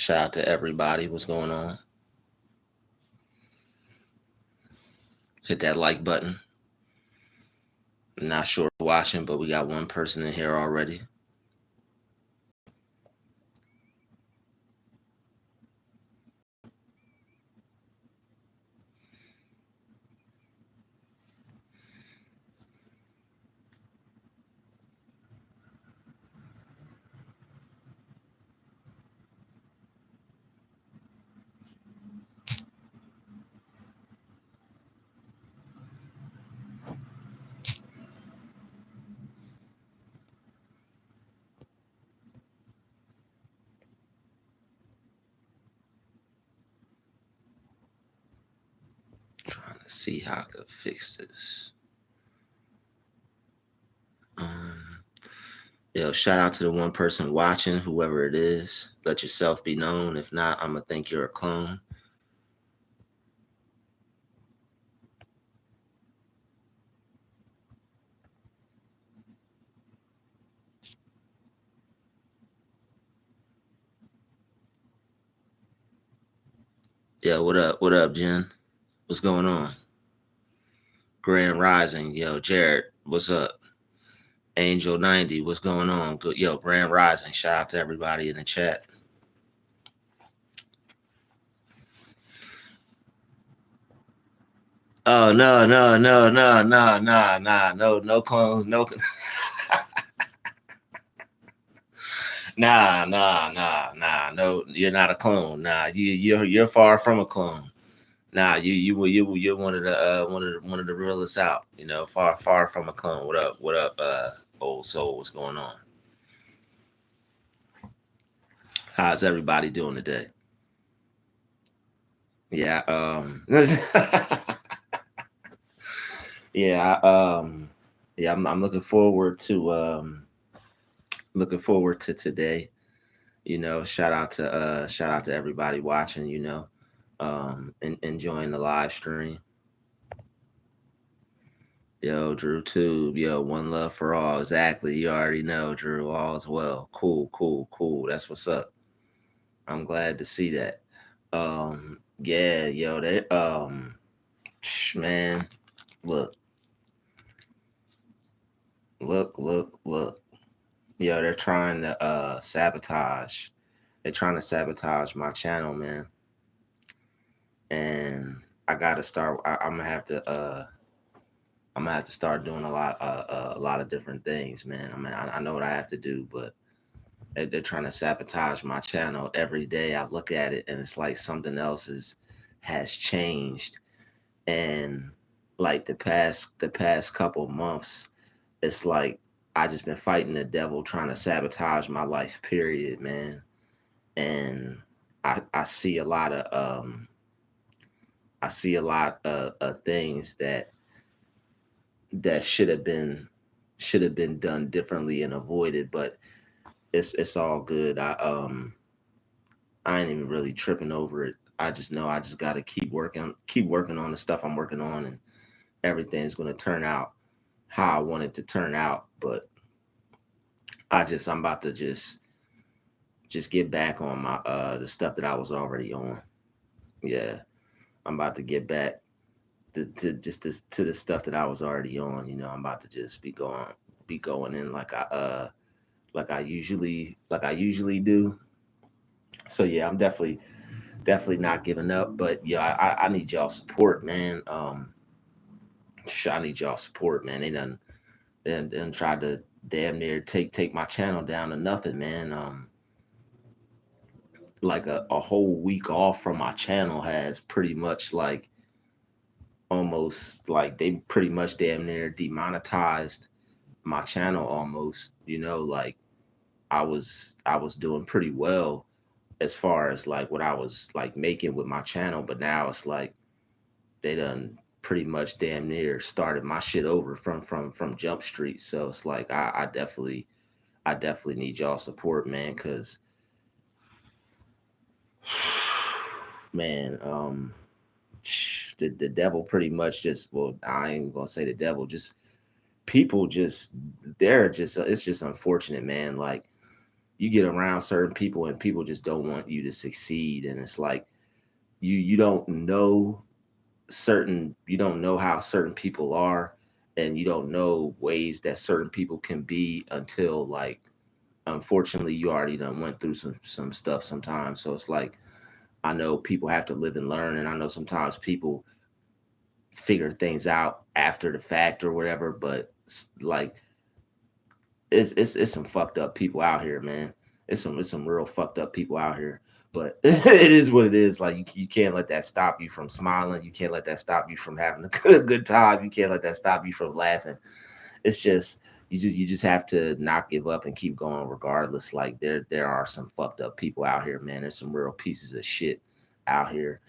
Shout out to everybody. What's going on? Hit that like button. I'm not sure who's watching, but we got one person in here already. Trying to see how I could fix this. Shout out to the one person watching, whoever it is. Let yourself be known. If not, I'm gonna think you're a clone. Yo, what up? What up, Jen? What's going on? Grand Rising, yo, Jared, what's up? Angel 90, what's going on? Good, yo, Grand Rising. Shout out to everybody in the chat. Oh no, no clones, no. No. You're not a clone. Nah, you're far from a clone. Nah, you're one of the realest out. You know, far from a clone. What up, old soul? What's going on? How's everybody doing today? Yeah, yeah, yeah. I'm looking forward to today. You know, shout out to everybody watching. You know, enjoying the live stream. Yo, Drew Tube. Yo, one love for all. Exactly. You already know, Drew. All is well. Cool. That's what's up. I'm glad to see that. Yeah, yo, they man, look, look. Yo, they're trying to sabotage. They're trying to sabotage my channel, man. And I gotta start. I'm gonna have to start doing a lot of different things, man. I mean, I know what I have to do, but they're trying to sabotage my channel every day. I look at it and it's like something else has changed, and like the past couple months, it's like I just been fighting the devil trying to sabotage my life. Period, man. And I see a lot of things that should have been done differently and avoided, but it's all good. I ain't even really tripping over it. I just know I just got to keep working on the stuff I'm working on, and everything's going to turn out how I want it to turn out. But I'm about to just get back on my the stuff that I was already on. Yeah, I'm about to get back to the stuff that I was already on. You know, I'm about to just be going in like I usually do. So yeah, I'm definitely not giving up. But yeah, I need y'all support, man. I need y'all support, man. They done tried to damn near take my channel down to nothing, man. Like a whole week off from my channel has pretty much like almost like they pretty much damn near demonetized my channel almost. You know, like I was doing pretty well as far as like what I was like making with my channel, but now it's like they done pretty much damn near started my shit over from Jump Street. So it's like I definitely need y'all support, man, because man, the devil pretty much just, well, I ain't gonna say the devil, just people just they're just it's just unfortunate, man. Like you get around certain people and people just don't want you to succeed, and it's like you don't know you don't know how certain people are, and you don't know ways that certain people can be until, like, unfortunately you already done went through some stuff sometimes. So it's like, I know people have to live and learn, and I know sometimes people figure things out after the fact or whatever, but like, it's some fucked up people out here, man. It's some real fucked up people out here. But it is what it is. Like, you can't let that stop you from smiling. You can't let that stop you from having a good time. You can't let that stop you from laughing. It's just, you just have to not give up and keep going regardless. Like, there are some fucked up people out here, man. There's some real pieces of shit out here.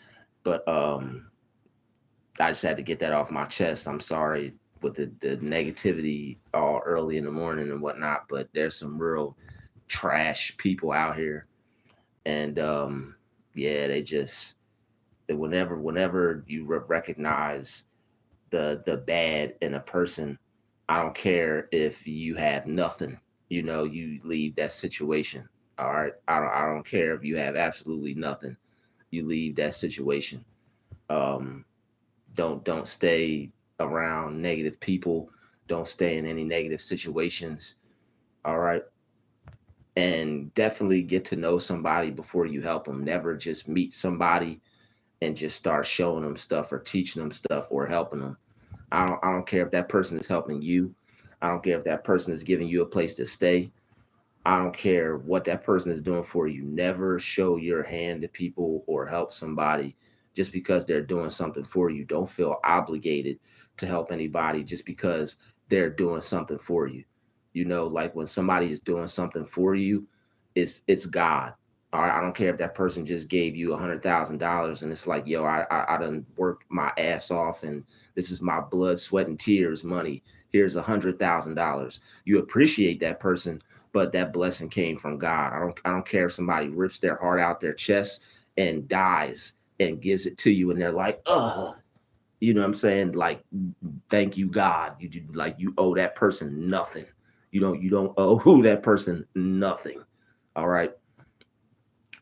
But I just had to get that off my chest. I'm sorry with the negativity all early in the morning and whatnot, but there's some real trash people out here. And yeah, whenever you recognize the bad in a person, I don't care if you have nothing, you leave that situation. All right. I don't care if you have absolutely nothing. You leave that situation. Um, don't stay around negative people. Don't stay in any negative situations. All right. And definitely get to know somebody before you help them. Never just meet somebody and just start showing them stuff or teaching them stuff or helping them. I don't care if that person is helping you. I don't care if that person is giving you a place to stay. I don't care what that person is doing for you. Never show your hand to people or help somebody just because they're doing something for you. Don't feel obligated to help anybody just because they're doing something for you. Like, when somebody is doing something for you, it's God. All right. I don't care if that person just gave you $100,000 and it's like, yo, I done worked my ass off, and this is my blood, sweat, and tears money. Here's $100,000. You appreciate that person, but that blessing came from God. I don't care if somebody rips their heart out their chest and dies and gives it to you, and they're like, you know what I'm saying? Like, thank you, God. Like, you owe that person nothing. You don't owe that person nothing. All right.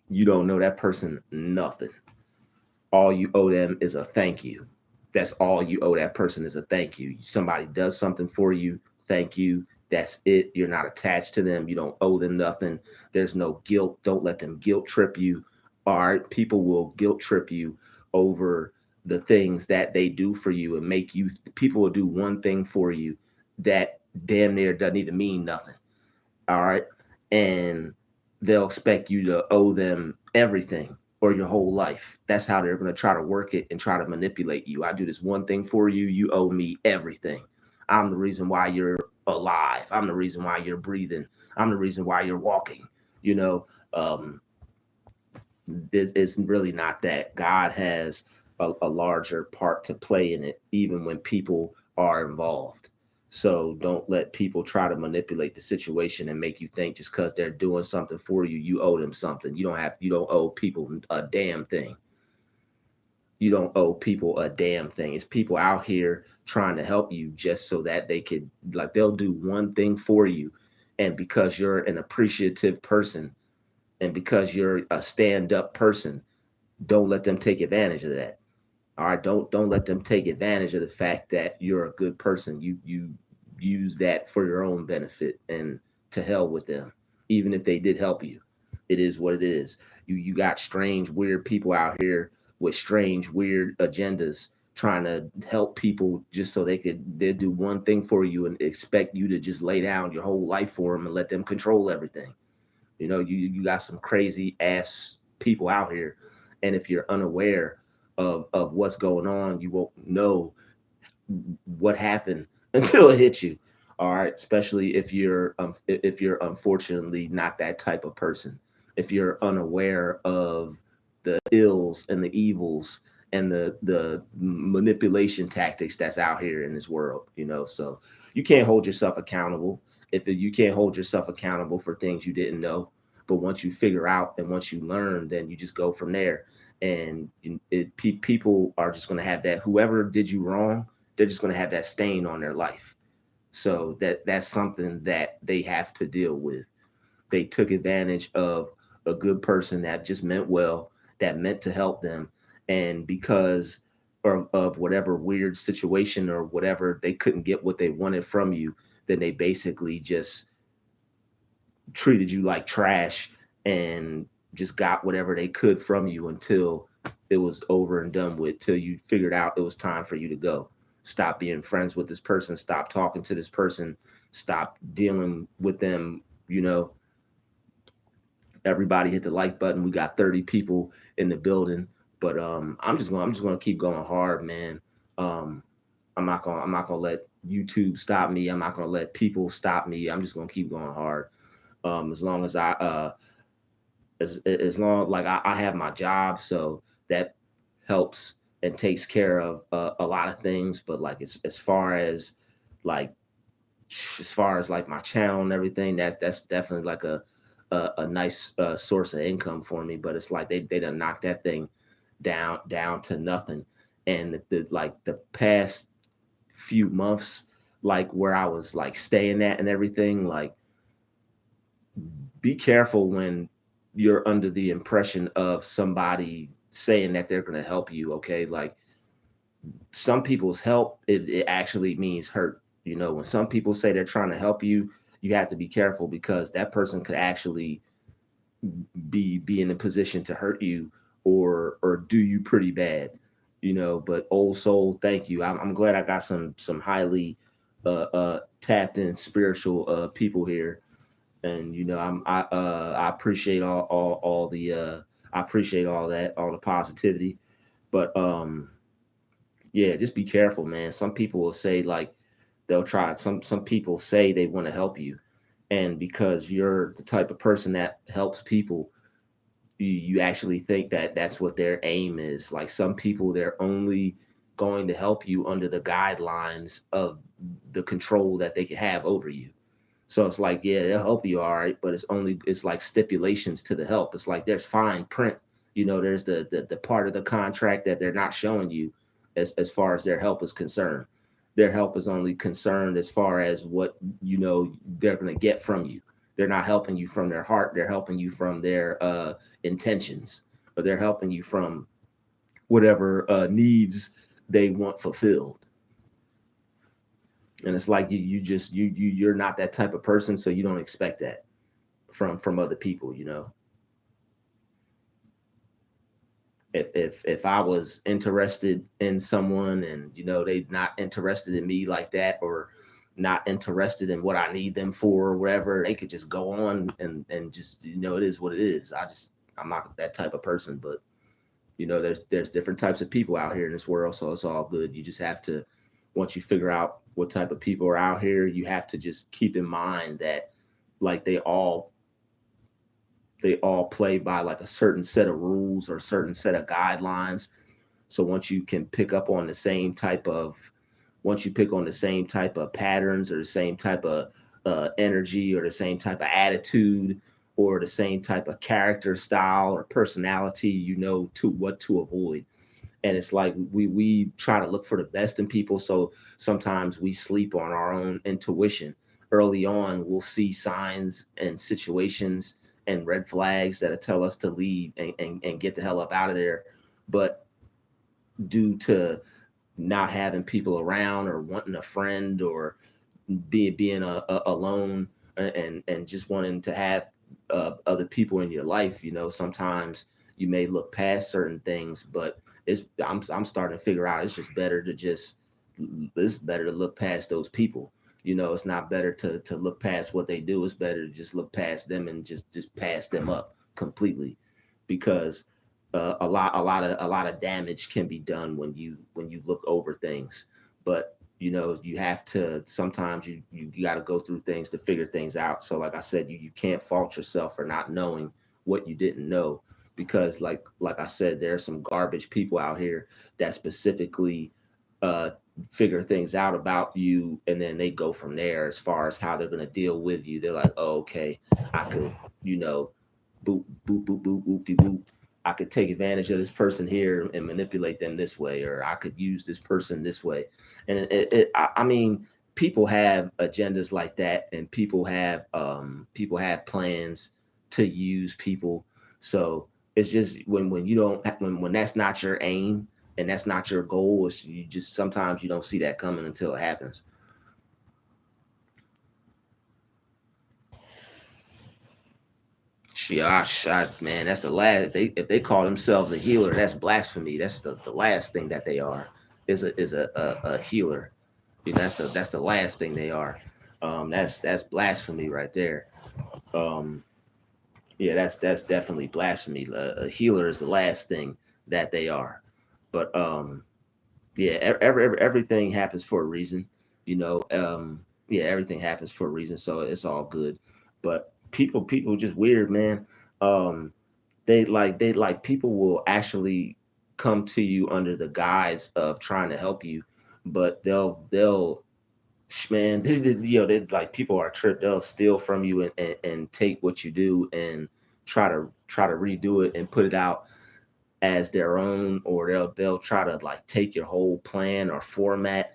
You don't know that person nothing. All you owe them is a thank you. That's all you owe that person, is a thank you. Somebody does something for you, thank you. That's it. You're not attached to them. You don't owe them nothing. There's no guilt. Don't let them guilt trip you. All right. People will guilt trip you over the things that they do for you and make you, people will do one thing for you that damn near doesn't even mean nothing. All right. And they'll expect you to owe them everything or your whole life. That's how they're going to try to work it and try to manipulate you. I do this one thing for you, you owe me everything. I'm the reason why you're alive. I'm the reason why you're breathing. I'm the reason why you're walking. You know, um, it's really not that. God has a larger part to play in it, even when people are involved. So don't let people try to manipulate the situation and make you think just because they're doing something for you, you owe them something. You don't owe people a damn thing. You don't owe people a damn thing. It's people out here trying to help you just so that they could, like, they'll do one thing for you. And because you're an appreciative person and because you're a stand up person, don't let them take advantage of that. All right, don't let them take advantage of the fact that you're a good person. You use that for your own benefit, and to hell with them. Even if they did help you, it is what it is. You got strange, weird people out here with strange, weird agendas trying to help people just so they do one thing for you and expect you to just lay down your whole life for them and let them control everything. You got some crazy ass people out here, and if you're unaware of what's going on, you won't know what happened until it hits you. All right, especially if you're unfortunately not that type of person. If you're unaware of the ills and the evils and the manipulation tactics that's out here in this world, so you can't hold yourself accountable. If you can't hold yourself accountable for things you didn't know, but once you figure out and once you learn, then you just go from there. And people are just going to have that. Whoever did you wrong, they're just going to have that stain on their life. So that's something that they have to deal with. they took advantage of a good person that just meant well, that meant to help them, and because of whatever weird situation or whatever, they couldn't get what they wanted from you, then they basically just treated you like trash and just got whatever they could from you until it was over and done with, till you figured out it was time for you to go. Stop being friends with this person, stop talking to this person, stop dealing with them, you know. Everybody hit the like button. We got 30 people in the building. But I'm just gonna keep going hard, man. Um I'm not gonna let YouTube stop me. I'm not gonna let people stop me. I'm just gonna keep going hard. As long as as long like I have my job, so that helps and takes care of a lot of things. But like like as far as like my channel and everything, that's definitely like a nice source of income for me. But it's like they done knocked that thing down to nothing. And like the past few months, like where I was like staying at and everything, like be careful when you're under the impression of somebody saying that they're going to help you. Okay, like some people's help, it actually means hurt. You know, when some people say they're trying to help you, you have to be careful because that person could actually be in a position to hurt you or do you pretty bad. You know, but old soul, thank you. I'm glad I got some highly tapped in spiritual people here. And you know, I appreciate all the I appreciate all that, all the positivity. But yeah, just be careful, man. Some people will say like they'll try. Some people say they want to help you, and because you're the type of person that helps people, you actually think that that's what their aim is. Like some people, they're only going to help you under the guidelines of the control that they can have over you. So it's like, yeah, they'll help you, all right, but it's like stipulations to the help. It's like there's fine print. You know, there's the part of the contract that they're not showing you as far as their help is concerned. Their help is only concerned as far as what you know they're gonna get from you. They're not helping you from their heart, they're helping you from their intentions, or they're helping you from whatever needs they want fulfilled. And it's like you just you're not that type of person, so you don't expect that from other people, you know. If I was interested in someone and you know they not interested in me like that, or not interested in what I need them for or whatever, they could just go on and just, you know, it is what it is. I'm not that type of person. But you know, there's different types of people out here in this world, so it's all good. You just have to, once you figure out what type of people are out here, you have to just keep in mind that like they all play by like a certain set of rules or a certain set of guidelines. So once you can pick up on the same type of once you pick on the same type of patterns or the same type of energy or the same type of attitude or the same type of character style or personality, you know to what to avoid. And it's like we try to look for the best in people, so sometimes we sleep on our own intuition. Early on we'll see signs and situations and red flags that tell us to leave and get the hell up out of there. But due to not having people around or wanting a friend or being alone and just wanting to have other people in your life, you know, sometimes you may look past certain things. But I'm starting to figure out it's better to look past those people. You know, it's not better to look past what they do. It's better to just look past them and just pass them up completely, because a lot of damage can be done when you look over things. But you know, you have to sometimes you got to go through things to figure things out. So like I said, you can't fault yourself for not knowing what you didn't know, because like I said, there are some garbage people out here that specifically uh figure things out about you, and then they go from there as far as how they're going to deal with you. They're like, oh, okay, I could, you know, boop boop boop boop boop de boop, I could take advantage of this person here and manipulate them this way, or I could use this person this way. And I mean, people have agendas like that, and people have plans to use people. So it's just when you don't when that's not your aim and that's not your goal, it's, you just sometimes you don't see that coming until it happens. Man, that's the last. They if they call themselves a healer, that's blasphemy. That's the last thing that they are. Is a healer. You know, that's the last thing they are. That's blasphemy right there. Um, yeah, that's definitely blasphemy. A healer is the last thing that they are. But yeah, everything happens for a reason. You know, yeah, everything happens for a reason, so it's all good. But people just weird, man. Um, they like people will actually come to you under the guise of trying to help you, but they'll man, you know, they like people are tripped. They'll steal from you and take what you do and try to redo it and put it out as their own, or they'll try to like take your whole plan or format,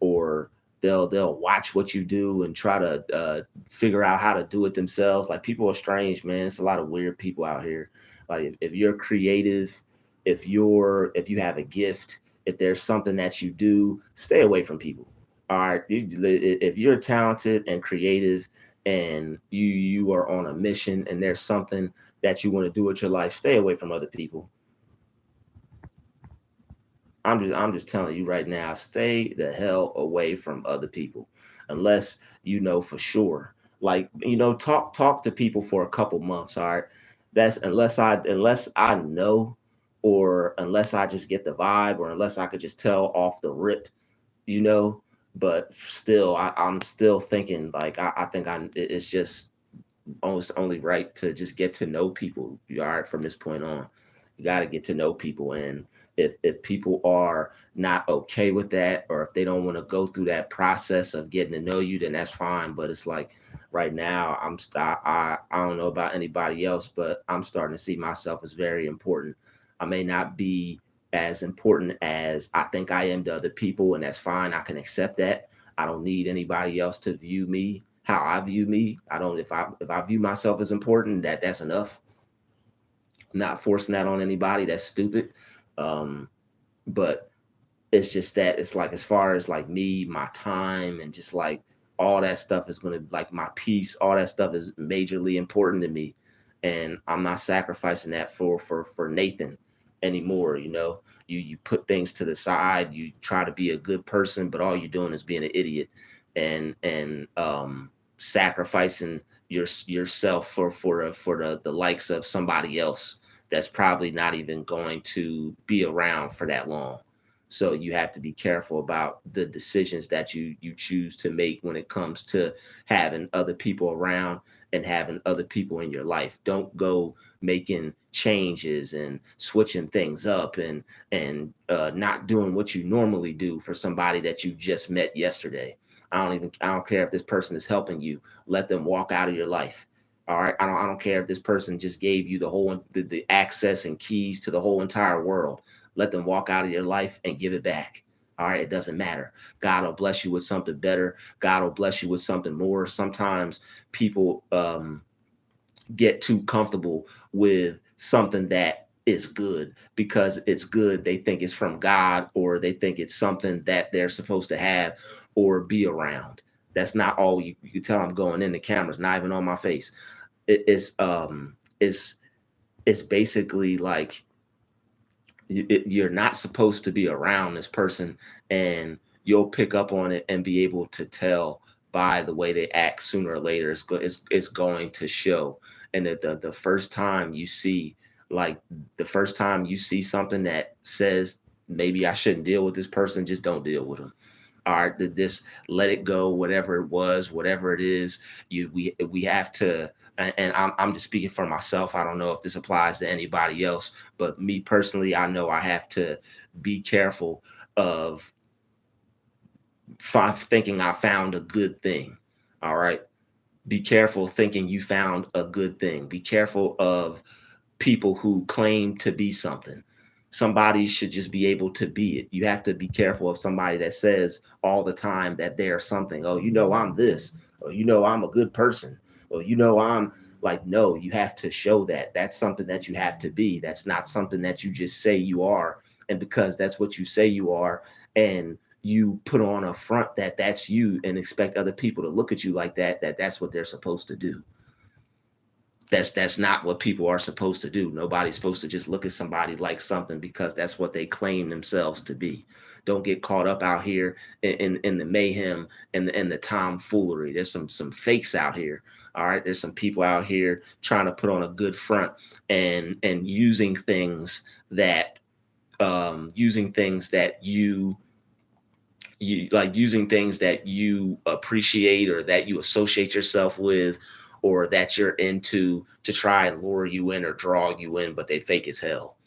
or they'll watch what you do and try to figure out how to do it themselves. Like people are strange, man. It's a lot of weird people out here. Like if you're creative, if you have a gift, if there's something that you do, stay away from people. All right, if you're talented and creative and you are on a mission and there's something that you want to do with your life, stay away from other people. I'm just telling you right now, stay the hell away from other people unless you know for sure. Like, you know, talk to people for a couple months, all right? That's unless I know, or unless I just get the vibe, or unless I could just tell off the rip, you know. But still, I'm still thinking like I think it's just almost only right to just get to know people. All right, from this point on, you got to get to know people, and if people are not okay with that, or if they don't want to go through that process of getting to know you, then that's fine. But it's like right now, I don't know about anybody else, but I'm starting to see myself as very important. I may not be as important as I think I am to other people, and that's fine. I can accept that. I don't need anybody else to view me how I view me. I don't if I view myself as important, that's enough. I'm not forcing that on anybody. That's stupid. Um, but it's just that it's like as far as like me, my time, and just like all that stuff is gonna like my peace, all that stuff is majorly important to me. And I'm not sacrificing that for Nathan anymore, you know. You put things to the side, you try to be a good person, but all you're doing is being an idiot and sacrificing yourself for the likes of somebody else that's probably not even going to be around for that long. So you have to be careful about the decisions that you choose to make when it comes to having other people around and having other people in your life. Don't go making changes and switching things up and not doing what you normally do for somebody that you just met yesterday. I don't care if this person is helping you. Let them walk out of your life. All right. I don't care if this person just gave you the access and keys to the whole entire world. Let them walk out of your life and give it back. All right, it doesn't matter. God will bless you with something better. God will bless you with something more. Sometimes people get too comfortable with something that is good because it's good. They think it's from God, or they think it's something that they're supposed to have or be around. That's not all you can tell. I'm going in the cameras, not even on my face. It's it's basically like you're not supposed to be around this person, and you'll pick up on it and be able to tell by the way they act. Sooner or later it's going to show. And the first time you see, like, the first time you see something that says maybe I shouldn't deal with this person, just don't deal with them. All right, this, let it go, whatever it was, whatever it is. We have to, and I'm just speaking for myself. I don't know if this applies to anybody else, but me personally, I know I have to be careful of thinking I found a good thing. All right, be careful thinking you found a good thing. Be careful of people who claim to be something. Somebody should just be able to be it. You have to be careful of somebody that says all the time that they're something. Oh, I'm this, or I'm a good person, or I'm like, no, you have to show that. That's something that you have to be. That's not something that you just say you are. And because that's what you say you are, and you put on a front that that's you and expect other people to look at you like that, that's what they're supposed to do. That's not what people are supposed to do. Nobody's supposed to just look at somebody like something because that's what they claim themselves to be. Don't get caught up out here in the mayhem and the tomfoolery. There's some fakes out here. All right, there's some people out here trying to put on a good front and using things that using things that you appreciate or that you associate yourself with or that you're into to try and lure you in or draw you in, but they fake as hell.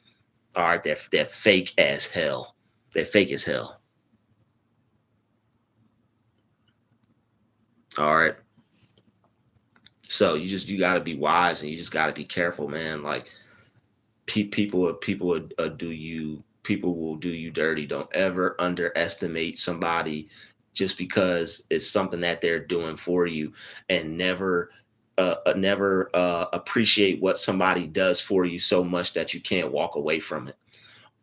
All right, they're fake as hell. They're fake as hell. All right. So you got to be wise and you just got to be careful, man. Like people will do you dirty. Don't ever underestimate somebody just because it's something that they're doing for you, and never appreciate what somebody does for you so much that you can't walk away from it.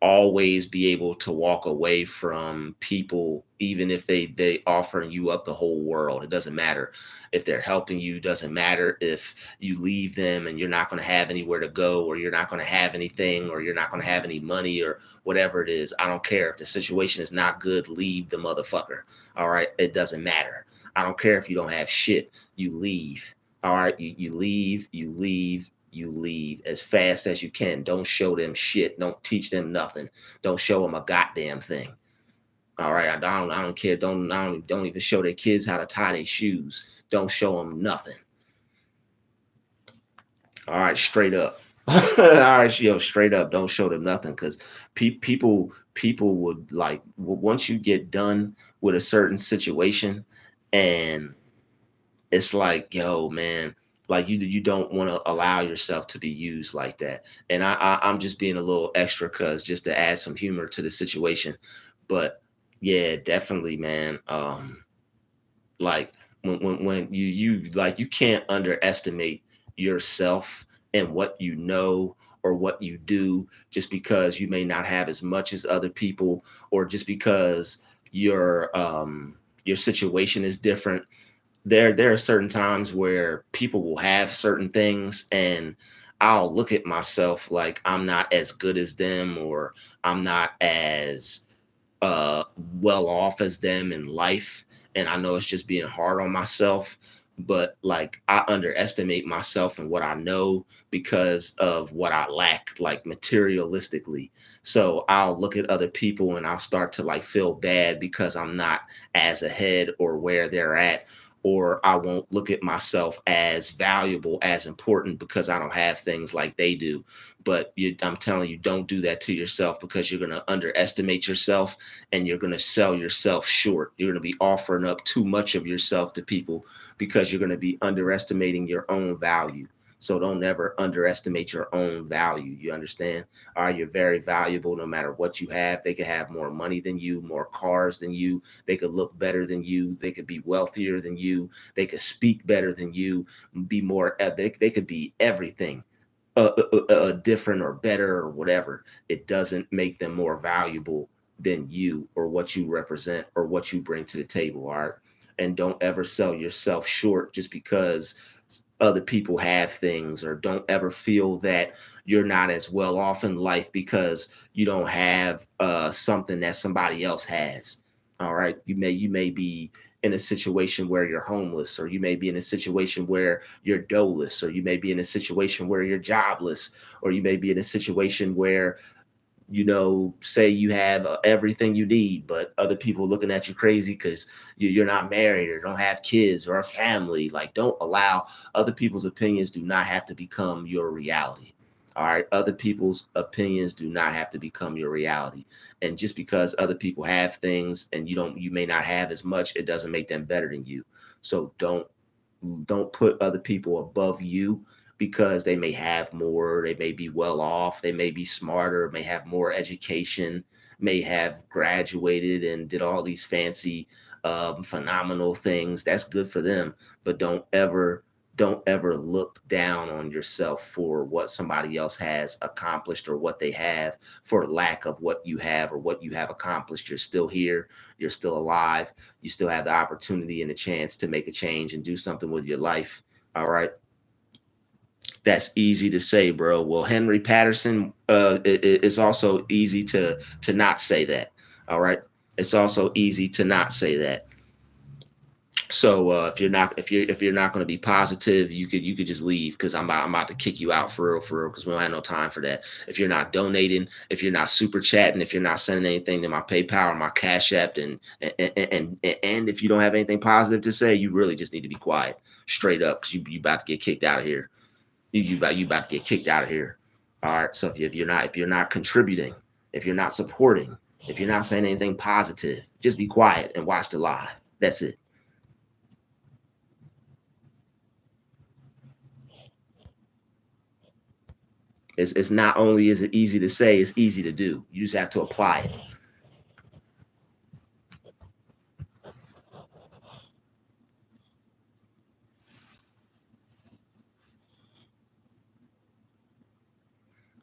Always be able to walk away from people even if they offering you up the whole world. It doesn't matter if they're helping you. Doesn't matter if you leave them and you're not going to have anywhere to go, or you're not going to have anything, or you're not going to have any money, or whatever it is. I don't care if the situation is not good. Leave the motherfucker. All right, it doesn't matter. I don't care if you don't have shit. You leave. All right, you leave, you leave as fast as you can. Don't show them shit. Don't teach them nothing. Don't show them a goddamn thing. All right, I don't care. Don't even show their kids how to tie their shoes. Don't show them nothing. All right, straight up. All right, straight up. Don't show them nothing because people would like once you get done with a certain situation, and it's like, yo, man, like you don't want to allow yourself to be used like that. And I'm just being a little extra cuz just to add some humor to the situation. But yeah, definitely, man. Like when you like you can't underestimate yourself and what you know or what you do just because you may not have as much as other people, or just because your situation is different. There are certain times where people will have certain things, and I'll look at myself like I'm not as good as them, or I'm not as uh well off as them in life. And I know it's just being hard on myself, but like I underestimate myself and what I know because of what I lack, like materialistically. So I'll look at other people and I'll start to like feel bad because I'm not as ahead or where they're at, or I won't look at myself as valuable, as important, because I don't have things like they do. But I'm telling you, don't do that to yourself, because you're going to underestimate yourself and you're going to sell yourself short. You're going to be offering up too much of yourself to people because you're going to be underestimating your own value. So don't ever underestimate your own value. You understand? All right, you're very valuable no matter what you have. They could have more money than you, more cars than you. They could look better than you. They could be wealthier than you. They could speak better than you, be more, they could be everything different or better or whatever. It doesn't make them more valuable than you or what you represent or what you bring to the table. All right. And don't ever sell yourself short just because other people have things, or don't ever feel that you're not as well off in life because you don't have something that somebody else has. All right. You may be in a situation where you're homeless, or you may be in a situation where you're doleless, or you may be in a situation where you're jobless, or you may be in a situation where say you have everything you need, but other people looking at you crazy because you're not married or don't have kids or a family. Like, don't allow other people's opinions do not have to become your reality. All right. Other people's opinions do not have to become your reality. And just because other people have things and you may not have as much, it doesn't make them better than you. So don't put other people above you, because they may have more, they may be well off, they may be smarter, may have more education, may have graduated and did all these fancy, phenomenal things. That's good for them, but don't ever look down on yourself for what somebody else has accomplished or what they have for lack of what you have or what you have accomplished. You're still here, you're still alive, you still have the opportunity and the chance to make a change and do something with your life. All right. That's easy to say, bro. Well, Henry Patterson, it's also easy to not say that. All right. It's also easy to not say that. So if you're not going to be positive, you could just leave, because I'm about to kick you out for real, because we don't have no time for that. If you're not donating, if you're not super chatting, if you're not sending anything to my PayPal or my Cash App, and if you don't have anything positive to say, you really just need to be quiet, straight up, because you about to get kicked out of here. You about to get kicked out of here. All right. So if you're not contributing, if you're not supporting, if you're not saying anything positive, just be quiet and watch the live. That's it. It's not only is it easy to say, it's easy to do. You just have to apply it.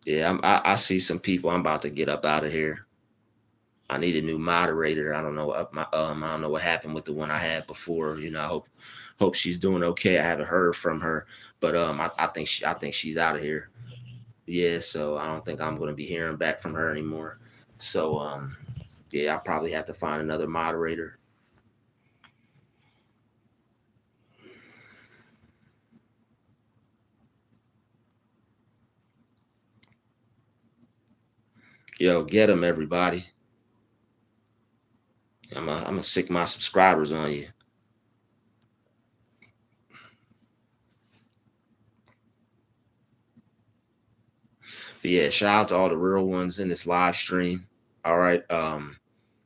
Yeah, I see some people. I'm about to get up out of here. I need a new moderator. I don't know I don't know what happened with the one I had before. I hope she's doing okay. I haven't heard from her, but I think she's out of here. Yeah, so I don't think I'm going to be hearing back from her anymore. So yeah, I'll probably have to find another moderator. Yo, get them, everybody. I'm gonna sick my subscribers on you. But yeah, shout out to all the real ones in this live stream. All right.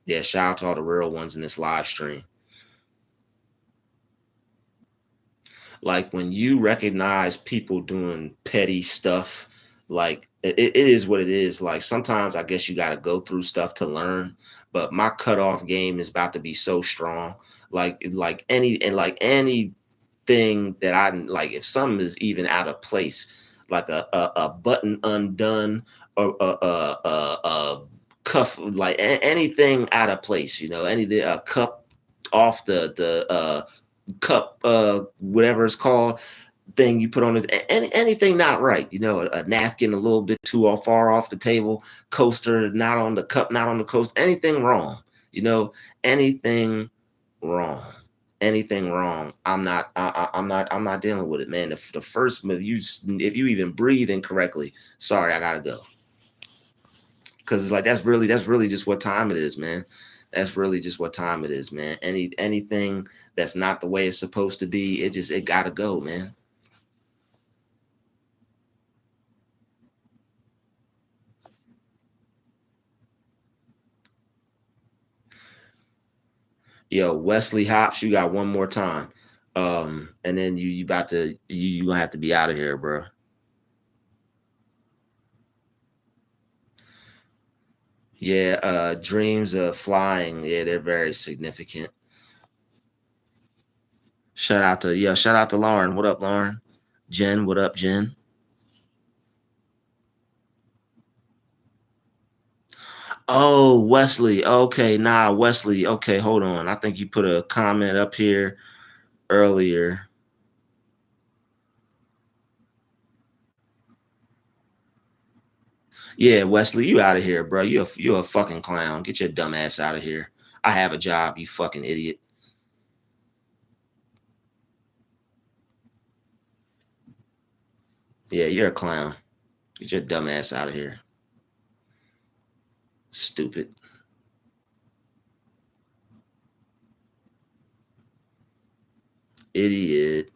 Yeah, shout out to all the real ones in this live stream. Like, when you recognize people doing petty stuff, like it is what it is. Like, sometimes I guess you got to go through stuff to learn, but my cutoff game is about to be so strong. Anything that I like, if something is even out of place, like a button undone, or a cuff, like anything out of place, anything, a cup off the cup, whatever it's called, thing you put on it, anything not right, a napkin a little bit too far off the table, coaster not on the cup, not on the coaster, anything wrong, anything wrong, anything wrong. I'm not dealing with it, man. The first move, if you even breathe incorrectly, sorry, I gotta go. Because it's like, that's really just what time it is, man. That's really just what time it is, man. Anything that's not the way it's supposed to be, it gotta go, man. Yo, Wesley Hops, you got one more time. And then you about to you gonna have to be out of here, bro. Yeah, dreams of flying, yeah, they're very significant. Shout out to Lauren. What up, Lauren? Jen, what up, Jen? Oh, Wesley. Okay, nah, Wesley. Okay, hold on. I think you put a comment up here earlier. Yeah, Wesley, you out of here, bro. You're a fucking clown. Get your dumb ass out of here. I have a job, you fucking idiot. Yeah, you're a clown. Get your dumb ass out of here. Stupid idiot.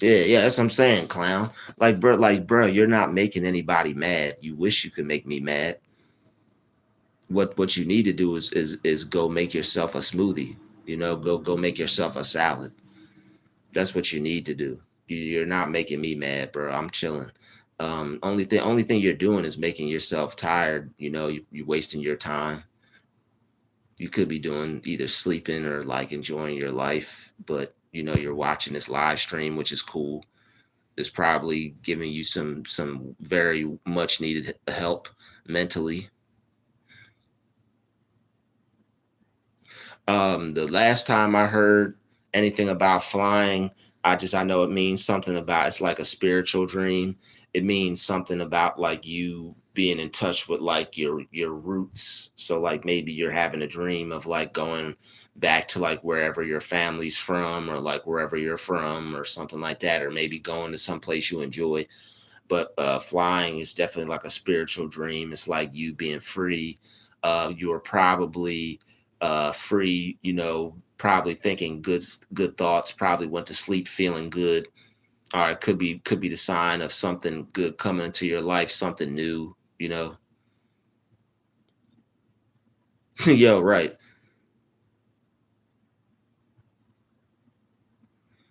Yeah, that's what I'm saying, clown. Like, bro, you're not making anybody mad. You wish you could make me mad. What you need to do is go make yourself a smoothie. Go make yourself a salad. That's what you need to do. You're not making me mad, bro. I'm chilling. Only thing you're doing is making yourself tired. You wasting your time. You could be doing either sleeping or like enjoying your life, but you're watching this live stream, which is cool. It's probably giving you some very much needed help mentally. The last time I heard anything about flying, I know it means something about, it's like a spiritual dream. It means something about like you being in touch with like your roots. So like maybe you're having a dream of like going back to like wherever your family's from, or like wherever you're from, or something like that, or maybe going to some place you enjoy. But flying is definitely like a spiritual dream. It's like you being free. You are probably free, probably thinking good thoughts, probably went to sleep feeling good. Or it could be the sign of something good coming into your life, something new. Yo, right.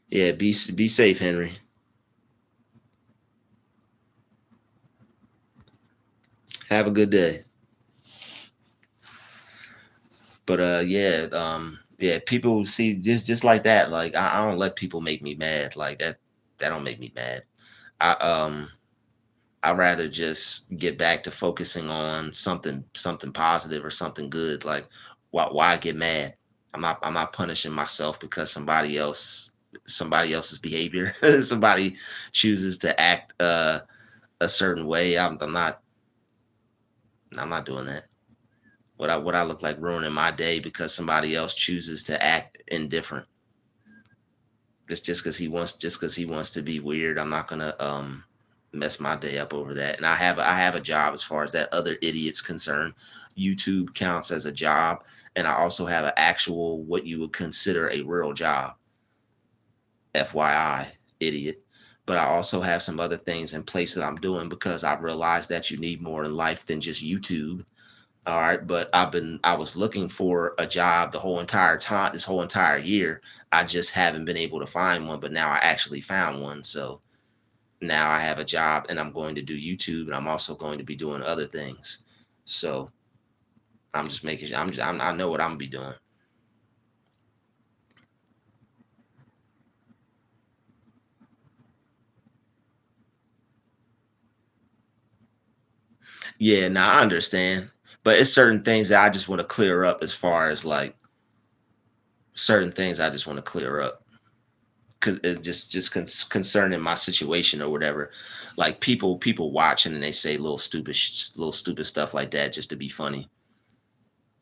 Yeah, be safe, Henry. Have a good day. But yeah, people see just like that. Like I don't let people make me mad. Like that don't make me mad. I I'd rather just get back to focusing on something positive or something good. Like why get mad? I'm not punishing myself because somebody else's behavior. Somebody chooses to act a certain way. I'm not doing that. What I look like ruining my day because somebody else chooses to act indifferent. It's just because he wants to be weird. I'm not gonna mess my day up over that. And I have a job as far as that other idiot's concerned. YouTube counts as a job, and I also have an actual what you would consider a real job. FYI, idiot. But I also have some other things in place that I'm doing because I realized that you need more in life than just YouTube. All right, but I was looking for a job the whole entire time, this whole entire year. I just haven't been able to find one, but now I actually found one. So now I have a job and I'm going to do YouTube, and I'm also going to be doing other things. So I'm just making sure I know what I'm gonna be doing. Yeah, now I understand. But it's certain things that I just want to clear up, as far as like certain things I just want to clear up. Cause it concerning my situation or whatever. Like people watching and they say little stupid stuff like that just to be funny.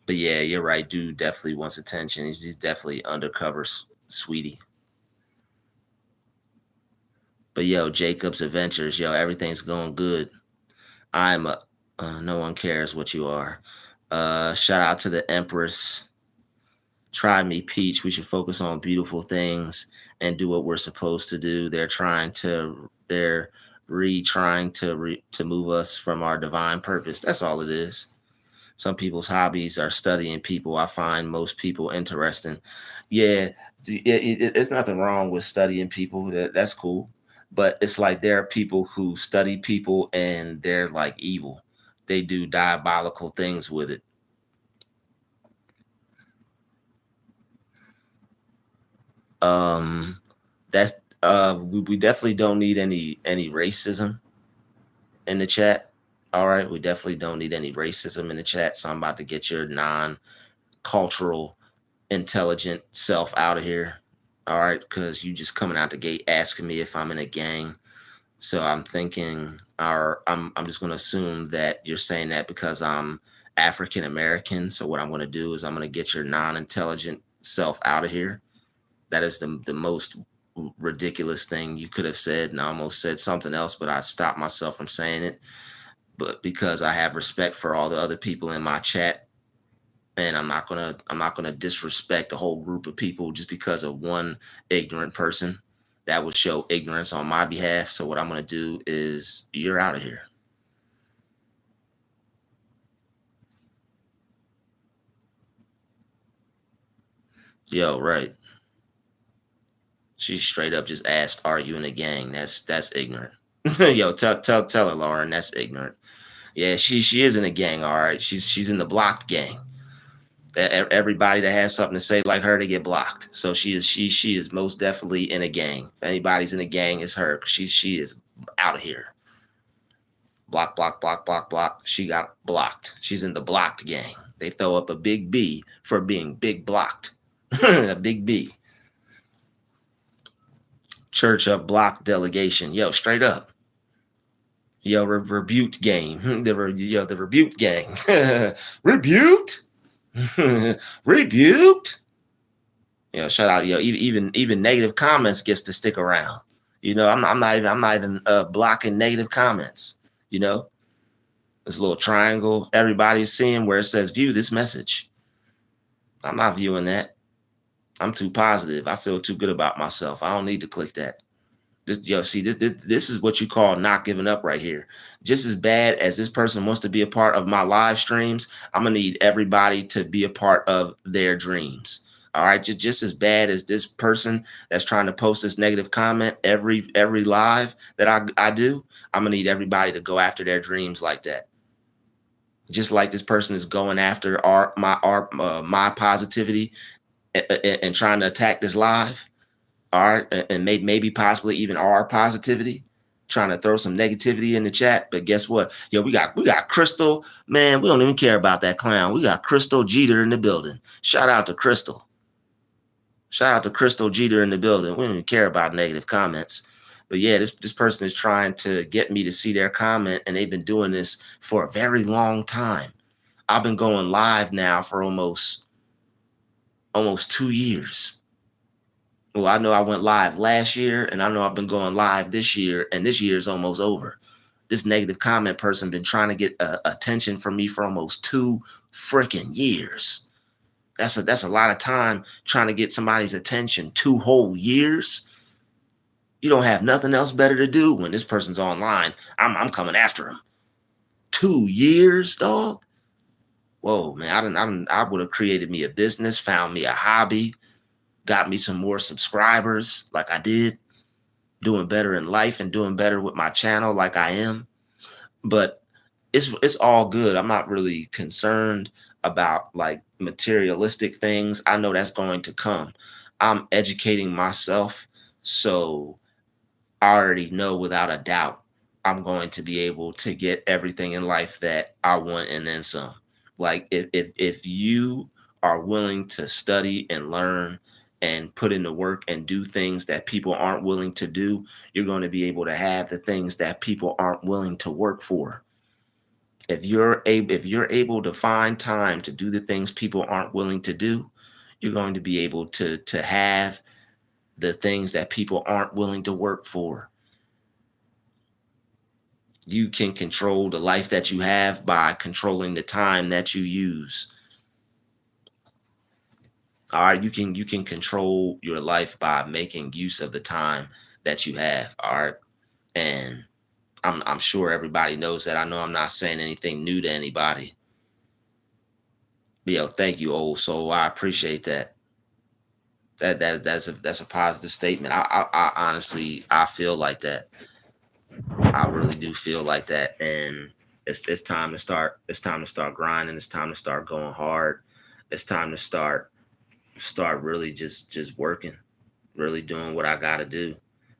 But yeah, you're right. Dude definitely wants attention. He's definitely undercover, sweetie. But yo, Jacob's Adventures, yo, everything's going good. I'm a no one cares what you are. Shout out to the Empress. Try me, Peach. We should focus on beautiful things and do what we're supposed to do. They're trying to move us from our divine purpose. That's all it is. Some people's hobbies are studying people. I find most people interesting. Yeah, it's nothing wrong with studying people. That's cool. But it's like there are people who study people and they're like evil. They do diabolical things with it. Um, that's we definitely don't need any racism in the chat. All right, we definitely don't need any racism in the chat. So I'm about to get your non-cultural, intelligent self out of here. All right, because you just coming out the gate asking me if I'm in a gang. So I'm thinking, or I'm just going to assume that you're saying that because I'm African American. So what I'm going to do is I'm going to get your non-intelligent self out of here. That is the most ridiculous thing you could have said, and I almost said something else, but I stopped myself from saying it. But because I have respect for all the other people in my chat, and I'm not gonna disrespect the whole group of people just because of one ignorant person that would show ignorance on my behalf. So what I'm gonna do is you're out of here. Yo, right. She straight up just asked, "Are you in a gang?" That's ignorant. Yo, tell her, Lauren. That's ignorant. Yeah, she is in a gang. All right, she's in the blocked gang. Everybody that has something to say like her, they get blocked. So she is most definitely in a gang. If anybody's in a gang, it's her. She is out of here. Block, block, block, block, block. She got blocked. She's in the blocked gang. They throw up a big B for being big blocked. A big B. Church of block delegation. Yo, straight up. Yo, rebuked gang. The rebuked gang. Rebuked. Rebuked. Shout out. Even negative comments gets to stick around. I'm not even blocking negative comments. This little triangle everybody's seeing where it says view this message. I'm not viewing that. I'm too positive. I feel too good about myself. I don't need to click that. This is what you call not giving up right here. Just as bad as this person wants to be a part of my live streams, I'm gonna need everybody to be a part of their dreams. All right, just as bad as this person that's trying to post this negative comment every live that I do, I'm gonna need everybody to go after their dreams like that. Just like this person is going after my positivity and trying to attack this live. All right, and maybe possibly even our positivity, trying to throw some negativity in the chat. But guess what? Yo, we got Crystal. Man, we don't even care about that clown. We got Crystal Jeter in the building. Shout out to Crystal. Shout out to Crystal Jeter in the building. We don't even care about negative comments. But yeah, this person is trying to get me to see their comment, and they've been doing this for a very long time. I've been going live now for almost 2 years. Well, I know I went live last year, and I know I've been going live this year, and this year is almost over. This negative comment person been trying to get attention from me for almost 2 freaking years. That's a lot of time trying to get somebody's attention. 2 whole years. You don't have nothing else better to do when this person's online. I'm coming after him. 2 years, dog. Whoa, man! I would have created me a business, found me a hobby, got me some more subscribers like I did, doing better in life and doing better with my channel like I am. But it's all good. I'm not really concerned about like materialistic things. I know that's going to come. I'm educating myself, so I already know without a doubt I'm going to be able to get everything in life that I want and then some. Like if you are willing to study and learn and put in the work and do things that people aren't willing to do, you're going to be able to have the things that people aren't willing to work for. If you're able to find time to do the things people aren't willing to do, you're going to be able to have the things that people aren't willing to work for. You can control the life that you have by controlling the time that you use. All right, you can control your life by making use of the time that you have. All right, and I'm sure everybody knows that. I know I'm not saying anything new to anybody. But yo, thank you, old soul. I appreciate that. That's a positive statement. I honestly I feel like that. I really do feel like that, and it's time to start. It's time to start grinding. It's time to start going hard. It's time to start really just working, really doing what I got to do,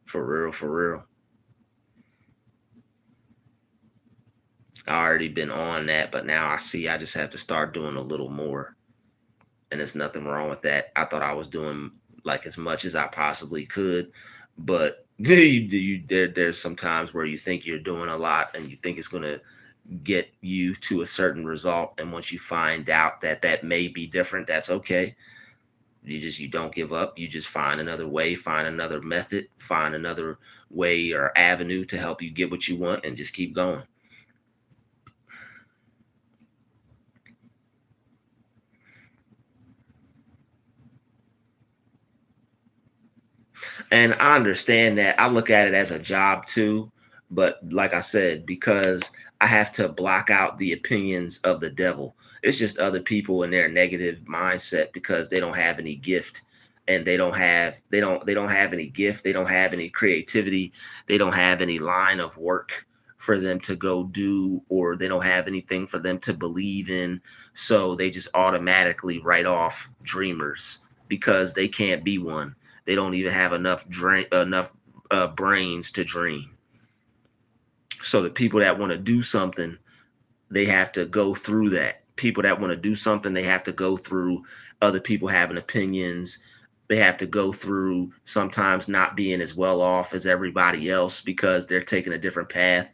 for real, for real. I already been on that, but now I see I just have to start doing a little more, and there's nothing wrong with that. I thought I was doing like as much as I possibly could, but there's some times where you think you're doing a lot and you think it's gonna get you to a certain result, and once you find out that that may be different, that's okay. You don't give up. You just find another way, find another method, find another way or avenue to help you get what you want, and just keep going. And I understand that. I look at it as a job too. But like I said, because I have to block out the opinions of the devil, it's just other people in their negative mindset because they don't have any gift. and they don't have any gift, they don't have any creativity, they don't have any line of work for them to go do, or they don't have anything for them to believe in, so they just automatically write off dreamers because they can't be one. They don't even have enough brains to dream. So the people that want to do something, they have to go through that. People that want to do something, they have to go through other people having opinions. They have to go through sometimes not being as well off as everybody else because they're taking a different path.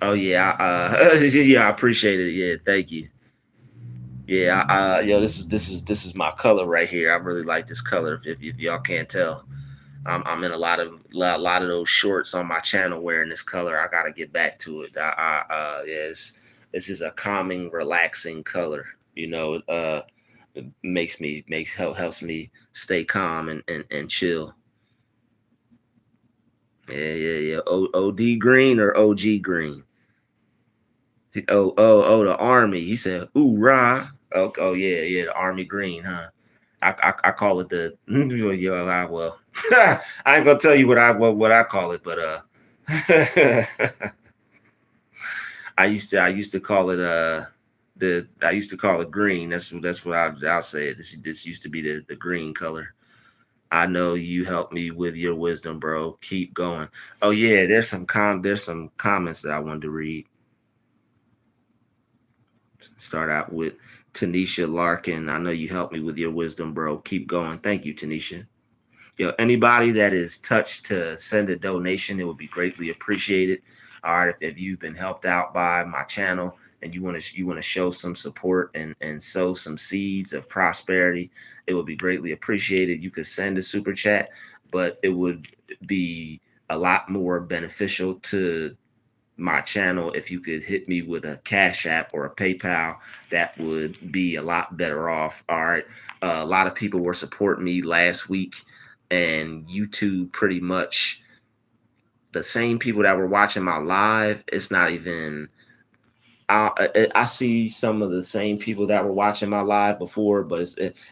Oh yeah, yeah, I appreciate it. Yeah, thank you. Yeah, yo, this is my color right here. I really like this color. If y'all can't tell, I'm in a lot of those shorts on my channel wearing this color. I gotta get back to it. Yes, this is a calming, relaxing color. It helps me stay calm and chill. Yeah, yeah, yeah. OD green or OG green? Oh, the army. He said, "Ooh rah." Oh yeah, yeah. The army green, huh? I call it the yo. Well, I ain't gonna tell you what I call it, but I used to call it I used to call it green. That's what I'll say it. This used to be the green color. I know you helped me with your wisdom, bro. Keep going. Oh yeah, there's some comments that I wanted to read. Start out with Tanisha Larkin. I know you helped me with your wisdom, bro. Keep going. Thank you, Tanisha. Anybody that is touched to send a donation, it would be greatly appreciated. All right, if you've been helped out by my channel and you want to show some support and sow some seeds of prosperity, it would be greatly appreciated. You could send a super chat, but it would be a lot more beneficial to my channel if you could hit me with a Cash App or a PayPal. That would be a lot better off. All right, a lot of people were supporting me last week, and YouTube pretty much the same people that were watching my live. It's not even. I see some of the same people that were watching my live before, but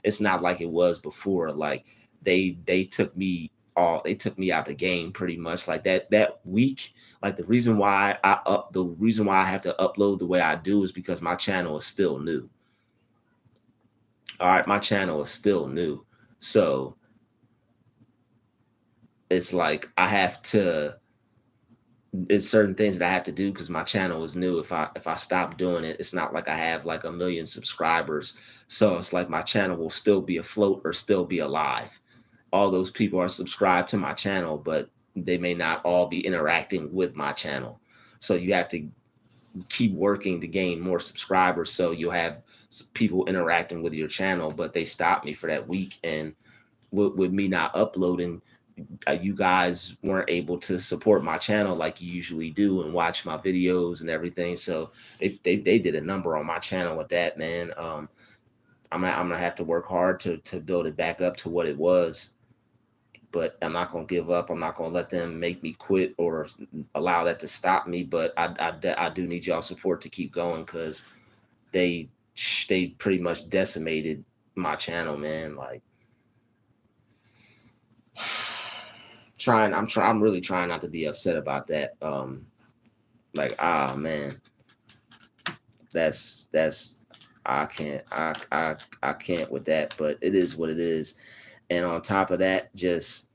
it's not like it was before. Like they took me out the game pretty much. Like that week. Like the reason why I have to upload the way I do is because my channel is still new. All right, my channel is still new, so it's like it's certain things that I have to do because my channel is new. If I stop doing it, it's not like I have like a million subscribers. So it's like my channel will still be afloat or still be alive. All those people are subscribed to my channel, but they may not all be interacting with my channel. So you have to keep working to gain more subscribers. So you'll have people interacting with your channel, but they stopped me for that week. And with me not uploading, you guys weren't able to support my channel like you usually do and watch my videos and everything. So they did a number on my channel with that, man. I'm gonna have to work hard to build it back up to what it was. But I'm not gonna give up. I'm not gonna let them make me quit or allow that to stop me. But I do need y'all support to keep going because they they pretty much decimated my channel, man. Like I'm really trying not to be upset about that. Like man, that's I can't with that, but it is what it is. And on top of that, just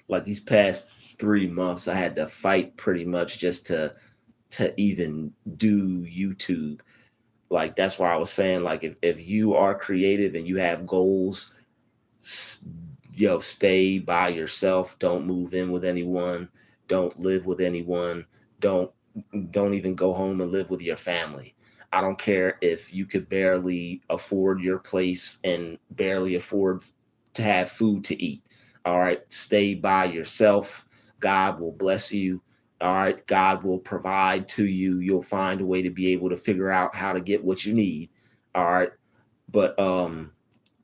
like these past 3 months, I had to fight pretty much just to even do YouTube. Like that's why I was saying, like if you are creative and you have goals, stay by yourself. Don't move in with anyone. Don't live with anyone. Don't don't even go home and live with your family. I don't care if you could barely afford your place and barely afford to have food to eat. All right, stay by yourself. God will bless you. All right, God will provide to you. You'll find a way to be able to figure out how to get what you need. All right, but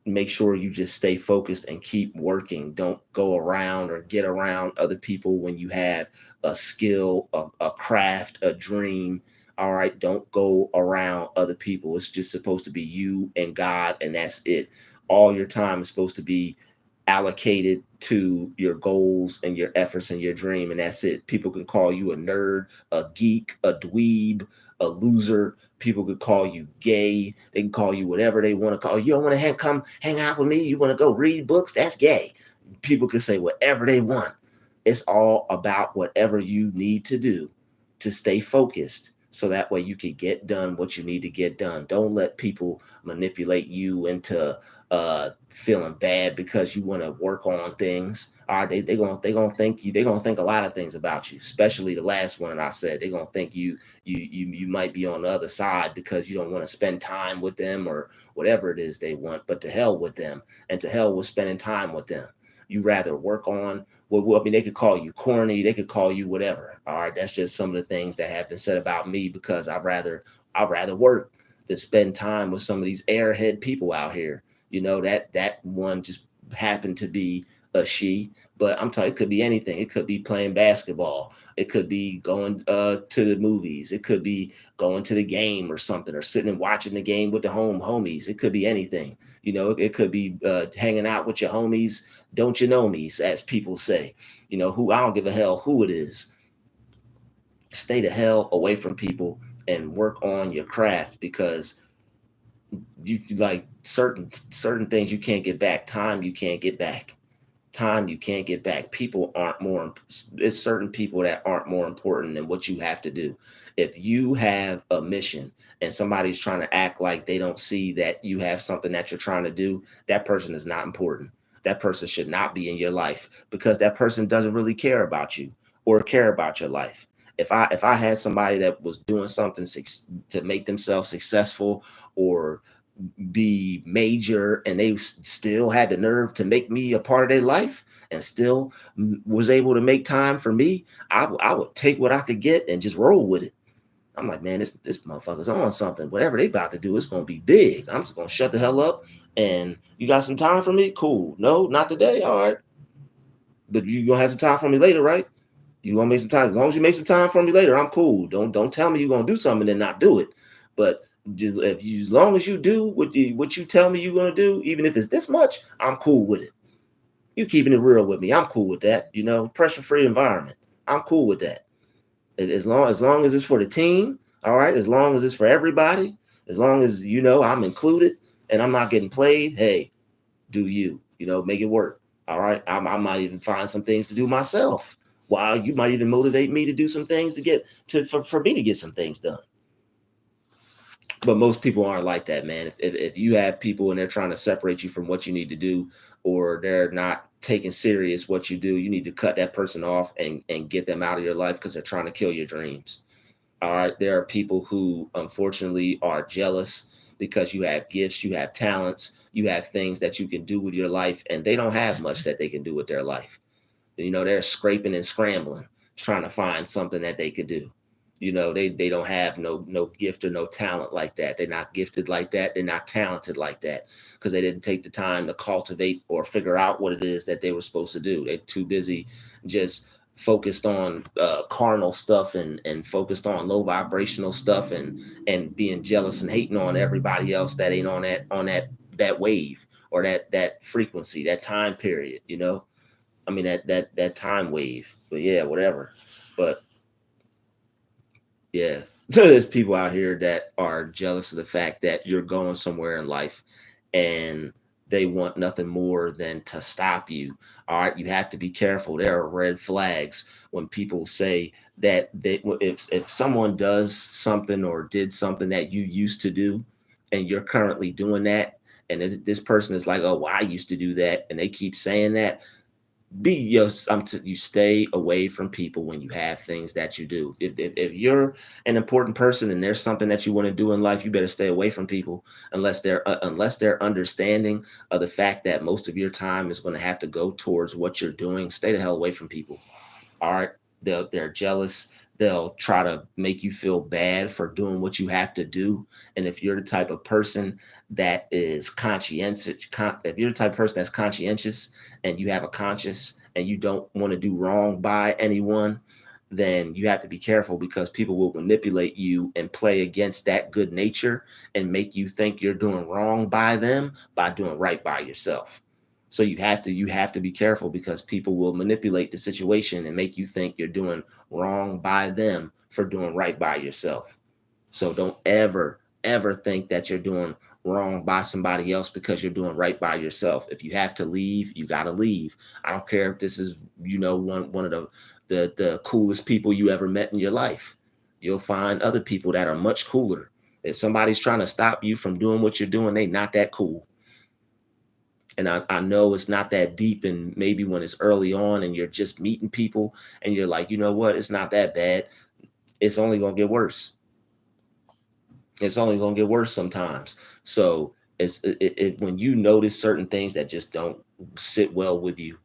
make sure you just stay focused and keep working. Don't go around or get around other people when you have a skill, a craft, a dream, All right, don't go around other people. It's just supposed to be you and God, and that's it. All your time is supposed to be allocated to your goals and your efforts and your dream, and that's it. People can call you a nerd, a geek, a dweeb, a loser. People could call you gay. They can call you whatever they want to call you. Don't want to come hang out with me? You want to go read books? That's gay. People can say whatever they want. It's all about whatever you need to do to stay focused, so that way you can get done what you need to get done. Don't let people manipulate you into feeling bad because you want to work on things. All right, they gonna think you, they gonna think a lot of things about you, especially the last one that I said. They gonna think you might be on the other side because you don't want to spend time with them or whatever it is they want. But to hell with them, and to hell with spending time with them. You rather work on, well, I mean, they could call you corny, they could call you whatever. All right, that's just some of the things that have been said about me, because I'd rather work than spend time with some of these airhead people out here. That one just happened to be a she, but I'm telling you, it could be anything. It could be playing basketball. It could be going to the movies. It could be going to the game or something, or sitting and watching the game with the homies. It could be anything. It could be hanging out with your homies. Don't you know me, as people say. Who, I don't give a hell who it is. Stay the hell away from people and work on your craft, because you like certain things you can't get back. Time you can't get back. Time you can't get back. People aren't more. It's certain people that aren't more important than what you have to do. If you have a mission and somebody's trying to act like they don't see that you have something that you're trying to do, that person is not important. That person should not be in your life, because that person doesn't really care about you or care about your life. If I had somebody that was doing something to make themselves successful or be major, and they still had the nerve to make me a part of their life and still was able to make time for me, I would take what I could get and just roll with it. I'm like, man, this motherfucker's on something. Whatever they about to do, it's gonna be big. I'm just gonna shut the hell up. And you got some time for me? Cool. No, not today. All right, but you gonna have some time for me later, right? You gonna make some time. As long as you make some time for me later, I'm cool. Don't tell me you're gonna do something and then not do it. But just if you, as long as you do what you tell me you're gonna do, even if it's this much, I'm cool with it. You keeping it real with me, I'm cool with that. Pressure free environment, I'm cool with that. As long as it's for the team, all right. As long as it's for everybody, as long as I'm included and I'm not getting played. Hey, do you make it work? All right. I might even find some things to do myself. While you might even motivate me to do some things to get for me to get some things done. But most people aren't like that, man. If you have people and they're trying to separate you from what you need to do, or they're not taking serious what you do, you need to cut that person off and get them out of your life, because they're trying to kill your dreams. All right. There are people who unfortunately are jealous because you have gifts, you have talents, you have things that you can do with your life, and they don't have much that they can do with their life. They're scraping and scrambling, trying to find something that they could do. They don't have no gift or no talent like that. They're not gifted like that. They're not talented like that, because they didn't take the time to cultivate or figure out what it is that they were supposed to do. They're too busy just focused on carnal stuff, and focused on low vibrational stuff, and being jealous and hating on everybody else that ain't on that wave, or that frequency, that time period. I mean, that time wave. But yeah, whatever. But yeah, there's people out here that are jealous of the fact that you're going somewhere in life, and they want nothing more than to stop you. All right, you have to be careful. There are red flags when people say that if someone does something or did something that you used to do, and you're currently doing that, and this person is like, oh, well, I used to do that, and they keep saying that, you stay away from people when you have things that you do. If you're an important person and there's something that you want to do in life, you better stay away from people, unless they're understanding of the fact that most of your time is going to have to go towards what you're doing. Stay the hell away from people. All right. They're jealous. They'll try to make you feel bad for doing what you have to do. And if you're the type of person that is conscientious, if you're the type of person that's conscientious, and you have a conscience, and you don't want to do wrong by anyone, then you have to be careful, because people will manipulate you and play against that good nature and make you think you're doing wrong by them by doing right by yourself. So you have to be careful, because people will manipulate the situation and make you think you're doing wrong by them for doing right by yourself. So don't ever think that you're doing wrong by somebody else because you're doing right by yourself. If you have to leave, you got to leave. I don't care if this is, one of the coolest people you ever met in your life. You'll find other people that are much cooler. If somebody's trying to stop you from doing what you're doing, they not that cool. And I know it's not that deep, and maybe when it's early on and you're just meeting people and you're like, you know what, it's not that bad. It's only gonna get worse. It's only gonna get worse sometimes. So when you notice certain things that just don't sit well with you,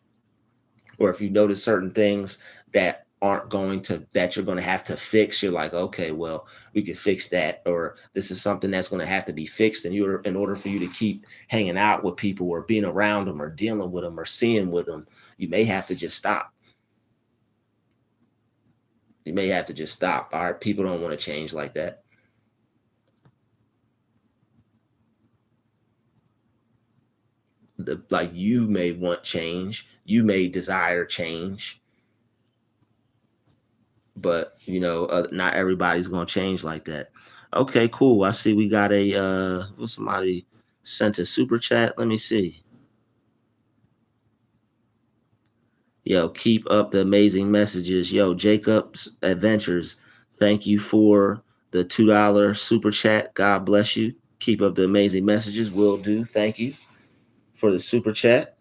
or if you notice certain things that aren't going to that you're going to have to fix, you're like, okay, well, we can fix that, or this is something that's going to have to be fixed, and you're in order for you to keep hanging out with people or being around them or dealing with them or seeing with them, you may have to just stop. You may have to just stop. All right, people don't want to change like that. Like, you may want change, you may desire change, but not everybody's gonna change like that. Okay, cool. I see we got a somebody sent a super chat. Let me see. Yo, keep up the amazing messages. Yo, Jacob's Adventures, thank you for the $2 super chat. God bless you. Keep up the amazing messages. Will do. Thank you for the super chat.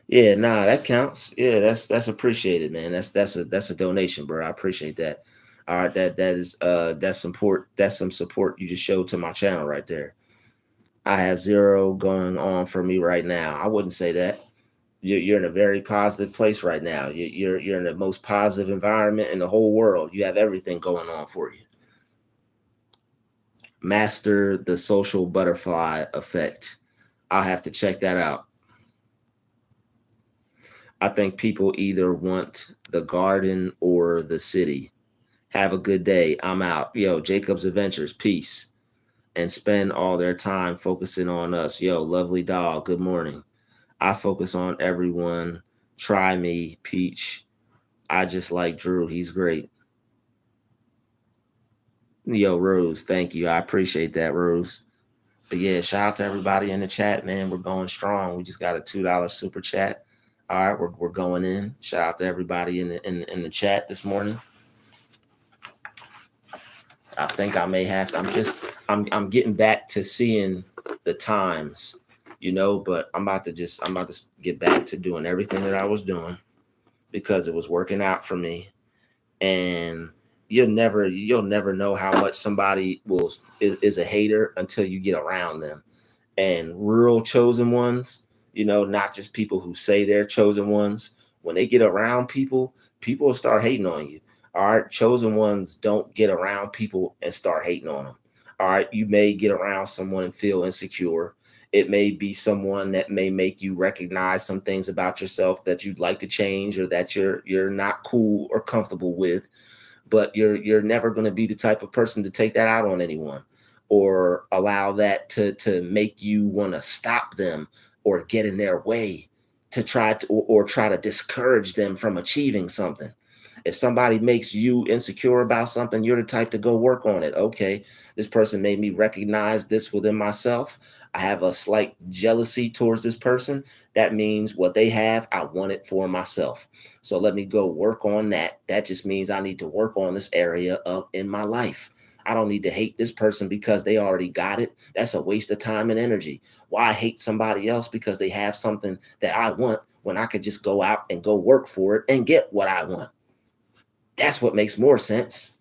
Yeah, nah, that counts. Yeah, that's appreciated, man. That's a donation, bro. I appreciate that. All right, that's support. That's some support you just showed to my channel right there. I have zero going on for me right now. I wouldn't say that. You're in a very positive place right now. You're in the most positive environment in the whole world. You have everything going on for you. Master the social butterfly effect. I'll have to check that out. I think people either want the garden or the city. Have a good day. I'm out. Yo, Jacob's Adventures. Peace. And spend all their time focusing on us. Yo, lovely dog. Good morning. I focus on everyone. Try me, Peach. I just like Drew. He's great. Yo, Rose. Thank you. I appreciate that, Rose. But yeah, shout out to everybody in the chat, man. We're going strong. We just got a $2 super chat. All right, we're going in. Shout out to everybody in the chat this morning. I think I may have. I'm getting back to seeing the times, but I'm about to get back to doing everything that I was doing because it was working out for me. And you'll never know how much somebody is a hater until you get around them. And real chosen ones, not just people who say they're chosen ones, when they get around people, people will start hating on you. All right. Chosen ones don't get around people and start hating on them. All right. You may get around someone and feel insecure. It may be someone that may make you recognize some things about yourself that you'd like to change, or that you're not cool or comfortable with, but you're never going to be the type of person to take that out on anyone, or allow that to make you want to stop them or get in their way to try to or try to discourage them from achieving something. If somebody makes you insecure about something, you're the type to go work on it. Okay, this person made me recognize this within myself. I have a slight jealousy towards this person. That means what they have, I want it for myself. So let me go work on that. That just means I need to work on this area of in my life. I don't need to hate this person because they already got it. That's a waste of time and energy. Why hate somebody else because they have something that I want when I could just go out and go work for it and get what I want? That's what makes more sense.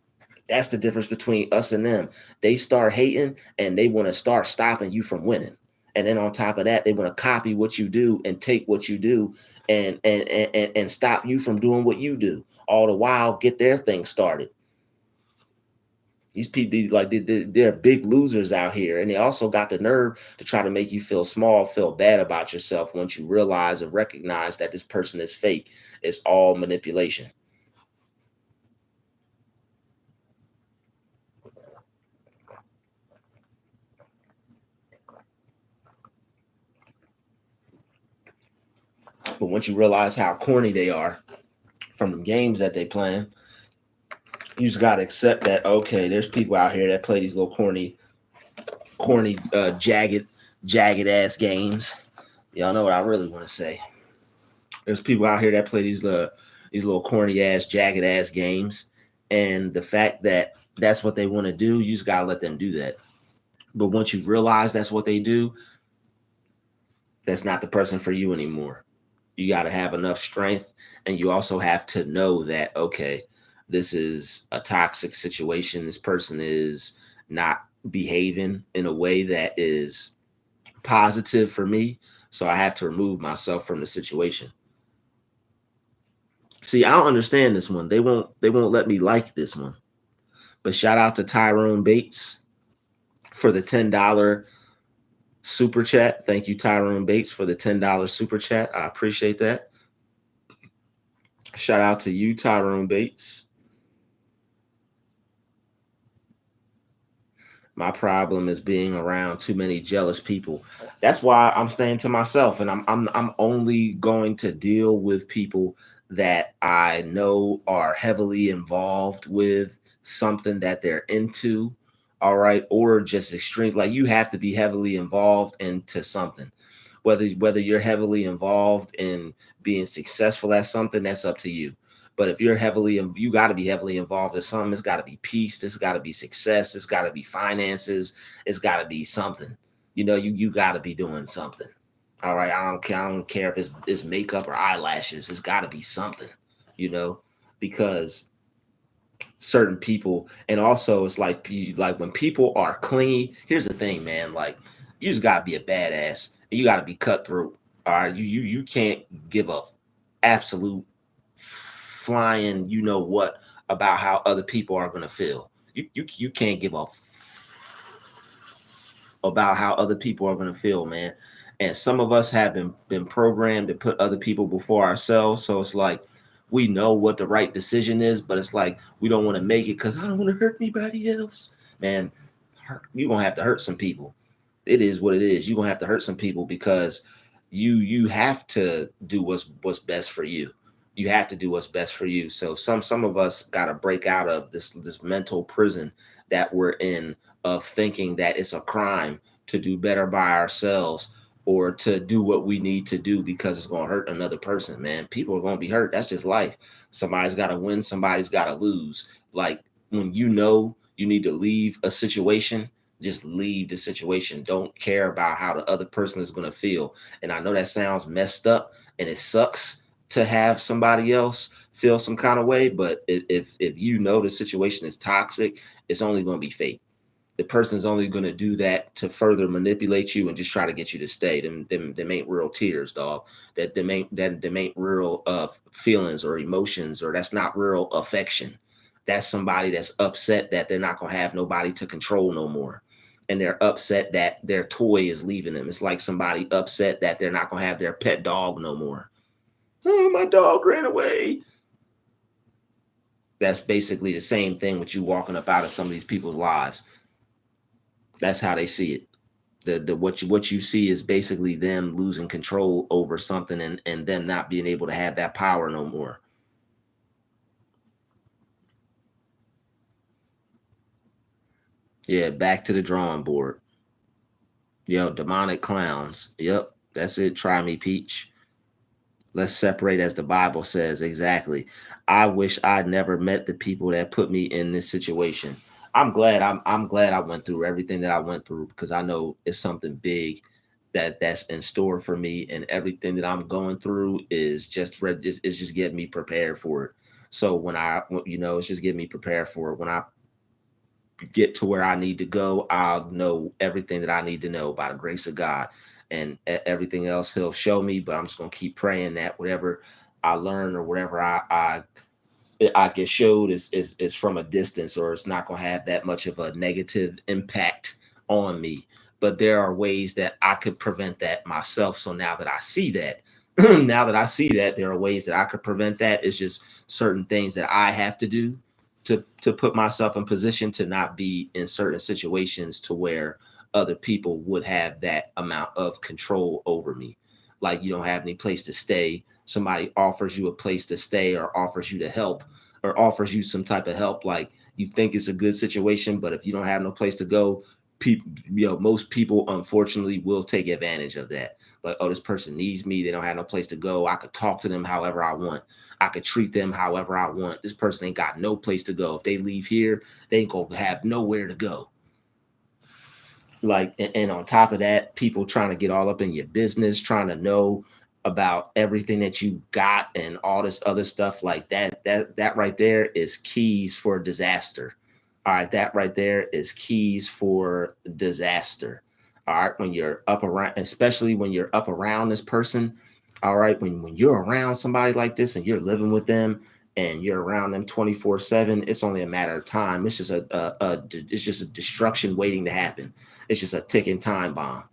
That's the difference between us and them. They start hating and they want to start stopping you from winning. And then on top of that, they want to copy what you do and take what you do and stop you from doing what you do. All the while, get their thing started. These people, like they're big losers out here, and they also got the nerve to try to make you feel small, feel bad about yourself once you realize and recognize that this person is fake. It's all manipulation. But once you realize how corny they are from the games that they playing, you just gotta accept that okay, there's people out here that play these little corny, jagged ass games. Y'all know what I really want to say. There's people out here that play these little corny ass, jagged ass games, and the fact that that's what they want to do, you just gotta let them do that. But once you realize that's what they do, that's not the person for you anymore. You got to have enough strength, and you also have to know that okay, this is a toxic situation. This person is not behaving in a way that is positive for me, so I have to remove myself from the situation. See, I don't understand this one. They won't let me like this one. But shout out to Tyrone Bates for the $10 super chat. Thank you, Tyrone Bates, for the $10 super chat. I appreciate that. Shout out to you, Tyrone Bates. My problem is being around too many jealous people. That's why I'm staying to myself, and I'm only going to deal with people that I know are heavily involved with something that they're into. All right, or just extreme. Like you have to be heavily involved into something. Whether you're heavily involved in being successful at something, that's up to you. But if you're you got to be heavily involved in something. It's got to be peace. It's got to be success. It's got to be finances. It's got to be something. You got to be doing something. All right. I don't care if it's makeup or eyelashes. It's got to be something. You know, because certain people, and also it's like when people are clingy. Here's the thing, man. Like you just got to be a badass. And you got to be cutthroat. All right. You can't give a absolute flying, you know what, about how other people are going to feel. You can't give a about how other people are going to feel, man. And some of us have been programmed to put other people before ourselves. So it's like we know what the right decision is, but it's like we don't want to make it because I don't want to hurt anybody else. Man, you're gonna have to hurt some people. It is what it is. You're gonna have to hurt some people because you have to do what's best for you. You have to do what's best for you. So some of us got to break out of this mental prison that we're in, of thinking that it's a crime to do better by ourselves or to do what we need to do because it's going to hurt another person. Man, people are going to be hurt. That's just life. Somebody's got to win, somebody's got to lose. Like when you know you need to leave a situation, just leave the situation. Don't care about how the other person is going to feel. And I know that sounds messed up and it sucks to have somebody else feel some kind of way, but if you know the situation is toxic, it's only going to be fake. The person's only going to do that to further manipulate you and just try to get you to stay. Them ain't real tears, dog. Them ain't real feelings or emotions, or that's not real affection. That's somebody that's upset that they're not going to have nobody to control no more, and they're upset that their toy is leaving them. It's like somebody upset that they're not going to have their pet dog no more. Oh, my dog ran away. That's basically the same thing with you walking up out of some of these people's lives. That's how they see it. What you see is basically them losing control over something, and them not being able to have that power no more. Yeah, back to the drawing board. Yo, demonic clowns. Yep, that's it. Try me, Peach. Let's separate as the Bible says. Exactly. I wish I'd never met the people that put me in this situation. I'm glad I went through everything that I went through, because I know it's something big that's in store for me, and everything that I'm going through is it's just getting me prepared for it. So it's just getting me prepared for it. When I get to where I need to go, I'll know everything that I need to know by the grace of God, and everything else He'll show me. But I'm just gonna keep praying that whatever I learn or whatever I I get showed is from a distance, or it's not going to have that much of a negative impact on me. But there are ways that I could prevent that myself. So now that I see that, now that I see that there are ways that I could prevent that. It's just certain things that I have to do to put myself in position to not be in certain situations to where other people would have that amount of control over me. Like, you don't have any place to stay, somebody offers you a place to stay or offers you to help or offers you some type of help, like you think it's a good situation, but if you don't have no place to go, people, most people unfortunately will take advantage of that. Like, oh, this person needs me, they don't have no place to go, I could talk to them however I want, I could treat them however I want. This person ain't got no place to go. If they leave here, they ain't gonna have nowhere to go. Like, and on top of that, people trying to get all up in your business, trying to know about everything that you got and all this other stuff, like that right there is keys for disaster. All right, that right there is keys for disaster. All right, when you're up around, especially when you're up around this person. All right, when you're around somebody like this and you're living with them and you're around them 24/7, it's only a matter of time. It's just it's just a destruction waiting to happen. It's just a ticking time bomb.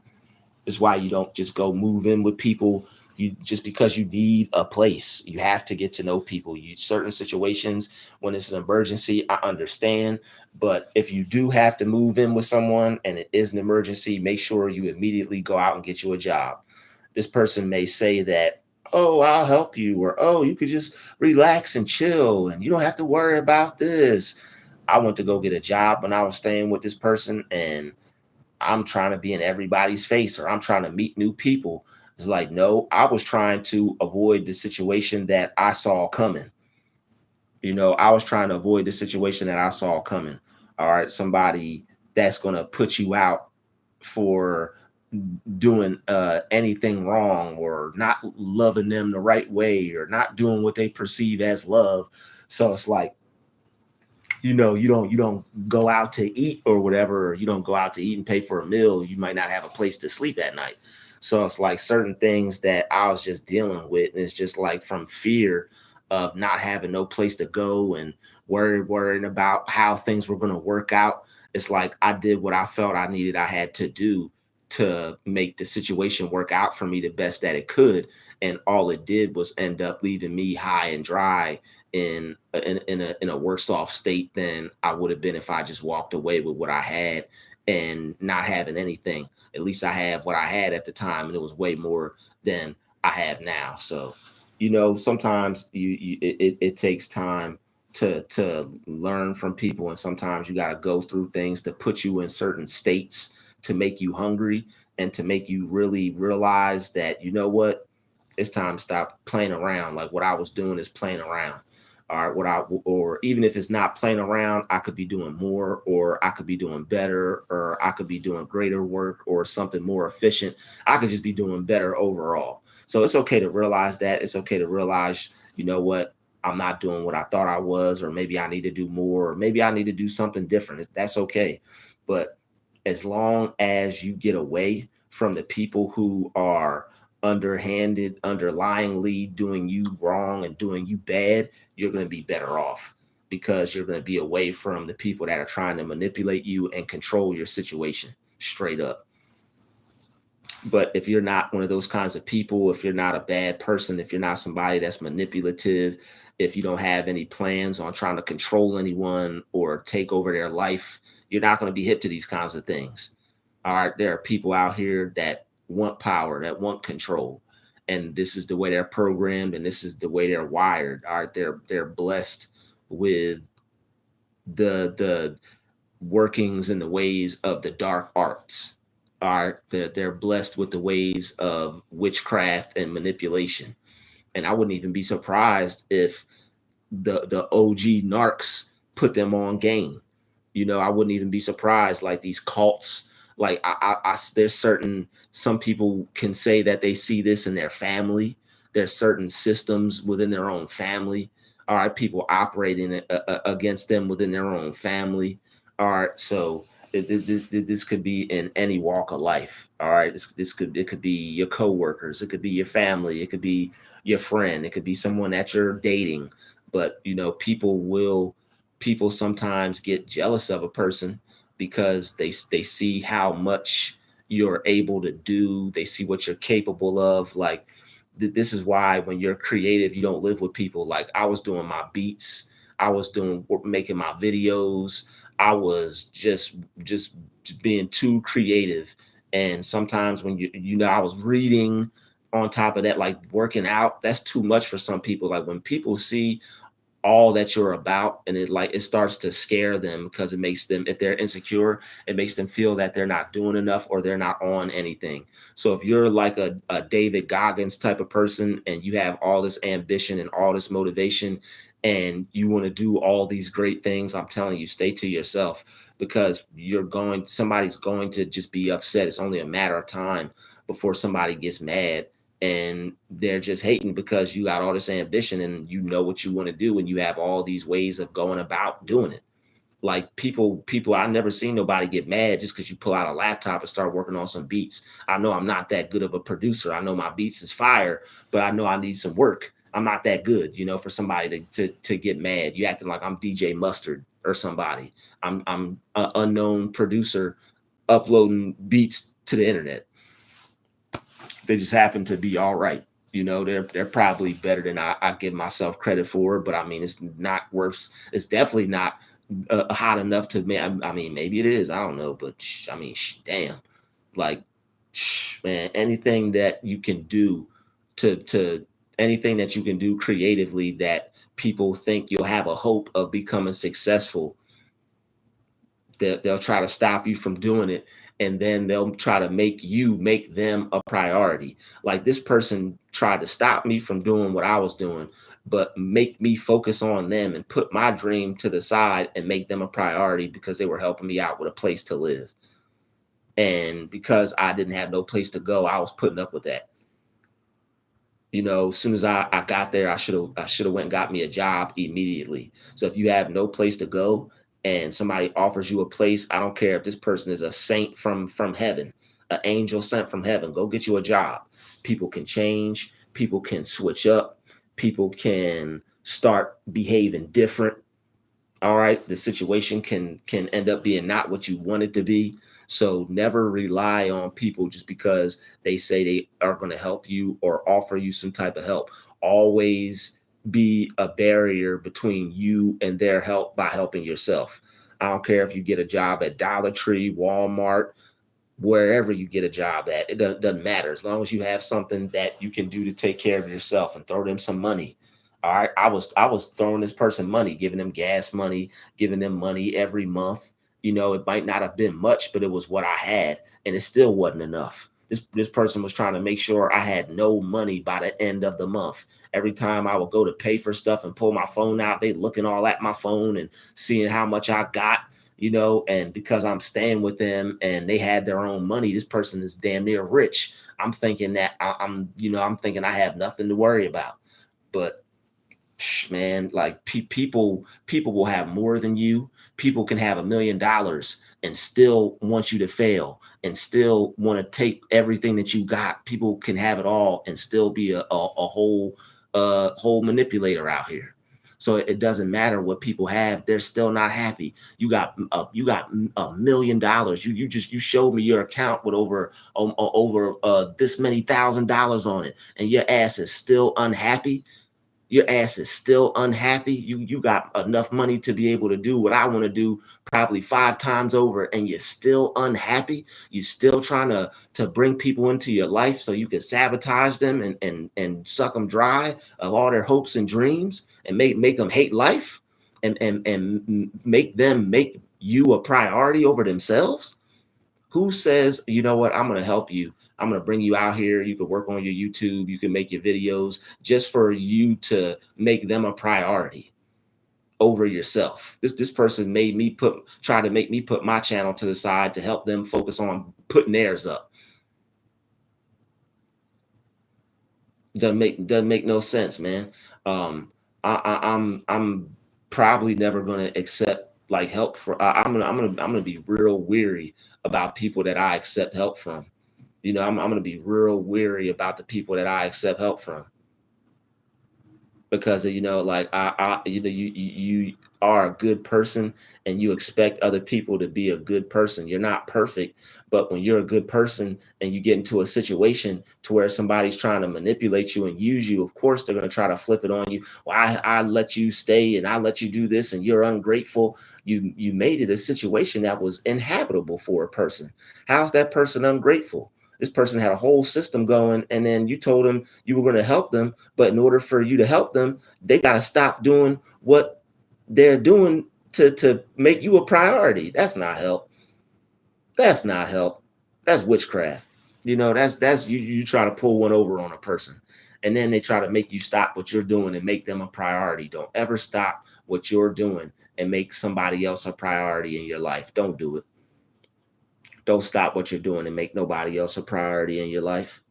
It's why you don't just go move in with people. You just because you need a place, you have to get to know people. You certain situations when it's an emergency, I understand. But if you do have to move in with someone and it is an emergency, make sure you immediately go out and get you a job. This person may say that, oh, I'll help you, or oh, you could just relax and chill and you don't have to worry about this. I went to go get a job when I was staying with this person, and I'm trying to be in everybody's face or I'm trying to meet new people. It's like, no, I was trying to avoid the situation that I saw coming. I was trying to avoid the situation that I saw coming. All right, somebody that's going to put you out for doing anything wrong or not loving them the right way or not doing what they perceive as love. So it's like, you don't go out to eat or whatever, or you don't go out to eat and pay for a meal, you might not have a place to sleep at night. So it's like certain things that I was just dealing with, and it's just like from fear of not having no place to go and worrying about how things were going to work out. It's like I did what I felt I had to do to make the situation work out for me the best that it could, and all it did was end up leaving me high and dry in a worse off state than I would have been if I just walked away with what I had and not having anything. At least I have what I had at the time, and it was way more than I have now. So, sometimes it takes time to learn from people, and sometimes you got to go through things to put you in certain states to make you hungry and to make you really realize that what, it's time to stop playing around. Like what I was doing is playing around. All right, or even if it's not playing around, I could be doing more, or I could be doing better, or I could be doing greater work or something more efficient. I could just be doing better overall. So it's okay to realize that. It's okay to realize, what, I'm not doing what I thought I was, or maybe I need to do more, or maybe I need to do something different. That's okay. But as long as you get away from the people who are underhanded, underlyingly doing you wrong and doing you bad, you're going to be better off because you're going to be away from the people that are trying to manipulate you and control your situation straight up. But if you're not one of those kinds of people, if you're not a bad person, if you're not somebody that's manipulative, if you don't have any plans on trying to control anyone or take over their life, you're not going to be hip to these kinds of things. All right. There are people out here that want power, that want control. And this is the way they're programmed and this is the way they're wired. All right. They're blessed with the workings and the ways of the dark arts. All right, they're blessed with the ways of witchcraft and manipulation. And I wouldn't even be surprised if the OG narcs put them on game. I wouldn't even be surprised. Like these cults, like there's certain, some people can say that they see this in their family. There's certain systems within their own family. All right, people operating against them within their own family. All right, so this could be in any walk of life. All right, it could be your coworkers, it could be your family, it could be your friend, it could be someone that you're dating. But people sometimes get jealous of a person because they see how much you're able to do. They see what you're capable of. Like this is why when you're creative, you don't live with people. Like I was doing my beats, I was doing making my videos, I was just being too creative. And sometimes when I was reading on top of that, like working out, that's too much for some people. Like when people see all that you're about, and it starts to scare them because it makes them, if they're insecure, it makes them feel that they're not doing enough or they're not on anything. So if you're like a David Goggins type of person and you have all this ambition and all this motivation and you want to do all these great things, I'm telling you, stay to yourself, because somebody's going to just be upset. It's only a matter of time before somebody gets mad, and they're just hating because you got all this ambition and you know what you want to do and you have all these ways of going about doing it. Like people I never seen nobody get mad just because you pull out a laptop and start working on some beats. I know I'm not that good of a producer, I know my beats is fire, but I know I need some work. I'm not that good, for somebody to get mad. You acting like I'm DJ Mustard or somebody. I'm an unknown producer uploading beats to the internet. They just happen to be all right. They're probably better than I give myself credit for, but I mean, it's not worth. It's definitely not hot enough to me. I mean, maybe it is. I don't know, but I mean, damn, like, man, anything that you can do to anything that you can do creatively that people think you'll have a hope of becoming successful, they'll try to stop you from doing it, and then they'll try to make them a priority. Like this person tried to stop me from doing what I was doing, but make me focus on them and put my dream to the side and make them a priority because they were helping me out with a place to live. And because I didn't have no place to go, I was putting up with that. As soon as I got there, I should have went and got me a job immediately. So if you have no place to go and somebody offers you a place, I don't care if this person is a saint from heaven, an angel sent from heaven, go get you a job. People can change, people can switch up, people can start behaving different. All right, the situation can end up being not what you want it to be. So never rely on people just because they say they are going to help you or offer you some type of help. Always be a barrier between you and their help by helping yourself. I don't care if you get a job at Dollar Tree, Walmart, wherever you get a job at, it doesn't matter. As long as you have something that you can do to take care of yourself and throw them some money. All right, I was throwing this person money, giving them gas money, giving them money every month. It might not have been much, but it was what I had, and it still wasn't enough. This person was trying to make sure I had no money by the end of the month. Every time I would go to pay for stuff and pull my phone out, they looking all at my phone and seeing how much I got. And because I'm staying with them and they had their own money, this person is damn near rich. I'm thinking that I'm thinking I have nothing to worry about. But man, like people will have more than you. People can have $1 million and still want you to fail and still want to take everything that you got. People can have it all and still be a whole manipulator out here. So it doesn't matter what people have; they're still not happy. You got $1 million. You showed me your account with over this many $1,000s on it, and your ass is still unhappy. Your ass is still unhappy. You got enough money to be able to do what I want to do probably 5 times over, and you're still unhappy. You're still trying to bring people into your life so you can sabotage them and suck them dry of all their hopes and dreams and make them hate life and make them make you a priority over themselves. Who says, you know what, I'm going to help you. I'm going to bring you out here. You can work on your YouTube. You can make your videos just for you to make them a priority over yourself. This person try to make me put my channel to the side to help them focus on putting theirs up. Doesn't make no sense, man. I'm probably never gonna accept like help for. I'm gonna be real weary about people that I accept help from. I'm gonna be real weary about the people that I accept help from. because you know, like you know, you are a good person, and you expect other people to be a good person. You're not perfect, but when you're a good person and you get into a situation to where somebody's trying to manipulate you and use you, of course they're going to try to flip it on you. Well, I let you stay and I let you do this, and you're ungrateful. You made it a situation that was inhabitable for a person. How's that person ungrateful? This person had a whole system going, and then you told them you were going to help them, but in order for you to help them, they got to stop doing what they're doing to make you a priority. That's not help. That's not help. That's witchcraft. You know, that's you try to pull one over on a person, and then they try to make you stop what you're doing and make them a priority. Don't ever stop what you're doing and make somebody else a priority in your life. Don't do it. Don't stop what you're doing and make nobody else a priority in your life.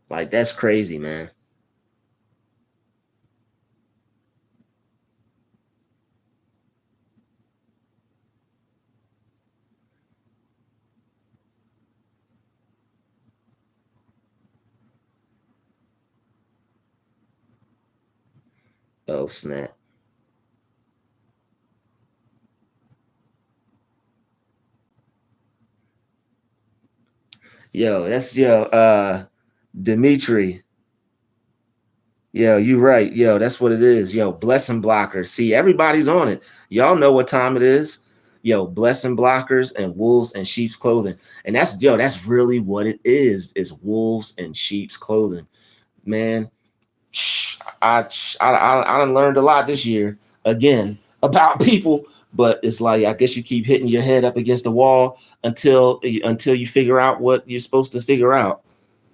Like that's crazy, man. Oh snap. Yo, that's yo, Dimitri. Yo, you right. Yo, that's what it is. Yo, blessing blockers. See, everybody's on it. Y'all know what time it is. Yo, blessing blockers and wolves and sheep's clothing. And that's yo, that's really what it is wolves and sheep's clothing. Man, I done learned a lot this year again about people, but it's like I guess you keep hitting your head up against the wall until you figure out what you're supposed to figure out.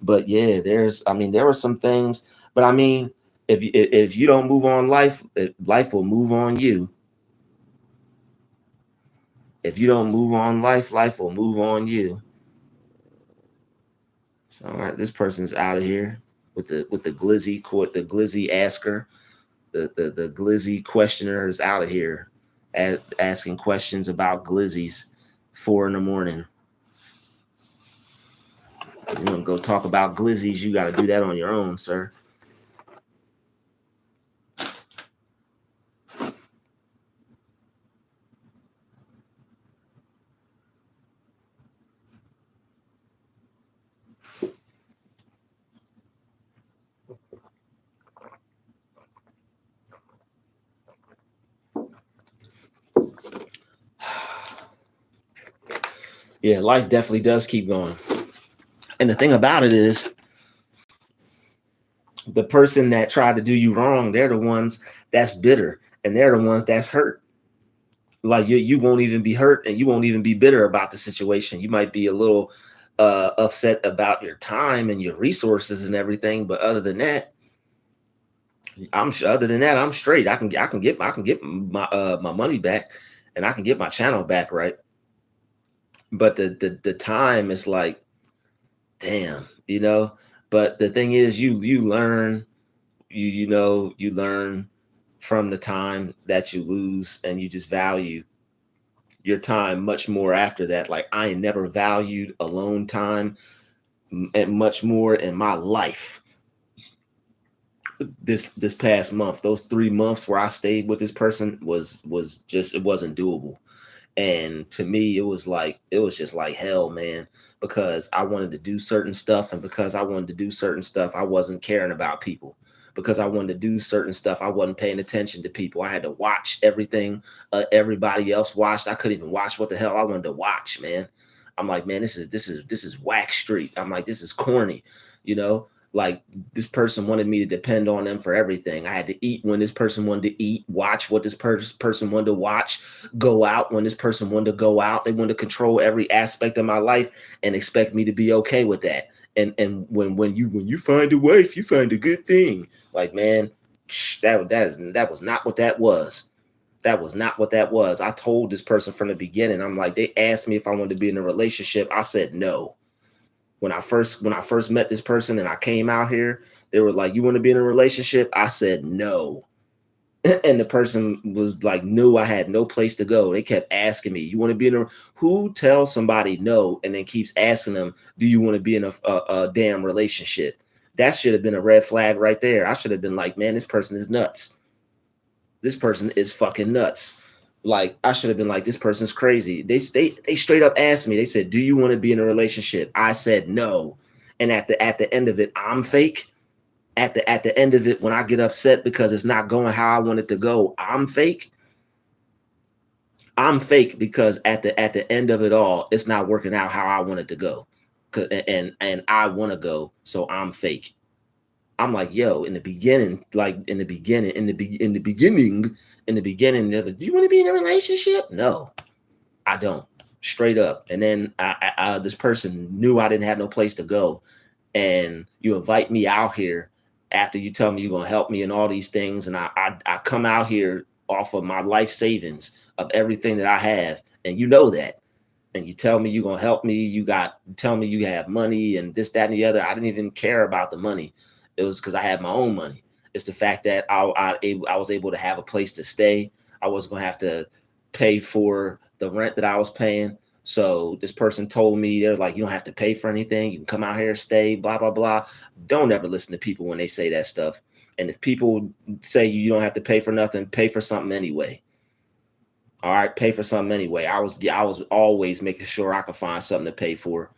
But yeah, I mean, there were some things, but I mean, if you don't move on, life will move on you. If you don't move on, life will move on you. So all right, this person's out of here with the glizzy court, the glizzy asker, the glizzy questioner is out of here, asking questions about glizzies 4 in the morning. You want to go talk about glizzies? You got to do that on your own, sir. Yeah, life definitely does keep going. And the thing about it is, the person that tried to do you wrong, they're the ones that's bitter, and they're the ones that's hurt. Like you won't even be hurt, and you won't even be bitter about the situation. You might be a little upset about your time and your resources and everything, but other than that, I'm straight. I can get my money back, and I can get my channel back, right? But the time is like, damn, you know. But the thing is, you learn, you learn from the time that you lose, and you just value your time much more after that. Like I ain't never valued alone time and much more in my life. This past month, those 3 months where I stayed with this person was just, it wasn't doable. And to me, it was just like hell, man, because I wanted to do certain stuff. And because I wanted to do certain stuff, I wasn't caring about people. Because I wanted to do certain stuff, I wasn't paying attention to people. I had to watch everything everybody else watched. I couldn't even watch what the hell I wanted to watch, man. I'm like, man, this is whack street. I'm like, this is corny, you know. Like this person wanted me to depend on them for everything. I had to eat when this person wanted to eat, watch what this person wanted to watch, go out when this person wanted to go out. They wanted to control every aspect of my life and expect me to be okay with that. And when you find a wife, you find a good thing. Like, man, that was not what that was. That was not what that was. I told this person from the beginning. I'm like, they asked me if I wanted to be in a relationship. I said no. When I first met this person and I came out here, they were like, "You want to be in a relationship?" I said no. And the person was like, knew I had no place to go. They kept asking me, you want to be in a, who tells somebody no and then keeps asking them, do you want to be in a damn relationship? That should have been a red flag right there. I should have been like, man, this person is nuts. This person is fucking nuts. Like, I should have been like, this person's crazy. They straight up asked me, they said, do you want to be in a relationship? I said no. And at the end of it, I'm fake. At the end of it, when I get upset because it's not going how I want it to go, I'm fake. I'm fake because at the end of it all, it's not working out how I want it to go. And I want to go, so I'm fake. I'm like, yo, in the beginning, like in the beginning, in the beginning, they're like, do you want to be in a relationship? No, I don't. Straight up. And then this person knew I didn't have no place to go, and you invite me out here after you tell me you're gonna help me and all these things, and I come out here off of my life savings of everything that I have, and you know that, and you tell me you're gonna help me. Tell me you have money and this, that, and the other. I didn't even care about the money. It was because I had my own money. It's the fact that I was able to have a place to stay. I wasn't gonna have to pay for the rent that I was paying. So this person told me, they're like, you don't have to pay for anything. You can come out here, stay, blah blah blah. Don't ever listen to people when they say that stuff. And if people say you don't have to pay for nothing, pay for something anyway. All right, pay for something anyway. I was always making sure I could find something to pay for.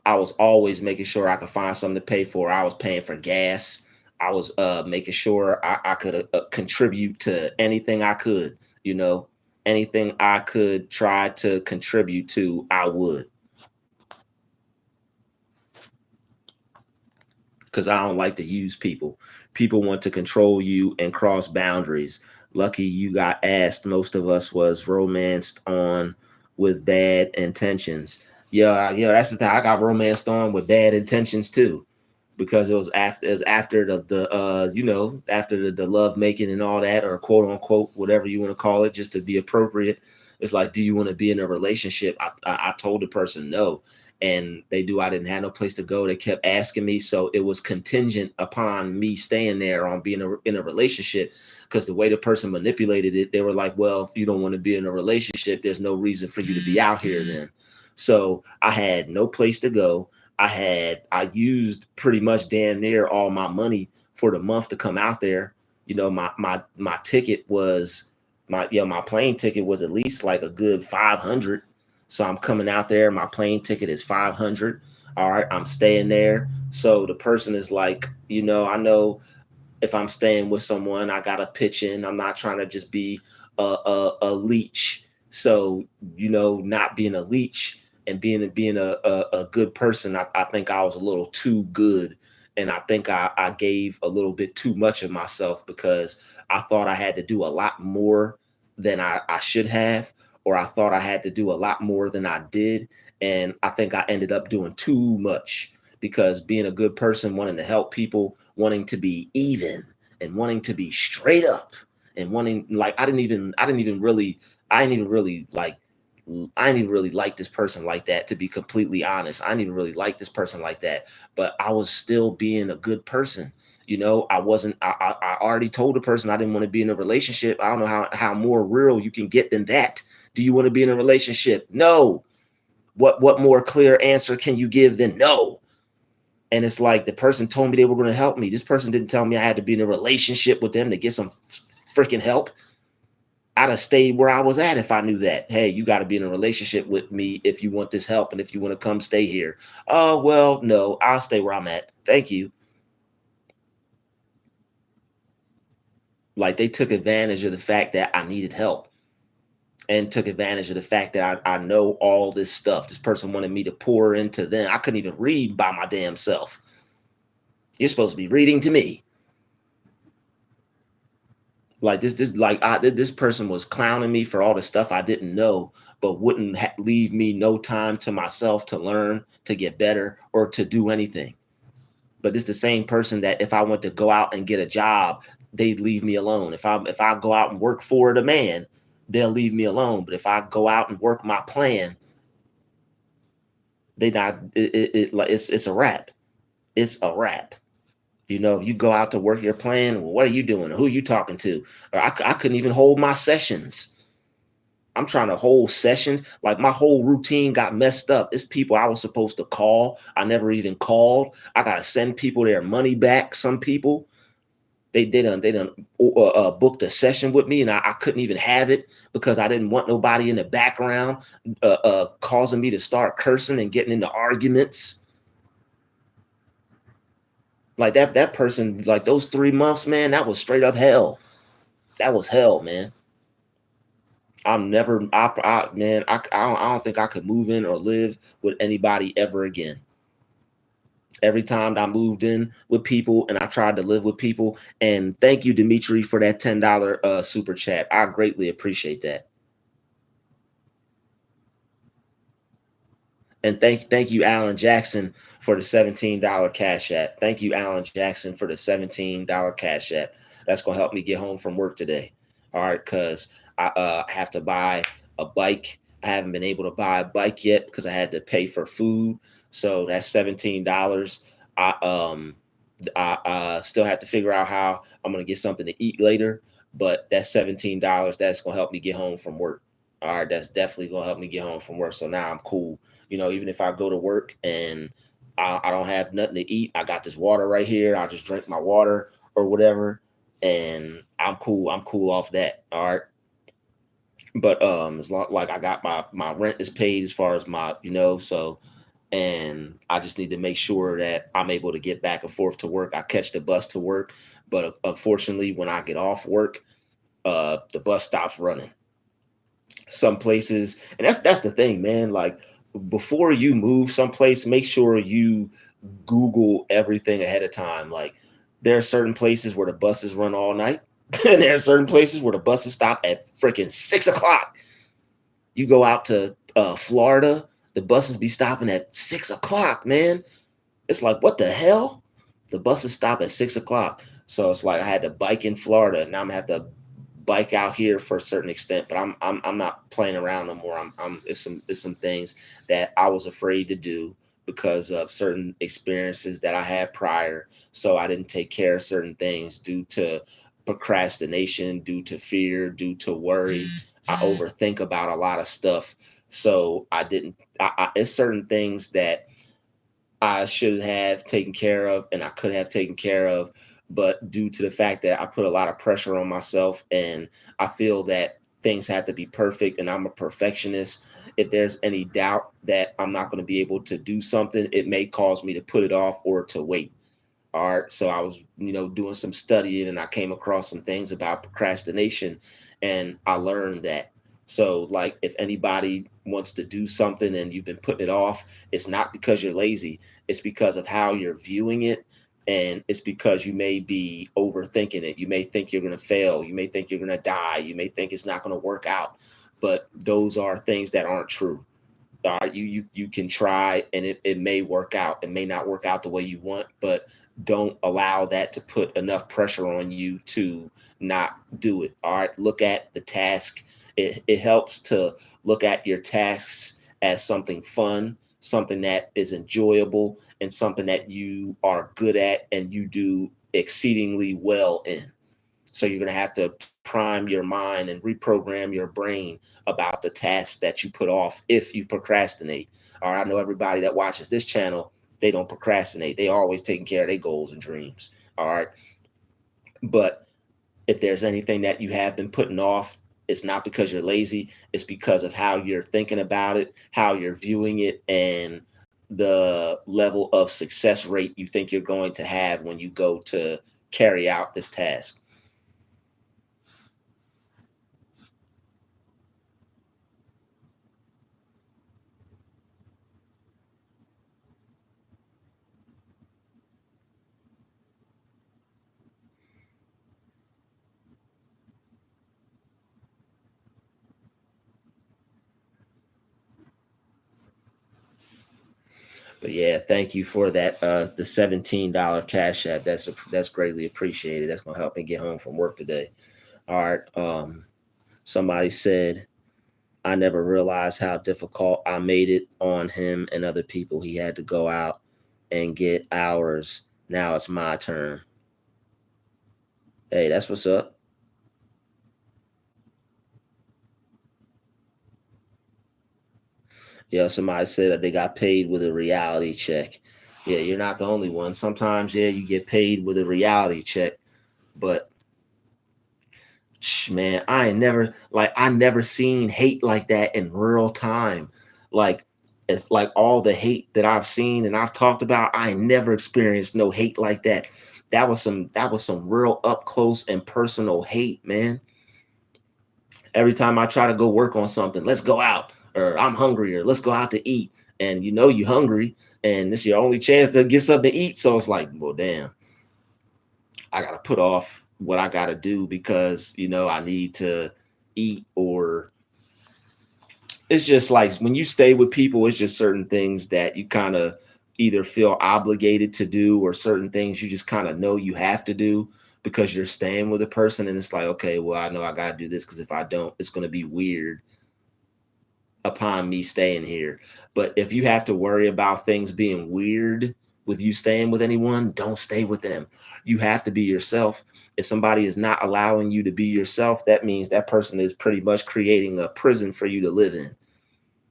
I was always making sure I could find something to pay for. I was paying for gas. I was making sure I could contribute to anything I could, you know, anything I could try to contribute to, I would. Because I don't like to use people. People want to control you and cross boundaries. Lucky you got asked. Most of us was romanced on with bad intentions. Yeah, yeah, that's the thing. I got romanced on with bad intentions too, because it was after the after the love making and all that, or quote unquote whatever you want to call it, just to be appropriate. It's like, do you want to be in a relationship? I told the person no, and they do. I didn't have no place to go. They kept asking me, so it was contingent upon me staying there on being in a relationship. Because the way the person manipulated it, they were like, well, if you don't want to be in a relationship, there's no reason for you to be out here then. So I had no place to go. I used pretty much damn near all my money for the month to come out there. My ticket was my plane ticket was at least like a good 500. So I'm coming out there. My plane ticket is 500. All right, I'm staying there. So the person is like, I know if I'm staying with someone, I gotta pitch in. I'm not trying to just be a leech. So not being a leech and being a good person, I think I was a little too good, and I think I gave a little bit too much of myself because I thought I had to do a lot more than I should have, or I thought I had to do a lot more than I did, and I think I ended up doing too much because being a good person, wanting to help people, wanting to be even, and wanting to be straight up, and wanting, like, I didn't even really like I didn't even really like this person like that, to be completely honest. I didn't even really like this person like that, but I was still being a good person. I wasn't. I already told the person I didn't want to be in a relationship. I don't know how more real you can get than that. Do you want to be in a relationship? No. What more clear answer can you give than no? And it's like, the person told me they were going to help me. This person didn't tell me I had to be in a relationship with them to get some freaking help. I'd have stayed where I was at if I knew that. Hey, you got to be in a relationship with me if you want this help and if you want to come stay here. Oh, well, no, I'll stay where I'm at. Thank you. Like, they took advantage of the fact that I needed help, and took advantage of the fact that I know all this stuff. This person wanted me to pour into them. I couldn't even read by my damn self. You're supposed to be reading to me. Like this person was clowning me for all the stuff I didn't know, but wouldn't leave me no time to myself to learn, to get better, or to do anything. But it's the same person that if I went to go out and get a job, they'd leave me alone. If I go out and work for the man, they'll leave me alone. But if I go out and work my plan, they not it, it, it like it's a wrap. It's a wrap. You know, if you go out to work your plan, well, what are you doing? Who are you talking to? Or I couldn't even hold my sessions. I'm trying to hold sessions. Like my whole routine got messed up. It's people I was supposed to call. I never even called. I gotta send people their money back. Some people they done booked a session with me, and I couldn't even have it because I didn't want nobody in the background causing me to start cursing and getting into arguments. Like that person, like those 3 months, man, that was straight up hell. That was hell, man. I'm never, man, I don't think I could move in or live with anybody ever again. Every time I moved in with people and I tried to live with people, and thank you, Dimitri, for that $10 super chat. I greatly appreciate that. And thank you, Alan Jackson, for the $17 cash app. Thank you, Alan Jackson, for the $17 cash app. That's gonna help me get home from work today. All right, because I have to buy a bike. I haven't been able to buy a bike yet because I had to pay for food. So that's $17. I I still have to figure out how I'm gonna get something to eat later. But that's $17. That's gonna help me get home from work. All right, that's definitely gonna help me get home from work. So now I'm cool. You know, even if I go to work and I don't have nothing to eat, I got this water right here. I'll just drink my water or whatever, and I'm cool. I'm cool off that. All right. But it's like I got my rent is paid as far as my, so, and I just need to make sure that I'm able to get back and forth to work. I catch the bus to work, but unfortunately, when I get off work, the bus stops running. Some places, and that's the thing, man. Like before you move someplace, make sure you Google everything ahead of time. Like there are certain places where the buses run all night, and there are certain places where the buses stop at freaking 6 o'clock. You go out to Florida, the buses be stopping at 6 o'clock, man. It's like, what the hell? The buses stop at 6 o'clock. So it's like I had to bike in Florida. Now I'm gonna have to bike out here for a certain extent, but I'm not playing around no more. It's some things that I was afraid to do because of certain experiences that I had prior. So I didn't take care of certain things due to procrastination, due to fear, due to worry. I overthink about a lot of stuff. So I didn't. It's certain things that I should have taken care of and I could have taken care of. But due to the fact that I put a lot of pressure on myself and I feel that things have to be perfect and I'm a perfectionist, if there's any doubt that I'm not going to be able to do something, it may cause me to put it off or to wait. All right. So I was, doing some studying and I came across some things about procrastination and I learned that. So, like, if anybody wants to do something and you've been putting it off, it's not because you're lazy, it's because of how you're viewing it. And it's because you may be overthinking it. You may think you're going to fail. You may think you're going to die. You may think it's not going to work out. But those are things that aren't true. You can try and it may work out. It may not work out the way you want, but don't allow that to put enough pressure on you to not do it. All right, look at the task. It helps to look at your tasks as something fun, something that is enjoyable, and something that you are good at and you do exceedingly well in. So you're going to have to prime your mind and reprogram your brain about the tasks that you put off if you procrastinate. All right, I know everybody that watches this channel, they don't procrastinate. They are always taking care of their goals and dreams. All right. But if there's anything that you have been putting off, it's not because you're lazy. It's because of how you're thinking about it, how you're viewing it, and the level of success rate you think you're going to have when you go to carry out this task. But yeah, thank you for that. The $17 cash app. That's greatly appreciated. That's gonna help me get home from work today. All right. Somebody said I never realized how difficult I made it on him and other people. He had to go out and get hours Now it's my turn. Hey, that's what's up. Yeah, somebody said that they got paid with a reality check. Yeah, you're not the only one. Sometimes, yeah, you get paid with a reality check, but man, I never seen hate like that in real time. Like it's like all the hate that I've seen and I've talked about, I ain't never experienced no hate like that. That was some real up close and personal hate, man. Every time I try to go work on something, let's go out, or I'm hungry, or let's go out to eat. And you know you hungry, and it's your only chance to get something to eat. So it's like, well, damn, I gotta put off what I gotta do because I need to eat. Or it's just like when you stay with people, it's just certain things that you kind of either feel obligated to do, or certain things you just kind of know you have to do because you're staying with a person. And it's like, okay, well, I know I gotta do this because if I don't, it's gonna be weird upon me staying here. But if you have to worry about things being weird with you staying with anyone, don't stay with them. You have to be yourself. If somebody is not allowing you to be yourself, that means that person is pretty much creating a prison for you to live in.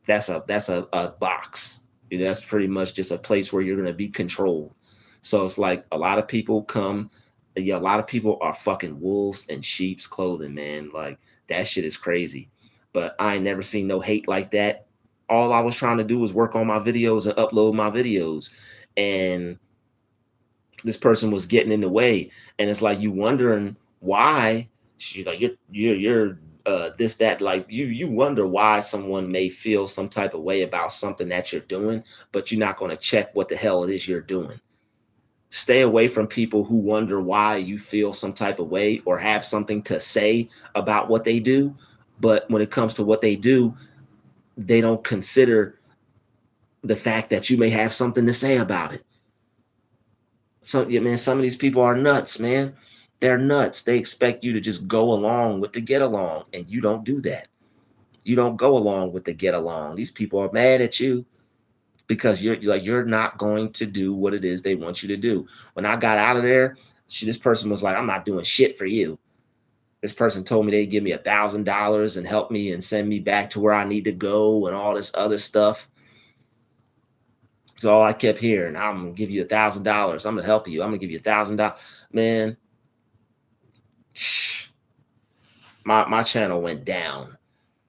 That's a box. That's pretty much just a place where you're going to be controlled. So it's like a lot of people come. Yeah, a lot of people are fucking wolves in sheep's clothing, man. Like that shit is crazy. But I ain't never seen no hate like that. All I was trying to do was work on my videos and upload my videos, and this person was getting in the way. And it's like you wondering why. She's like, you're this that, like you wonder why someone may feel some type of way about something that you're doing, but you're not going to check what the hell it is you're doing. Stay away from people who wonder why you feel some type of way or have something to say about what they do, but when it comes to what they do, they don't consider the fact that you may have something to say about it. Some of these people are nuts, man. They're nuts. They expect you to just go along with the get along, and you don't do that. You don't go along with the get along. These people are mad at you because you're not going to do what it is they want you to do. When I got out of there, this person was like, "I'm not doing shit for you." This person told me they'd give me $1,000 and help me and send me back to where I need to go and all this other stuff. So all I kept hearing, I'm gonna give you $1,000. I'm gonna help you. I'm gonna give you $1,000. Man, my channel went down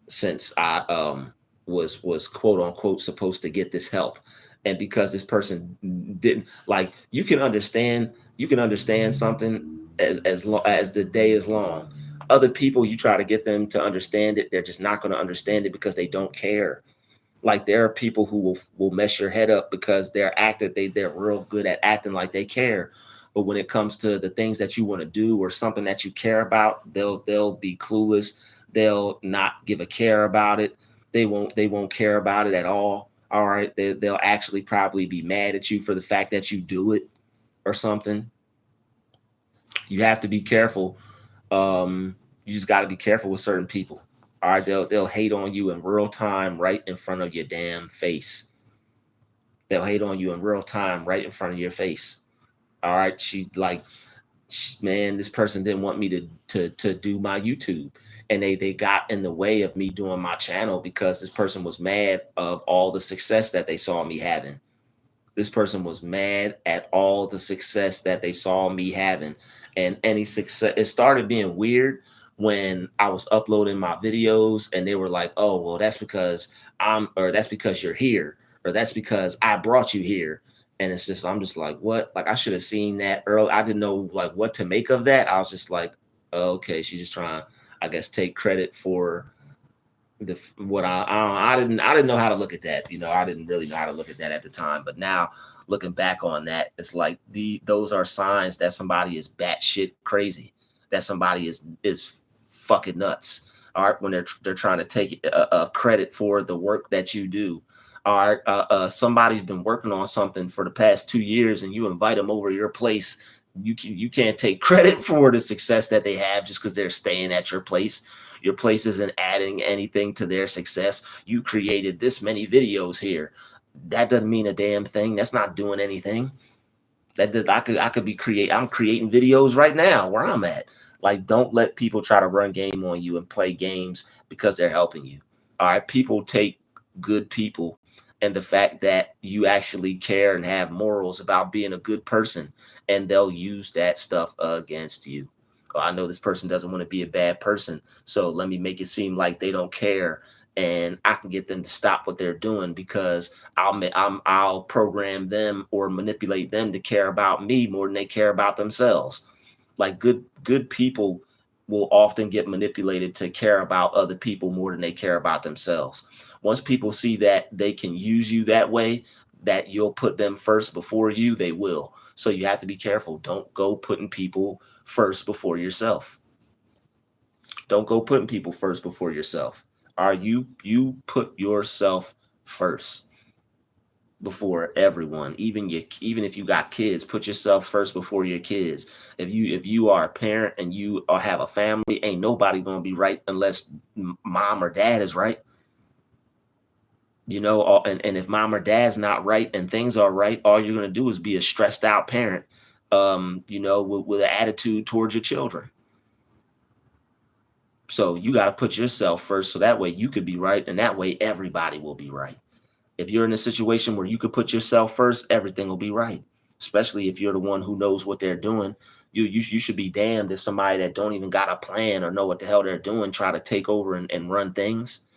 since I was quote unquote supposed to get this help. And because this person didn't, like, you can understand something as long as the day is long. Other people, you try to get them to understand it, they're just not going to understand it because they don't care. Like there are people who will mess your head up because they're real good at acting like they care. But when it comes to the things that you want to do or something that you care about, they'll be clueless. They'll not give a care about it. They won't care about it at all. All right. They'll actually probably be mad at you for the fact that you do it or something. You have to be careful. You just got to be careful with certain people. All right, they'll hate on you in real time, right in front of your damn face. They'll hate on you in real time, right in front of your face. All right, man, this person didn't want me to do my YouTube, and they got in the way of me doing my channel because this person was mad of all the success that they saw me having. This person was mad at all the success that they saw me having, and any success. It started being weird when I was uploading my videos and they were like, oh well, that's because or that's because you're here, or that's because I brought you here. And I'm just like, what? Like I should have seen that early. I didn't know like what to make of that. I was just like, oh, okay, she's just trying, I guess, take credit for the what I didn't know how to look at that. I didn't really know how to look at that at the time. But now looking back on that, it's like those are signs that somebody is batshit crazy, that somebody is fucking nuts. All right, when they're trying to take credit for the work that you do. All right, somebody's been working on something for the past 2 years, and you invite them over your place. You can't take credit for the success that they have just because they're staying at your place. Your place isn't adding anything to their success. You created this many videos here. That doesn't mean a damn thing. That's not doing anything. I could be I'm creating videos right now where I'm at. Like, don't let people try to run game on you and play games because they're helping you. All right, people take good people and the fact that you actually care and have morals about being a good person, and they'll use that stuff against you. Oh, I know this person doesn't want to be a bad person, so let me make it seem like they don't care, and I can get them to stop what they're doing because I'll program them or manipulate them to care about me more than they care about themselves. Like, good people will often get manipulated to care about other people more than they care about themselves. Once people see that they can use you that way, that you'll put them first before you, they will. So you have to be careful. Don't go putting people first before yourself. Don't go putting people first before yourself. Are you put yourself first before everyone, even if you got kids, put yourself first before your kids. If you are a parent and you have a family, ain't nobody gonna be right unless mom or dad is right. And if mom or dad's not right and things are right, all you're gonna do is be a stressed out parent, with an attitude towards your children. So you got to put yourself first, so that way you could be right, and that way everybody will be right. If you're in a situation where you could put yourself first, everything will be right. Especially if you're the one who knows what they're doing. You should be damned if somebody that don't even got a plan or know what the hell they're doing try to take over and run things.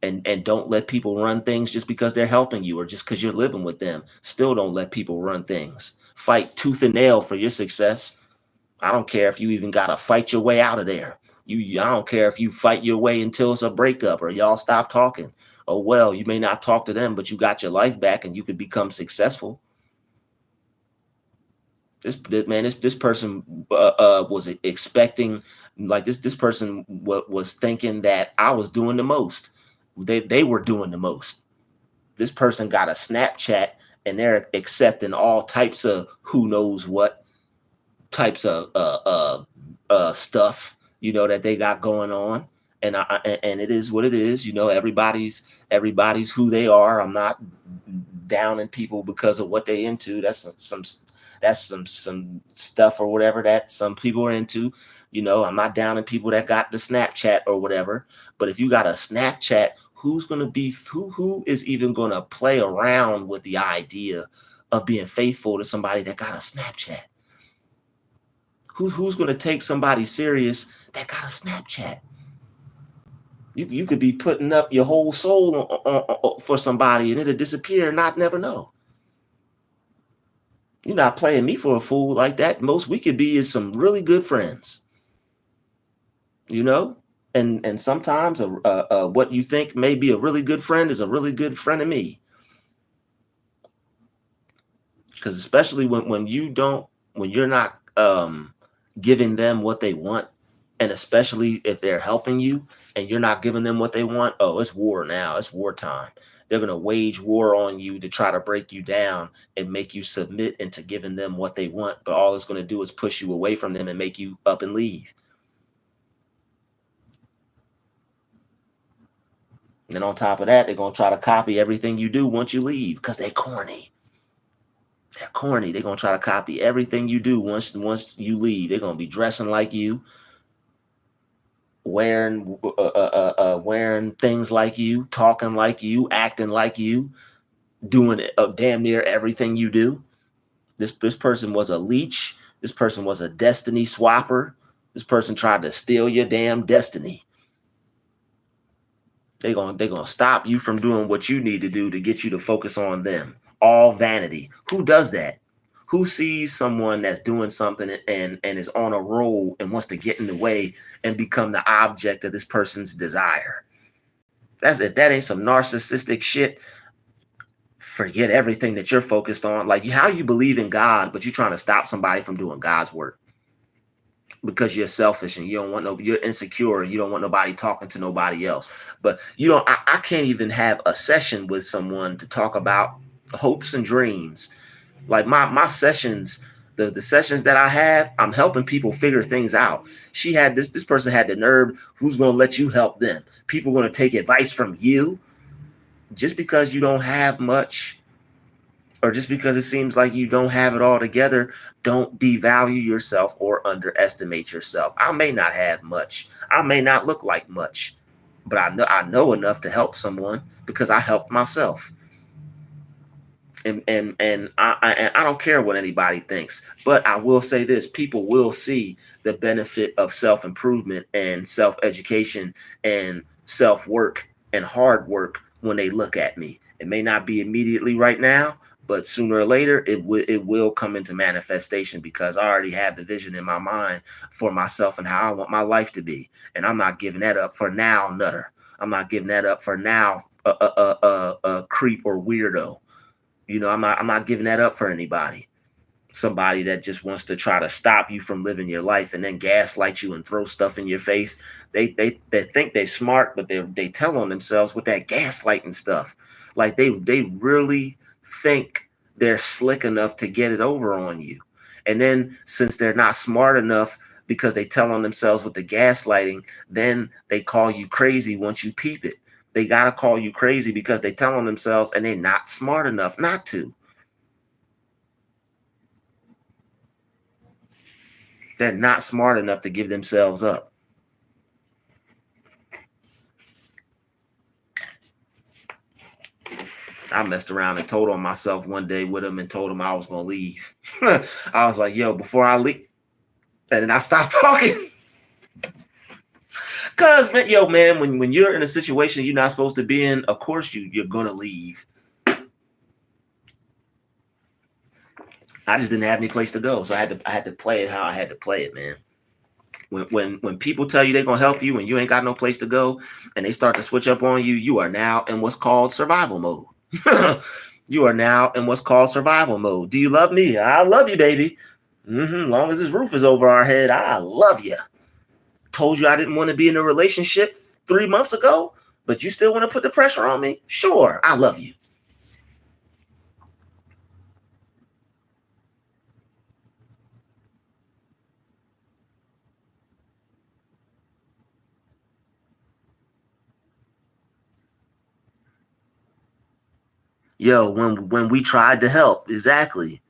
And don't let people run things just because they're helping you or just because you're living with them. Still don't let people run things. Fight tooth and nail for your success. I don't care if you even got to fight your way out of there. I don't care if you fight your way until it's a breakup or y'all stop talking. Oh, well, you may not talk to them, but you got your life back and you could become successful. This person was expecting, like, this person was thinking that I was doing the most. They were doing the most. This person got a Snapchat and they're accepting all types of who knows what types of stuff, that they got going on. And it is what it is. Everybody's who they are. I'm not downing people because of what they into. That's some stuff or whatever that some people are into. I'm not downing people that got the Snapchat or whatever. But if you got a Snapchat, who is even gonna play around with the idea of being faithful to somebody that got a Snapchat? Who's going to take somebody serious that got a Snapchat? You could be putting up your whole soul for somebody and it'll disappear and I'd never know. You're not playing me for a fool like that. Most we could be is some really good friends, and sometimes what you think may be a really good friend is a really good friend of me. Because especially when you're not giving them what they want, and especially if they're helping you and you're not giving them what they want, oh, it's war now. It's wartime. They're going to wage war on you to try to break you down and make you submit into giving them what they want. But all it's going to do is push you away from them and make you up and leave. And then on top of that, they're going to try to copy everything you do once you leave because they're corny. They're corny. They're going to try to copy everything you do once you leave. They're going to be dressing like you, wearing things like you, talking like you, acting like you, doing damn near everything you do. This person was a leech. This person was a destiny swapper. This person tried to steal your damn destiny. They're gonna stop you from doing what you need to do to get you to focus on them. All vanity. Who does that? Who sees someone that's doing something and is on a roll and wants to get in the way and become the object of this person's desire? If that ain't some narcissistic shit, forget everything that you're focused on. Like, how you believe in God, but you're trying to stop somebody from doing God's work because you're selfish and you're insecure. You don't want nobody talking to nobody else. But I can't even have a session with someone to talk about hopes and dreams. Like my sessions, the sessions that I have, I'm helping people figure things out. This person had the nerve. Who's going to let you help them? People going to take advice from you just because you don't have much, or just because it seems like you don't have it all together, don't devalue yourself or underestimate yourself. I may not have much. I may not look like much, but I know enough to help someone because I helped myself. And I don't care what anybody thinks, but I will say this: people will see the benefit of self improvement and self education and self work and hard work when they look at me. It may not be immediately right now, but sooner or later it will come into manifestation because I already have the vision in my mind for myself and how I want my life to be, and I'm not giving that up for now, nutter. I'm not giving that up for now, a creep or weirdo. I'm not giving that up for anybody. Somebody that just wants to try to stop you from living your life and then gaslight you and throw stuff in your face. They think they're smart, but they tell on themselves with that gaslighting stuff. Like they really think they're slick enough to get it over on you. And then since they're not smart enough because they tell on themselves with the gaslighting, then they call you crazy once you peep it. They gotta call you crazy because they tell on themselves and they're not smart enough not to. They're not smart enough to give themselves up. I messed around and told on myself one day with him and told him I was gonna leave. I was like, yo, before I leave, and then I stopped talking. Cause man, yo, man, when you're in a situation you're not supposed to be in, of course you're gonna leave. I just didn't have any place to go, so I had to play it how I had to play it, man. When people tell you they're gonna help you and you ain't got no place to go, and they start to switch up on you, you are now in what's called survival mode. You are now in what's called survival mode. Do you love me? I love you, baby. Long as this roof is over our head, I love you. Told you I didn't want to be in a relationship 3 months ago, but you still want to put the pressure on me? Sure, I love you. Yo, when we tried to help, exactly.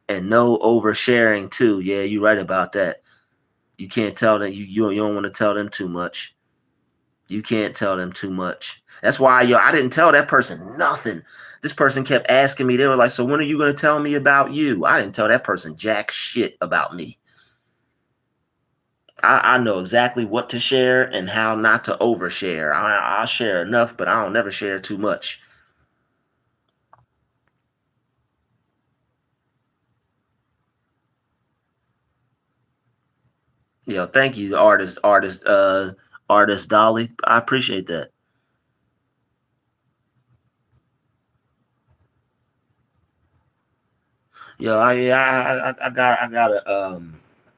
And no oversharing too. Yeah, you're right about that. You can't tell them you don't want to tell them too much. You can't tell them too much. That's why I didn't tell that person nothing. This person kept asking me. They were like, "So when are you going to tell me about you?" I didn't tell that person jack shit about me. I know exactly what to share and how not to overshare. I'll share enough, but I don't never share too much. Thank you, artist Dolly. I appreciate that. I gotta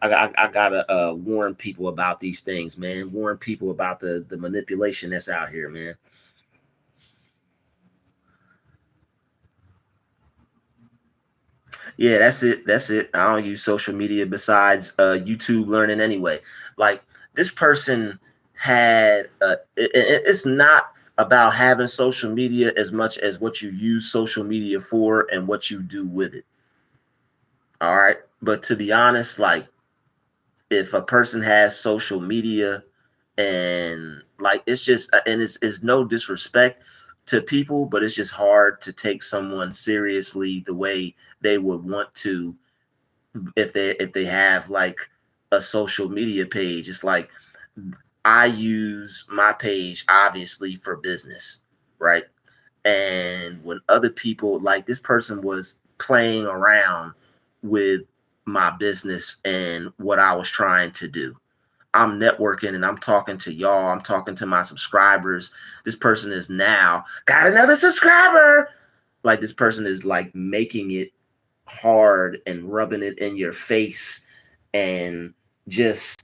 I gotta warn people about these things, man. Warn people about the manipulation that's out here, man. Yeah, that's it. That's it. I don't use social media besides YouTube learning anyway. Like this person had it's not about having social media as much as what you use social media for and what you do with it. All right. But to be honest, like if a person has social media and like it's just and it's no disrespect to people, but it's just hard to take someone seriously the way they would want to if they have like a social media page. It's like I use my page obviously for business, right? And when other people like this person was playing around with my business and what I was trying to do. I'm networking and I'm talking to y'all. I'm talking to my subscribers. This person is now got another subscriber. Like this person is like making it hard and rubbing it in your face and just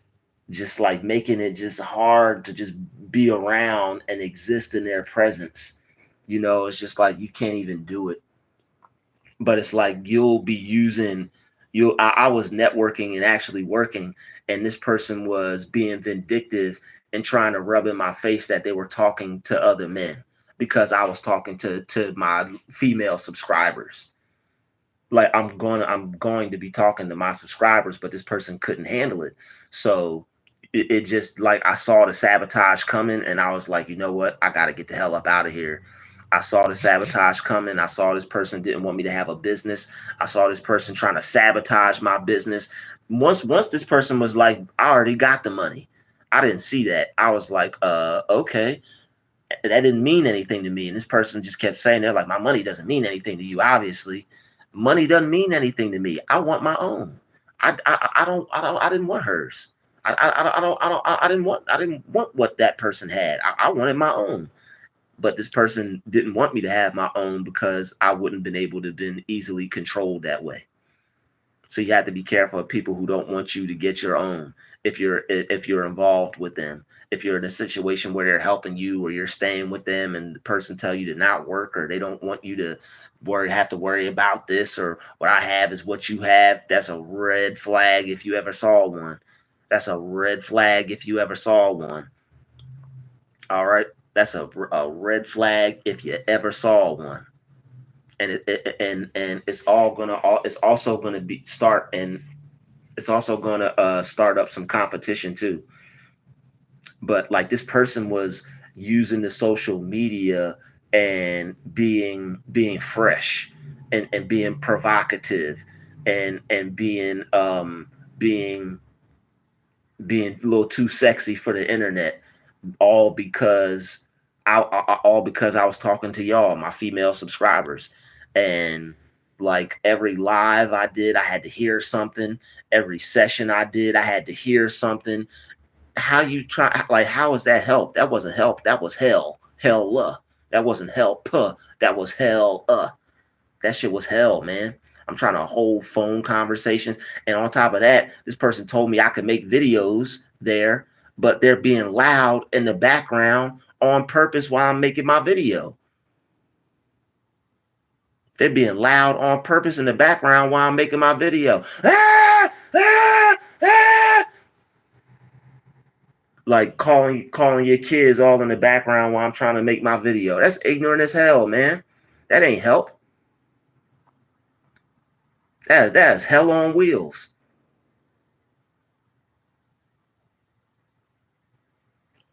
like making it just hard to just be around and exist in their presence. It's just like you can't even do it. But it's like you'll be using you I was networking and actually working, and this person was being vindictive and trying to rub in my face that they were talking to other men because I was talking to my female subscribers. like I'm going to be talking to my subscribers, but this person couldn't handle it. So it just, like, I saw the sabotage coming, and I was like, you know what, I got to get the hell up out of here. I saw the sabotage coming. I saw this person didn't want me to have a business. I saw this person trying to sabotage my business. Once this person was like, I already got the money. I didn't see that. I was like, okay, that didn't mean anything to me. And this person just kept saying, they're like, my money doesn't mean anything to you. Obviously, money doesn't mean anything to me. I want my own. I didn't want hers. I didn't want what that person had. I wanted my own. But this person didn't want me to have my own because I wouldn't been able to been easily controlled that way. So you have to be careful of people who don't want you to get your own. If you're involved with them, if you're in a situation where they're helping you or you're staying with them and the person tell you to not work, or they don't want you to have to worry about this, or what I have is what you have, that's a red flag if you ever saw one. That's a red flag if you ever saw one. All right, that's a red flag if you ever saw one. And and it's also gonna be start, and it's also gonna start up some competition too. But like, this person was using the social media and being fresh, and being provocative, and being being a little too sexy for the internet, all because all because I was talking to y'all, my female subscribers. And like, every live I did, I had to hear something. Every session I did, I had to hear something. How you try, like, how is that help? That wasn't help. That was hell. Hell that wasn't help. That was hell. That shit was hell, man. I'm trying to hold phone conversations. And on top of that, this person told me I could make videos there, but they're being loud in the background on purpose while I'm making my video. They're being loud on purpose in the background while I'm making my video. Ah, ah, ah. Like, calling your kids all in the background while I'm trying to make my video. That's ignorant as hell, man. That ain't help. That's hell on wheels.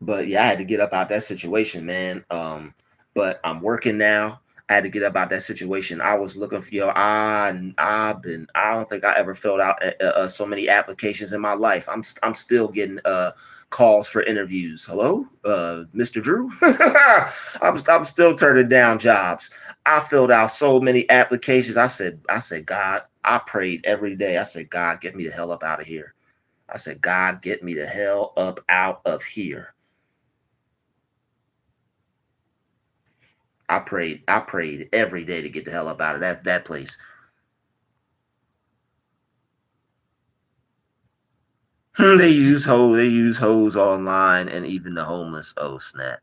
But yeah, I had to get up out that situation, man. But I'm working now. I had to get up out that situation. I was looking for, I don't think I ever filled out so many applications in my life. I'm still getting calls for interviews. Hello, Mr. Drew. I'm still turning down jobs. I filled out so many applications. I said, God, I prayed every day. I said, God, get me the hell up out of here. I said, God, get me the hell up out of here. I prayed every day to get the hell up out of that place. They use hoes online, and even the homeless. Oh snap.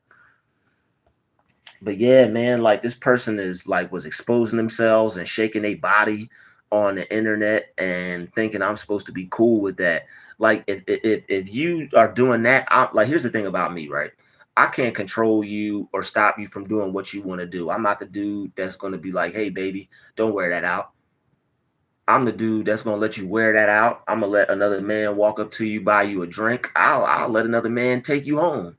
But yeah, man, like, this person is like, was exposing themselves and shaking their body on the internet and thinking I'm supposed to be cool with that. Like, if you are doing that, like, here's the thing about me, right? I can't control you or stop you from doing what you want to do. I'm not the dude that's going to be like, hey, baby, don't wear that out. I'm the dude that's gonna let you wear that out. I'm gonna let another man walk up to you, buy you a drink. I'll let another man take you home.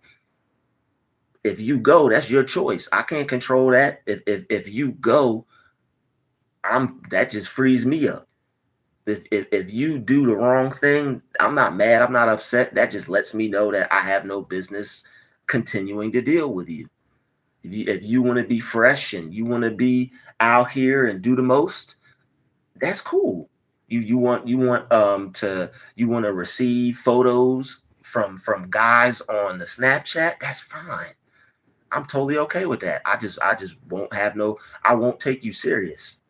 If you go, that's your choice. I can't control that. If you go, that just frees me up. If you do the wrong thing, I'm not mad. I'm not upset. That just lets me know that I have no business continuing to deal with you. If you want to be fresh and you want to be out here and do the most, that's cool. You want to receive photos from guys on the Snapchat. That's fine. I'm totally okay with that. I just won't have no. I won't take you serious.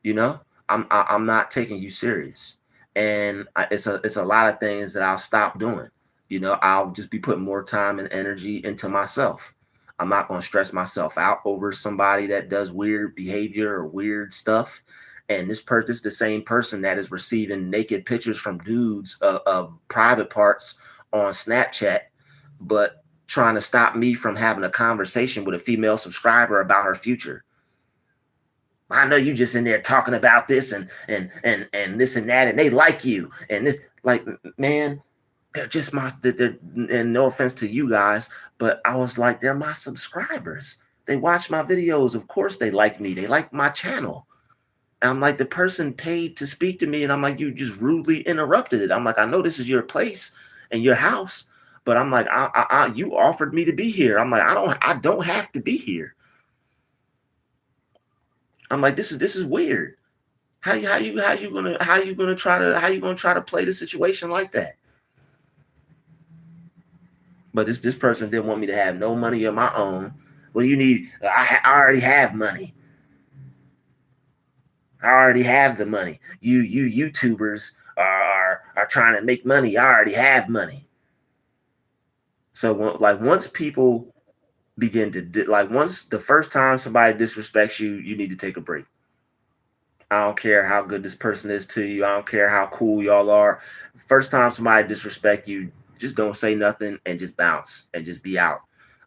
You know, I'm not taking you serious, and it's a lot of things that I'll stop doing. I'll just be putting more time and energy into myself. I'm not going to stress myself out over somebody that does weird behavior or weird stuff. And this is the same person that is receiving naked pictures from dudes of private parts on Snapchat, but trying to stop me from having a conversation with a female subscriber about her future. I know you just in there talking about this and this and that, and they like you and this. Like, man, they're just and no offense to you guys, but I was like, they're my subscribers. They watch my videos. Of course they like me. They like my channel. And I'm like, the person paid to speak to me, and I'm like, you just rudely interrupted it. I'm like, I know this is your place and your house, but I'm like, you offered me to be here. I'm like, I don't have to be here. I'm like, this is weird. How you gonna try to play the situation like that? But this person didn't want me to have no money of my own. Well, you need. I already have money. I already have the money. You YouTubers are trying to make money. I already have money. So like once people begin to like once the first time somebody disrespects you, you need to take a break. I don't care how good this person is to you. I don't care how cool y'all are. First time somebody disrespect you, just don't say nothing and just bounce and just be out.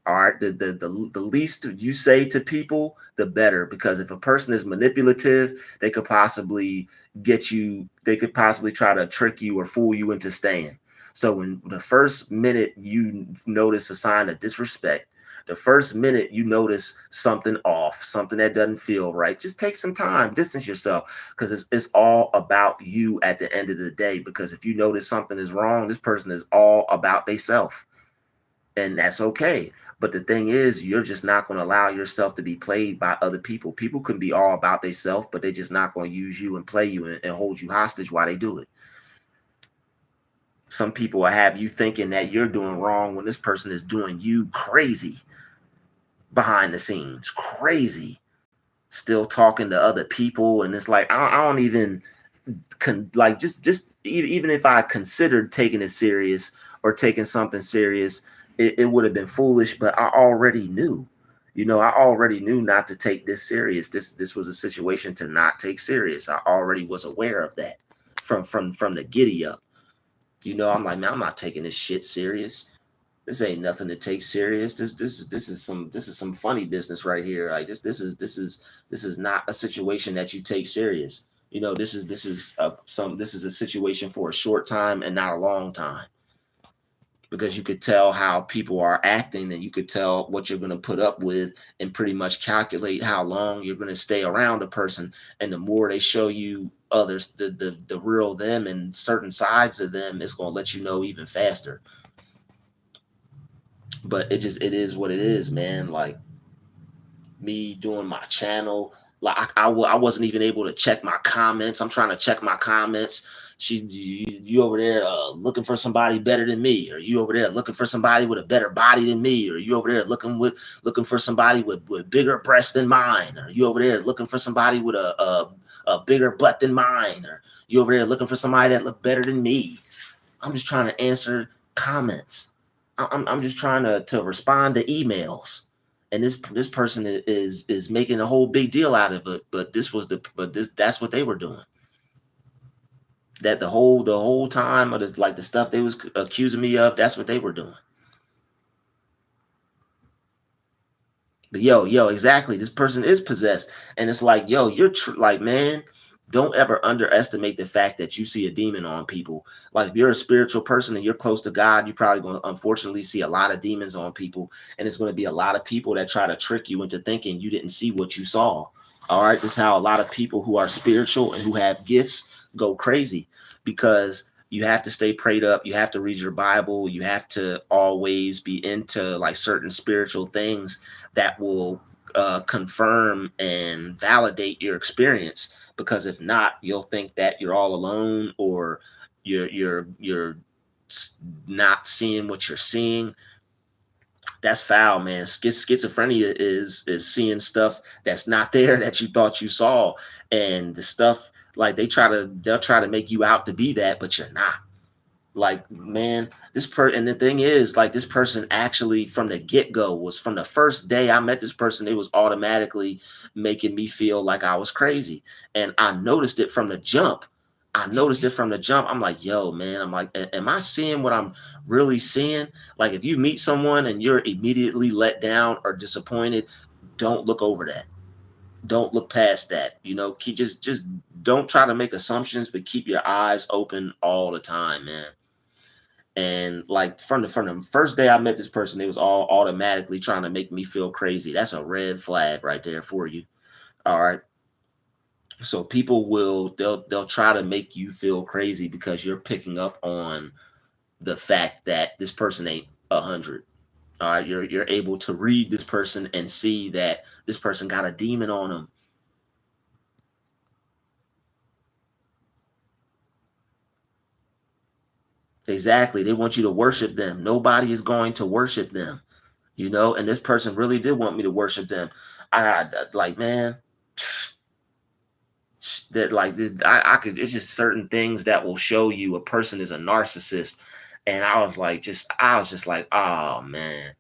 All right. The least you say to people, the better. Because if a person is manipulative, they could possibly they could possibly try to trick you or fool you into staying. So when the first minute you notice a sign of disrespect, the first minute you notice something off, something that doesn't feel right, just take some time, distance yourself, because it's all about you at the end of the day. Because if you notice something is wrong, this person is all about theyself, and that's okay. But the thing is, you're just not going to allow yourself to be played by other people. People can be all about themselves, but they're just not going to use you and play you and hold you hostage while they do it. Some people will have you thinking that you're doing wrong when this person is doing you crazy behind the scenes, crazy, still talking to other people. And it's like, I don't even like just even if I considered taking it serious or taking something serious, it would have been foolish. But I already knew, I already knew not to take this serious. This was a situation to not take serious. I already was aware of that from the giddy up. I'm like, man, I'm not taking this shit serious. This ain't nothing to take serious. This is some funny business right here. Like this is not a situation that you take serious. This is a situation for a short time and not a long time, because you could tell how people are acting, and you could tell what you're going to put up with, and pretty much calculate how long you're going to stay around a person. And the more they show you others, the real them and certain sides of them, it's going to let you know even faster. But it is what it is, man. Like me doing my channel, like I wasn't even able to check my comments. I'm trying to check my comments. You over there looking for somebody better than me, or you over there looking for somebody with a better body than me, or you over there looking for somebody with bigger breasts than mine, or you over there looking for somebody with a bigger butt than mine, or you over there looking for somebody that look better than me. I'm just trying to answer comments. I'm just trying to respond to emails, and this person is making a whole big deal out of it. But that's what they were doing. That the whole time, or like the stuff they was accusing me of, that's what they were doing. But yo, exactly. This person is possessed, and it's like, yo, like, man, don't ever underestimate the fact that you see a demon on people. Like, if you're a spiritual person and you're close to God, you're probably going to unfortunately see a lot of demons on people, and it's going to be a lot of people that try to trick you into thinking you didn't see what you saw. All right, this is how a lot of people who are spiritual and who have gifts go crazy, because you have to stay prayed up. You have to read your Bible. You have to always be into like certain spiritual things that will confirm and validate your experience. Because if not, you'll think that you're all alone, or you're not seeing what you're seeing. That's foul, man. Schizophrenia is seeing stuff that's not there that you thought you saw, and the stuff, like, they'll try to make you out to be that, but you're not. Like, man, and the thing is, like, this person actually from the get-go, was from the first day I met this person, it was automatically making me feel like I was crazy. And I noticed it from the jump. I'm like, yo, man, I'm like, am I seeing what I'm really seeing? Like, if you meet someone and you're immediately let down or disappointed, don't look over that. Don't look past that. Keep just don't try to make assumptions, but keep your eyes open all the time, man. And like from the first day I met this person, it was all automatically trying to make me feel crazy. That's a red flag right there for you. All right. So people they'll try to make you feel crazy because you're picking up on the fact that this person ain't 100. All right, you're able to read this person and see that this person got a demon on them. Exactly. They want you to worship them. Nobody is going to worship them, and this person really did want me to worship them. Like, man, that like I could, it's just certain things that will show you a person is a narcissist. And I was just like, oh man.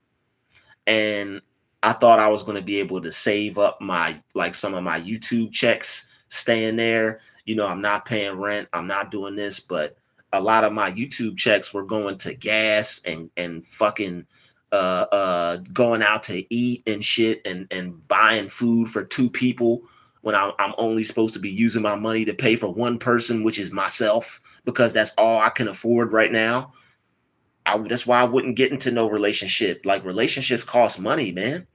And I thought I was going to be able to save up my like some of my YouTube checks staying there. I'm not paying rent, I'm not doing this, but a lot of my YouTube checks were going to gas and fucking going out to eat and shit and buying food for two people when I'm only supposed to be using my money to pay for one person, which is myself, because that's all I can afford right now. That's why I wouldn't get into no relationship. Like, relationships cost money, man.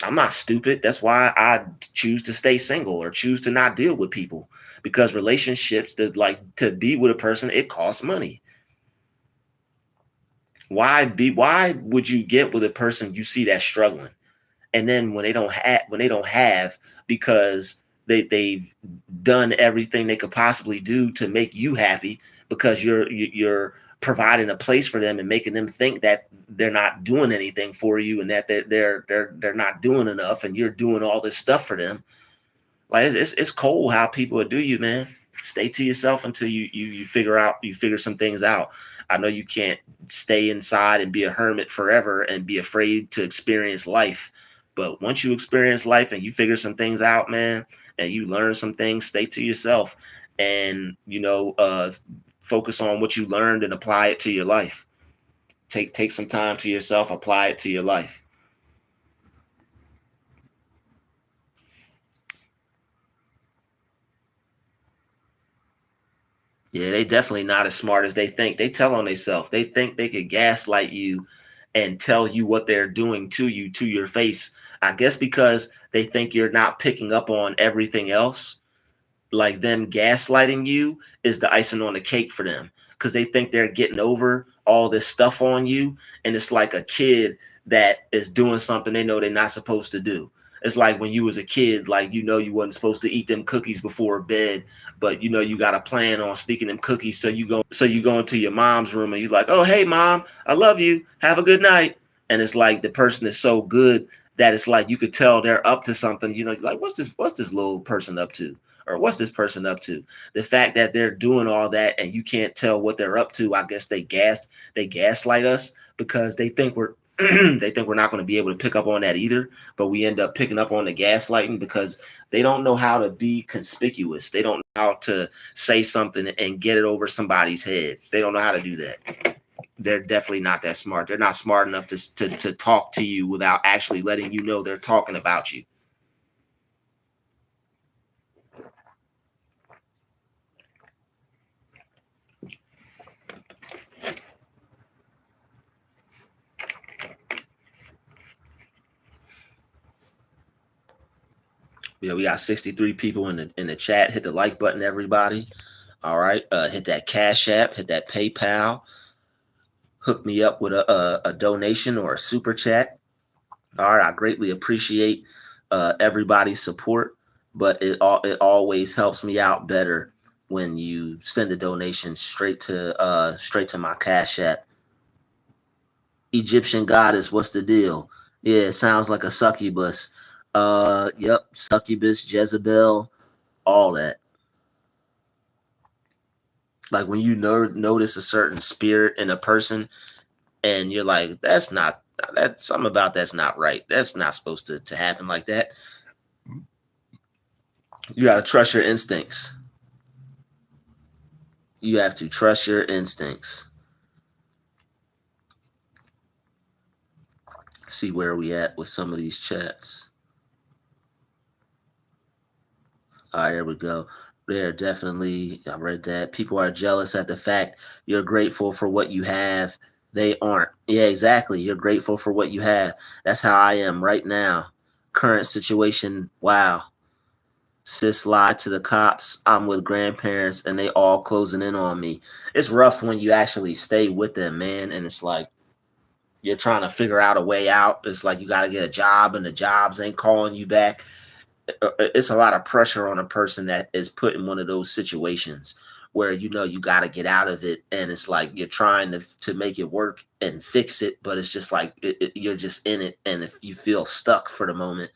I'm not stupid. That's why I choose to stay single or choose to not deal with people, because relationships, that like to be with a person, it costs money. Why would you get with a person you see that's struggling? And then when they don't have because they've done everything they could possibly do to make you happy, because you're providing a place for them and making them think that they're not doing anything for you, and that they're not doing enough, and you're doing all this stuff for them. Like, it's cold how people do you, man. Stay to yourself until you figure some things out. I know you can't stay inside and be a hermit forever and be afraid to experience life. But once you experience life and you figure some things out, man, and you learn some things, stay to yourself and focus on what you learned and apply it to your life. Take some time to yourself, apply it to your life. Yeah, they definitely not as smart as they think. They tell on themselves. They think they could gaslight you and tell you what they're doing to you to your face. I guess because they think you're not picking up on everything else. Like, them gaslighting you is the icing on the cake for them, because they think they're getting over all this stuff on you. And it's like a kid that is doing something they know they're not supposed to do. It's like when you was a kid, like, you wasn't supposed to eat them cookies before bed, but you got a plan on sneaking them cookies. So you go into your mom's room and you like, oh, hey mom, I love you, have a good night. And it's like the person is so good that it's like you could tell they're up to something. Like, what's this little person up to? Or what's this person up to? The fact that they're doing all that and you can't tell what they're up to, I guess they gaslight us, because they think we're they think we're not going to be able to pick up on that either. But we end up picking up on the gaslighting because they don't know how to be conspicuous. They don't know how to say something and get it over somebody's head. They don't know how to do that. They're definitely not that smart. They're not smart enough to talk to you without actually letting you know they're talking about you. Yeah, we got 63 people in the chat. Hit the like button, everybody. All right. Hit that Cash App, hit that PayPal. Hook me up with a donation or a super chat. All right. I greatly appreciate everybody's support, but it always helps me out better when you send a donation straight to my Cash App. Egyptian goddess, what's the deal? Yeah, it sounds like a succubus. Yep, succubus, Jezebel, all that. Like, when you notice a certain spirit in a person, and you're like, that's something about that's not right. That's not supposed to happen like that. You got to trust your instincts. You have to trust your instincts. See where we at with some of these chats. All right, here we go. There, definitely. I read that. People are jealous at the fact you're grateful for what you have. They aren't. Yeah, exactly. You're grateful for what you have. That's how I am right now. Current situation. Wow. Sis lied to the cops. I'm with grandparents and they all closing in on me. It's rough when you actually stay with them, man. And it's like you're trying to figure out a way out. It's like you got to get a job and the jobs ain't calling you back. It's a lot of pressure on a person that is put in one of those situations where you know you got to get out of it, and it's like you're trying to make it work and fix it, but it's just like you're just in it, and if you feel stuck for the moment,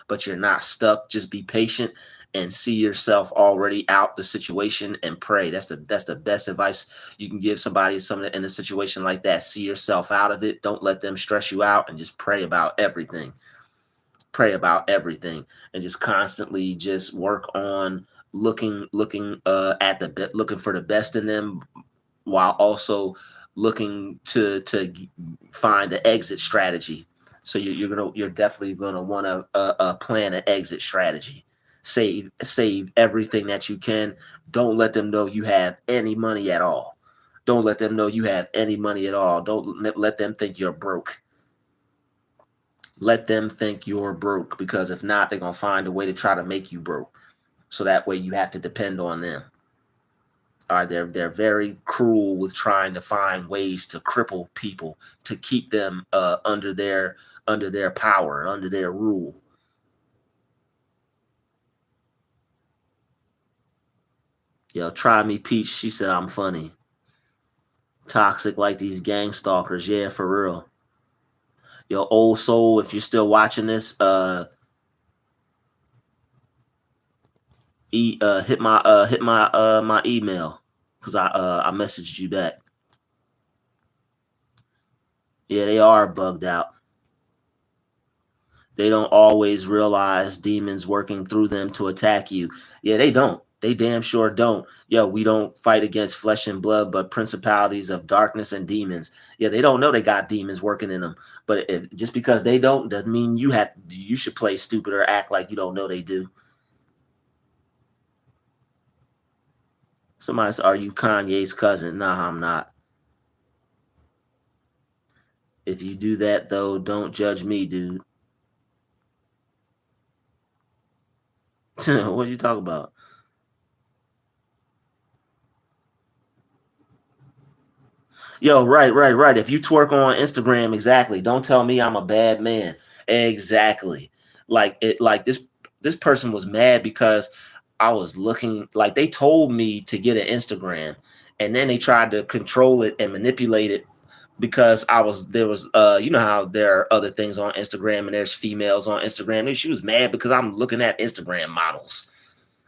but you're not stuck, just be patient and see yourself already out the situation and pray. That's the best advice you can give somebody in a situation like that. See yourself out of it. Don't let them stress you out, and just pray about everything and just constantly just work on looking for the best in them, while also looking to find an exit strategy. So you're definitely gonna want to plan an exit strategy. Save everything that you can. Don't let them know you have any money at all. Don't let them know you have any money at all. Don't let them think you're broke. Let them think you're broke, because if not, they're gonna find a way to try to make you broke. So that way you have to depend on them. All right, they're very cruel with trying to find ways to cripple people to keep them under their power, under their rule. Yo, try me, Peach. She said I'm funny. Toxic like these gang stalkers. Yeah, for real. Yo, old soul, if you're still watching this, hit my email, because I messaged you back. Yeah, they are bugged out. They don't always realize demons working through them to attack you. Yeah, they don't. They damn sure don't. Yo, we don't fight against flesh and blood, but principalities of darkness and demons. Yeah, they don't know they got demons working in them. But just because they don't doesn't mean you should play stupid or act like you don't know they do. Somebody said, "Are you Kanye's cousin?" Nah, I'm not. If you do that though, don't judge me, dude. What you talking about? Yo, right. If you twerk on Instagram, exactly. Don't tell me I'm a bad man. Exactly. Like this person was mad because I was looking, like they told me to get an Instagram, and then they tried to control it and manipulate it, because there was you know how there are other things on Instagram and there's females on Instagram. And she was mad because I'm looking at Instagram models.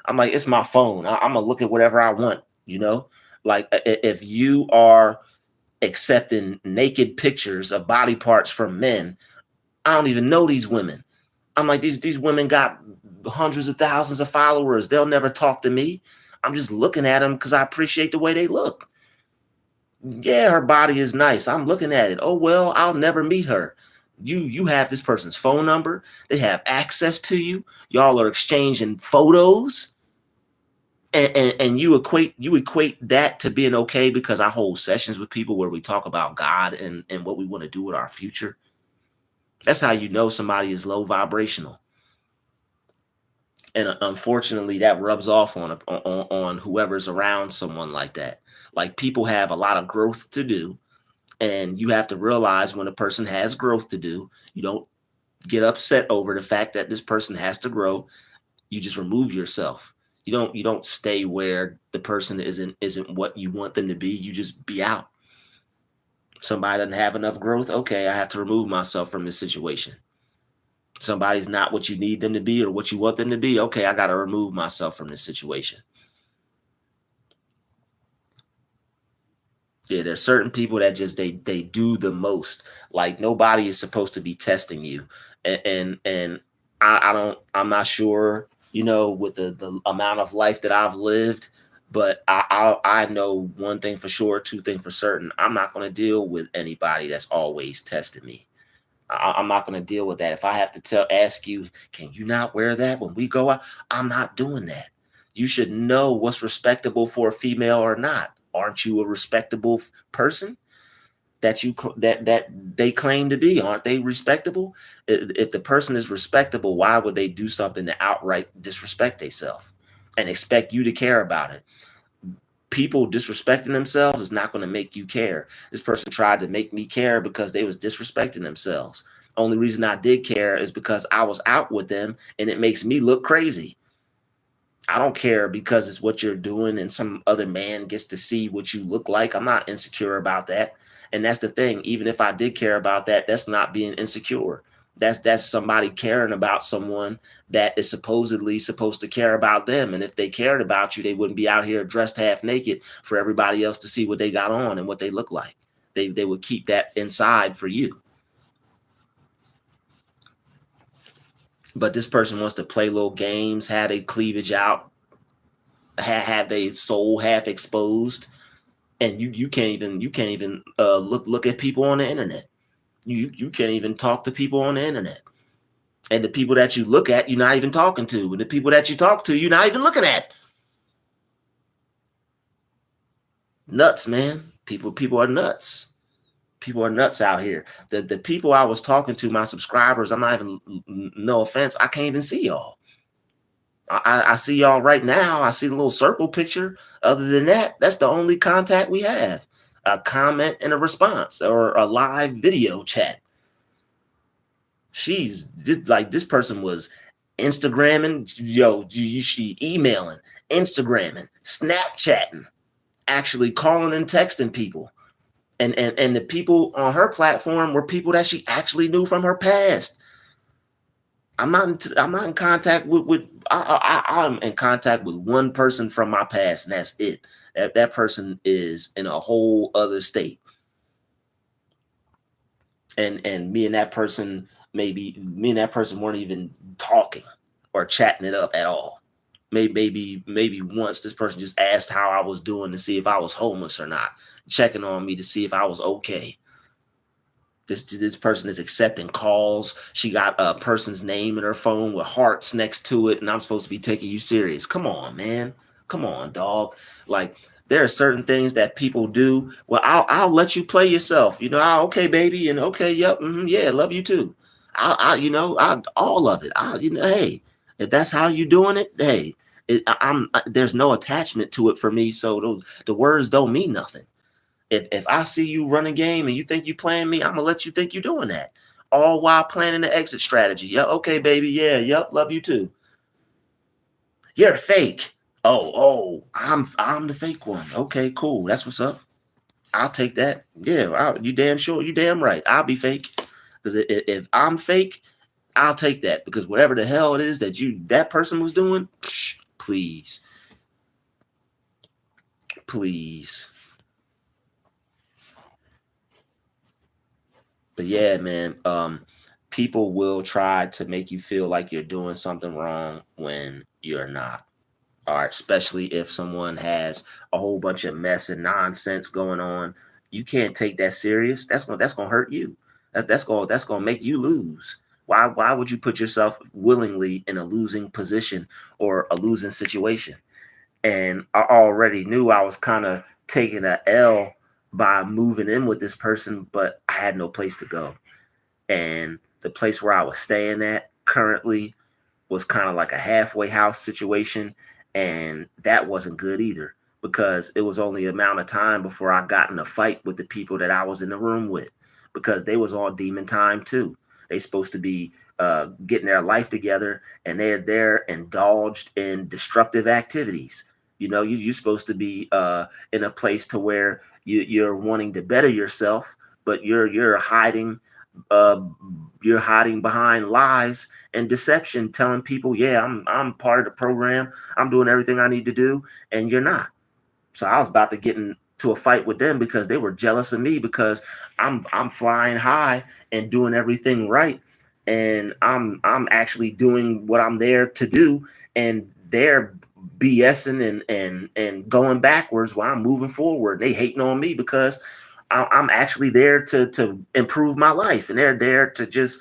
I'm like, it's my phone. I'm gonna look at whatever I want, you know? Like if you are accepting naked pictures of body parts from men, I don't even know these women. I'm like, these women got hundreds of thousands of followers. They'll never talk to me. I'm just looking at them because I appreciate the way they look. Yeah, her body is nice. I'm looking at it. Oh well, I'll never meet her. You have this person's phone number. They have access to you. Y'all are exchanging photos. And you equate that to being okay because I hold sessions with people where we talk about God and what we want to do with our future. That's how you know somebody is low vibrational. And unfortunately, that rubs off on whoever's around someone like that. Like people have a lot of growth to do, and you have to realize when a person has growth to do, you don't get upset over the fact that this person has to grow. You just remove yourself. You don't stay where the person isn't what you want them to be. You just be out. Somebody doesn't have enough growth. Okay, I have to remove myself from this situation. Somebody's not what you need them to be or what you want them to be. Okay, I got to remove myself from this situation. Yeah, there's certain people that just they do the most. Like nobody is supposed to be testing you, and I don't. I'm not sure. With the amount of life that I've lived, but I know one thing for sure, two things for certain. I'm not going to deal with anybody that's always testing me. I'm not going to deal with that. If I have to ask you, can you not wear that when we go out? I'm not doing that. You should know what's respectable for a female or not. Aren't you a respectable person that that they claim to be? Aren't they respectable? If the person is respectable, why would they do something to outright disrespect themselves and expect you to care about it? People disrespecting themselves is not going to make you care. This person tried to make me care because they was disrespecting themselves. Only reason I did care is because I was out with them and it makes me look crazy. I don't care because it's what you're doing and some other man gets to see what you look like. I'm not insecure about that. And that's the thing. Even if I did care about that, that's not being insecure. That's somebody caring about someone that is supposedly supposed to care about them. And if they cared about you, they wouldn't be out here dressed half naked for everybody else to see what they got on and what they look like. They would keep that inside for you. But this person wants to play little games, have a cleavage out, have a soul half exposed, and you can't even look at people on the internet. You can't even talk to people on the internet. And the people that you look at, you're not even talking to. And the people that you talk to, you're not even looking at. Nuts, man. People are nuts. People are nuts out here. The people I was talking to, my subscribers, I'm not even, no offense, I can't even see y'all. I see y'all right now. I see the little circle picture. Other than that, that's the only contact we have. A comment and a response or a live video chat. This person was Instagramming, she emailing, Instagramming, Snapchatting, actually calling and texting people. And the people on her platform were people that she actually knew from her past. I'm not in contact with I'm in contact with one person from my past, and that's it. That person is in a whole other state. And me and that person weren't even talking or chatting it up at all. Maybe once this person just asked how I was doing to see if I was homeless or not, checking on me to see if I was okay. This person is accepting calls. She got a person's name in her phone with hearts next to it, and I'm supposed to be taking you serious. Come on, man. Come on, dog. Like, there are certain things that people do. Well, I'll let you play yourself. Okay, baby, and okay, yep, yeah, love you too. All of it. Hey, if that's how you doing it, hey, there's no attachment to it for me. So the words don't mean nothing. If I see you run a game and you think you playing me, I'm gonna let you think you're doing that. All while planning the exit strategy. Yeah, okay, baby. Yeah, yep, love you too. You're a fake. Oh, I'm the fake one. Okay, cool. That's what's up. I'll take that. Yeah, you damn sure. You damn right. I'll be fake. Because if I'm fake, I'll take that. Because whatever the hell it is that person was doing, please. Please. But yeah, man, people will try to make you feel like you're doing something wrong when you're not. All right, especially if someone has a whole bunch of mess and nonsense going on, you can't take that serious. That's gonna hurt you. That's gonna make you lose. Why would you put yourself willingly in a losing position or a losing situation? And I already knew I was kind of taking a L by moving in with this person, but I had no place to go. And the place where I was staying at currently was kind of like a halfway house situation, and that wasn't good either because it was only amount of time before I got in a fight with the people that I was in the room with because they was on demon time too. They supposed to be getting their life together, and they're indulged in destructive activities. You're supposed to be in a place to where you're wanting to better yourself, but you're hiding uh, you're hiding behind lies and deception, telling people, yeah, I'm part of the program, I'm doing everything I need to do, and you're not. So I was about to get into a fight with them because they were jealous of me because I'm flying high and doing everything right, and I'm actually doing what I'm there to do, and they're BSing and going backwards while I'm moving forward. They hating on me because I'm actually there to improve my life, and they're there to just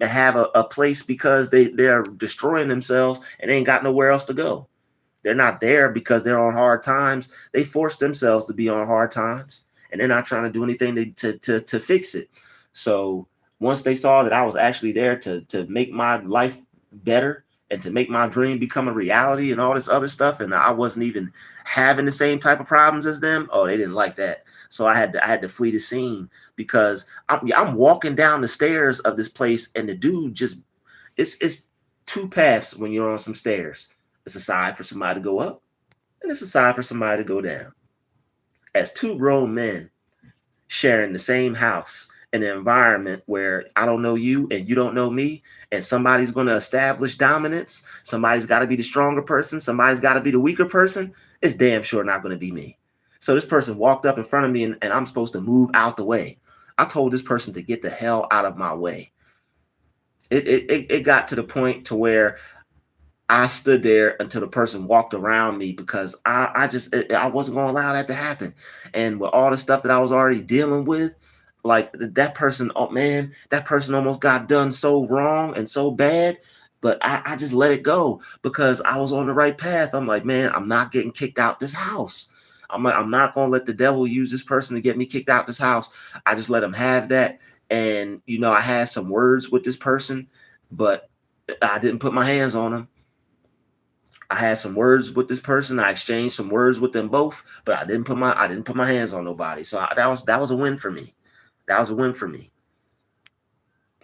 have a place because they're destroying themselves and they ain't got nowhere else to go. They're not there because they're on hard times. They force themselves to be on hard times, and they're not trying to do anything to fix it. So once they saw that I was actually there to make my life better and to make my dream become a reality and all this other stuff, and I wasn't even having the same type of problems as them, oh, they didn't like that. So I had to flee the scene because I'm walking down the stairs of this place, and the dude just it's two paths when you're on some stairs. It's a side for somebody to go up, and it's a side for somebody to go down. As two grown men sharing the same house, an environment where I don't know you and you don't know me, and somebody's going to establish dominance. Somebody's got to be the stronger person. Somebody's got to be the weaker person. It's damn sure not going to be me. So this person walked up in front of me, and I'm supposed to move out the way. I told this person to get the hell out of my way. It got to the point to where I stood there until the person walked around me because I wasn't going to allow that to happen. And with all the stuff that I was already dealing with, like that person, oh man, that person almost got done so wrong and so bad. But I just let it go because I was on the right path. I'm like, man, I'm not getting kicked out this house. I'm not going to let the devil use this person to get me kicked out this house. I just let him have that. And, I had some words with this person, but I didn't put my hands on him. I had some words with this person. I exchanged some words with them both, but I didn't put my hands on nobody. So that was a win for me. That was a win for me.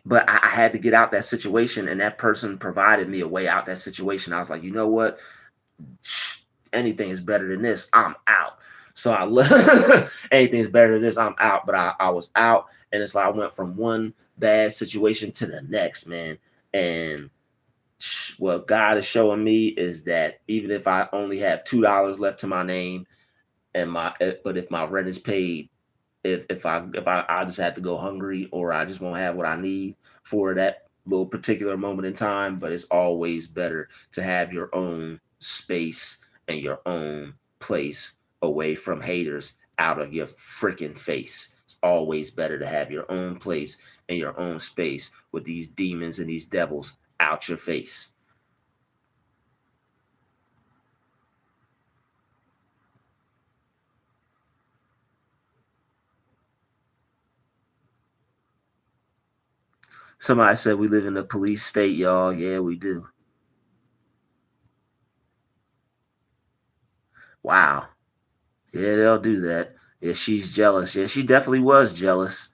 But I had to get out that situation, and that person provided me a way out that situation. I was like, you know what? Anything is better than this. I'm out. So anything is better than this. I'm out. But I was out, and it's like I went from one bad situation to the next, man. And what God is showing me is that even if I only have $2 left to my name, but if my rent is paid, if I just have to go hungry, or I just won't have what I need for that little particular moment in time. But it's always better to have your own space and your own place away from haters out of your freaking face. It's always better to have your own place and your own space with these demons and these devils out your face. Somebody said we live in a police state, y'all. Yeah, we do. Wow. Yeah, they'll do that. Yeah, she's jealous. Yeah, she definitely was jealous.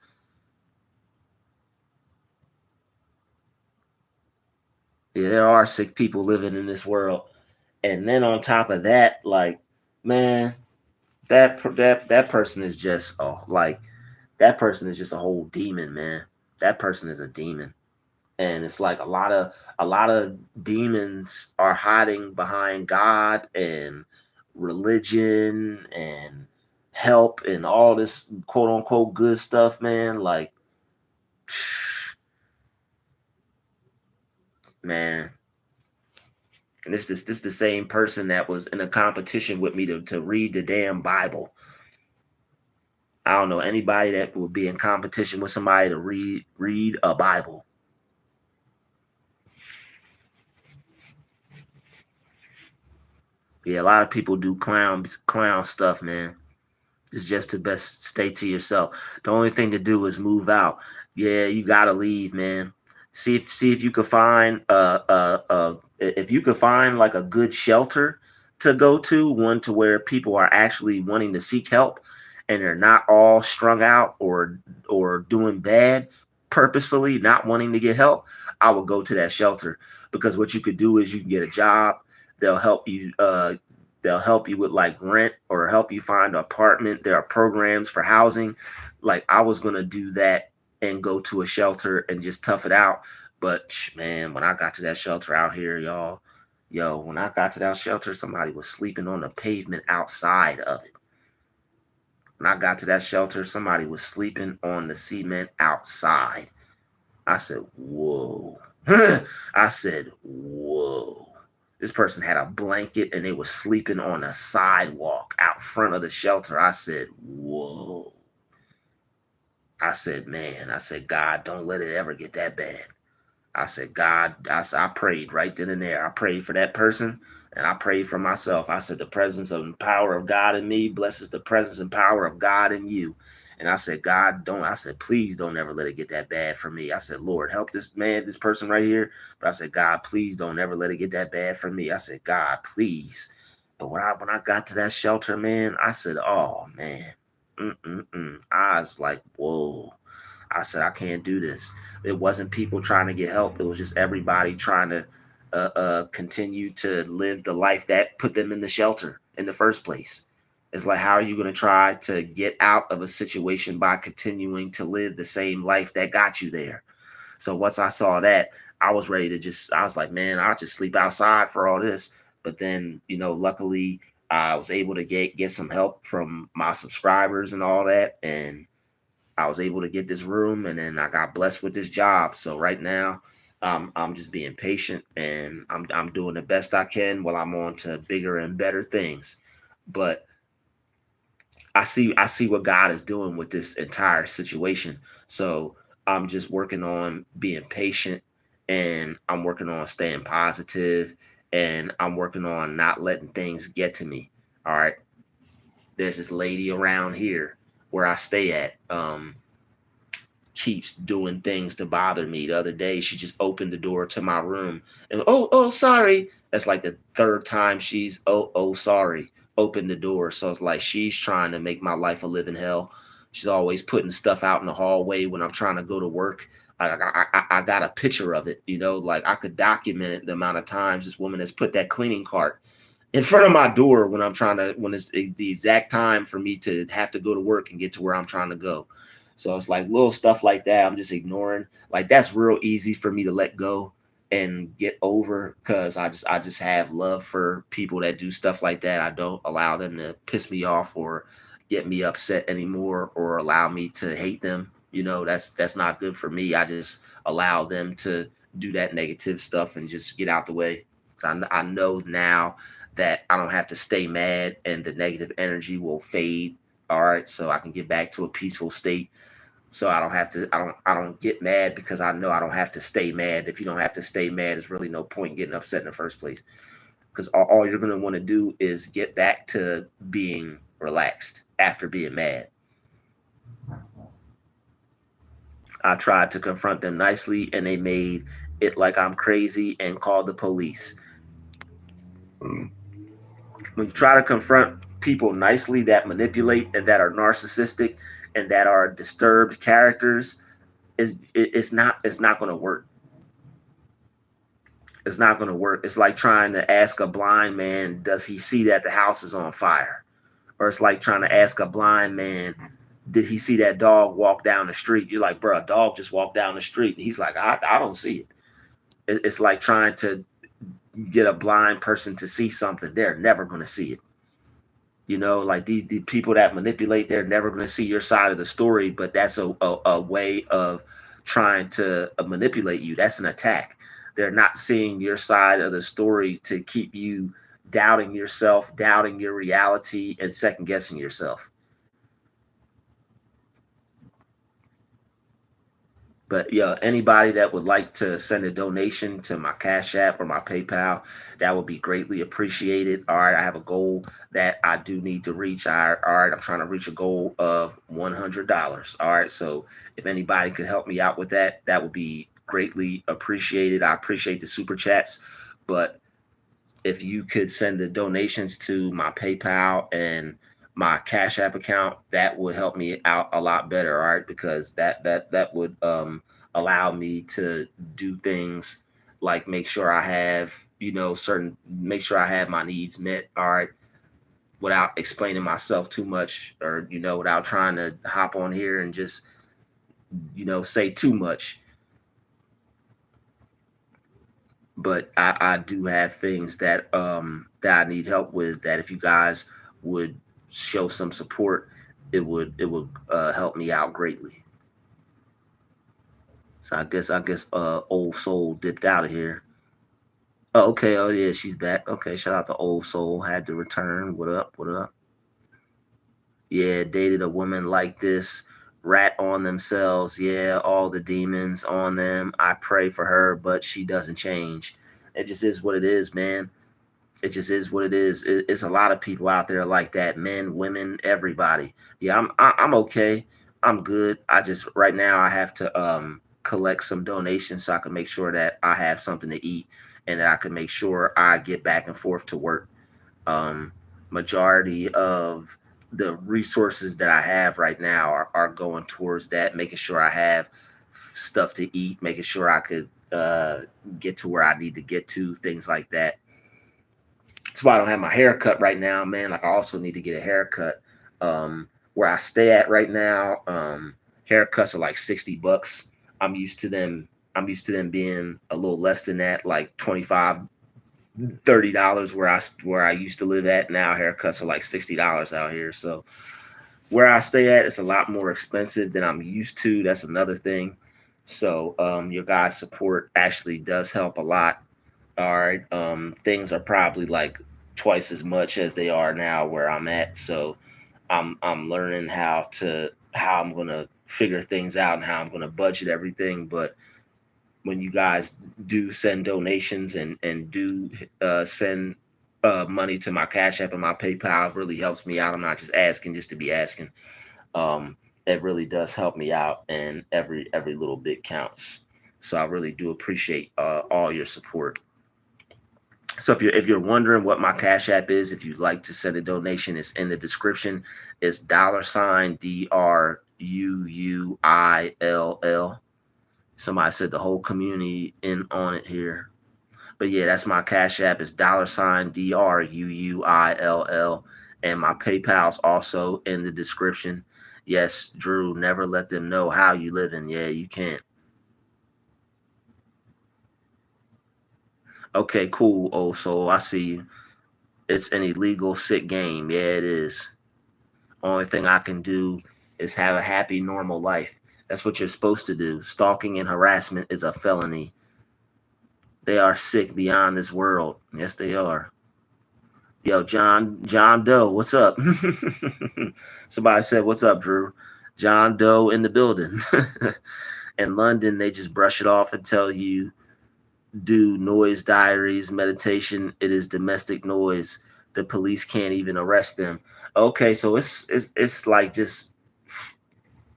Yeah, there are sick people living in this world. And then on top of that, like, man, that person is just that person is just a whole demon, man. That person is a demon. And it's like a lot of demons are hiding behind God and religion and help and all this quote unquote good stuff, man. Like, man. And this the same person that was in a competition with me to read the damn Bible. I don't know anybody that would be in competition with somebody to read a Bible. Yeah, a lot of people do clown stuff, man. It's just to best stay to yourself. The only thing to do is move out. Yeah, you gotta leave, man. See if you could find if you could find like a good shelter to go to, one to where people are actually wanting to seek help and they're not all strung out or doing bad purposefully, not wanting to get help. I would go to that shelter because what you could do is you can get a job. They'll help you they'll help you with like rent or help you find an apartment. There are programs for housing. Like I was gonna do that and go to a shelter and just tough it out. But man, when I got to that shelter out here, y'all, when I got to that shelter, somebody was sleeping on the pavement outside of it. When I got to that shelter, somebody was sleeping on the cement outside. I said, whoa. I said, whoa. This person had a blanket and they were sleeping on a sidewalk out front of the shelter. I said, whoa. I said, man, God, don't let it ever get that bad. I said, God, I prayed right then and there. I prayed for that person and I prayed for myself. I said, the presence and power of God in me blesses the presence and power of God in you. And I said, God, I said, please don't ever let it get that bad for me. I said, Lord, help this man, this person right here. But I said, God, please don't ever let it get that bad for me. I said, God, please. But when I got to that shelter, man, I said, oh man, I was like, whoa. I said, I can't do this. It wasn't people trying to get help. It was just everybody trying to continue to live the life that put them in the shelter in the first place. It's like, how are you going to try to get out of a situation by continuing to live the same life that got you there? So once I saw that, I was ready to I was like, man, I'll just sleep outside for all this. But then, luckily, I was able to get some help from my subscribers and all that. And I was able to get this room, and then I got blessed with this job. So right now, I'm just being patient, and I'm doing the best I can while I'm on to bigger and better things. But I see what God is doing with this entire situation. So I'm just working on being patient, and I'm working on staying positive, and I'm working on not letting things get to me. All right. There's this lady around here where I stay at. Keeps doing things to bother me. The other day, she just opened the door to my room and sorry. That's like the third time she's sorry. Opened the door. So it's like she's trying to make my life a living hell. She's always putting stuff out in the hallway when I'm trying to go to work. I got a picture of it, like I could document it, the amount of times this woman has put that cleaning cart in front of my door when it's the exact time for me to have to go to work and get to where I'm trying to go. So it's like little stuff like that I'm just ignoring. Like that's real easy for me to let go and get over because I just have love for people that do stuff like that. I don't allow them to piss me off or get me upset anymore or allow me to hate them. That's not good for me. I just allow them to do that negative stuff and just get out the way. So I know now that I don't have to stay mad and the negative energy will fade. All right, so I can get back to a peaceful state. So I don't have to. I don't get mad because I know I don't have to stay mad. If you don't have to stay mad, there's really no point in getting upset in the first place. Because all you're gonna want to do is get back to being relaxed after being mad. I tried to confront them nicely, and they made it like I'm crazy and called the police. When you try to confront people nicely that manipulate and that are narcissistic and that are disturbed characters, it's not going to work. It's not going to work. It's like trying to ask a blind man, does he see that the house is on fire? Or it's like trying to ask a blind man, did he see that dog walk down the street? You're like, bro, a dog just walked down the street. And he's like, I don't see it. It's like trying to get a blind person to see something. They're never going to see it. Like the people that manipulate, they're never going to see your side of the story, but that's a way of trying to manipulate you. That's an attack. They're not seeing your side of the story to keep you doubting yourself, doubting your reality, and second guessing yourself. But yeah, anybody that would like to send a donation to my Cash App or my PayPal, that would be greatly appreciated. All right, I have a goal that I do need to reach. All right, I'm trying to reach a goal of $100. All right, so if anybody could help me out with that, that would be greatly appreciated. I appreciate the super chats, but if you could send the donations to my PayPal and my Cash App account, that would help me out a lot better, all right? Because that would allow me to do things like make sure I have, make sure I have my needs met, all right, without explaining myself too much or without trying to hop on here and just say too much. But I do have things that I need help with that if you guys would show some support, it would help me out greatly. So I guess old soul dipped out of here. Oh, okay. Oh yeah, she's back. Okay, shout out to old soul. Had to return. What up? What up? Yeah, dated a woman like this rat on themselves. Yeah, all the demons on them. I pray for her, but she doesn't change. It just is what it is, man. It just is what it is. It's a lot of people out there like that, men, women, everybody. Yeah, I'm okay. I'm good. I just right now I have to collect some donations so I can make sure that I have something to eat and that I can make sure I get back and forth to work. Um, Majority of the resources that I have right now are going towards that, making sure I have stuff to eat, making sure I could get to where I need to get to, things like that. That's why I don't have my hair cut right now, man. Like I also need to get a haircut. Where I stay at right now, haircuts are like $60. I'm used to them. I'm used to them being a little less than that, like 25, $30 where I used to live at. Now haircuts are like $60 out here. So where I stay at, it's a lot more expensive than I'm used to. That's another thing. So your guys' support actually does help a lot. All right. Things are probably like twice as much as they are now where I'm at. So I'm learning how I'm gonna figure things out and how I'm gonna budget everything. But when you guys do send donations and do send money to my Cash App and my PayPal, it really helps me out. I'm not just asking just to be asking. Um, it really does help me out, and every little bit counts. So I really do appreciate all your support. So if you're wondering what my Cash App is, if you'd like to send a donation, it's in the description. It's $Druuill. Somebody said the whole community in on it here. But yeah, that's my Cash App. It's $Druuill. And my PayPal's also in the description. Yes, Drew, never let them know how you living. Yeah, you can't. Okay, cool, old soul. I see you. It's an illegal, sick game. Yeah, it is. Only thing I can do is have a happy, normal life. That's what you're supposed to do. Stalking and harassment is a felony. They are sick beyond this world. Yes, they are. Yo, John Doe, what's up? Somebody said, "What's up, Drew?" John Doe in the building. In London, they just brush it off and tell you do noise diaries, meditation. It is domestic noise. The police can't even arrest them. Okay, so it's like just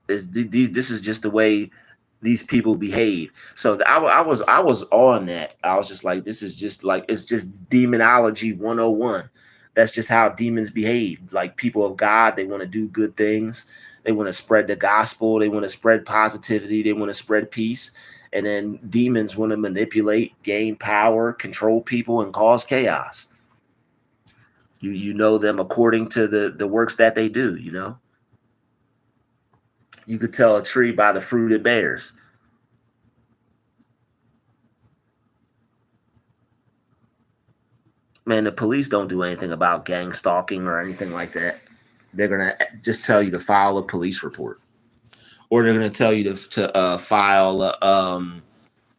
this is just the way these people behave. So I was on that. I was just like, this is just like it's just demonology 101. That's just how demons behave. Like people of God, they want to do good things. They want to spread the gospel. They want to spread positivity. They want to spread peace. And then demons want to manipulate, gain power, control people, and cause chaos. You know them according to the works that they do. You could tell a tree by the fruit it bears. Man, the police don't do anything about gang stalking or anything like that. They're gonna just tell you to file a police report, or they're gonna tell you to file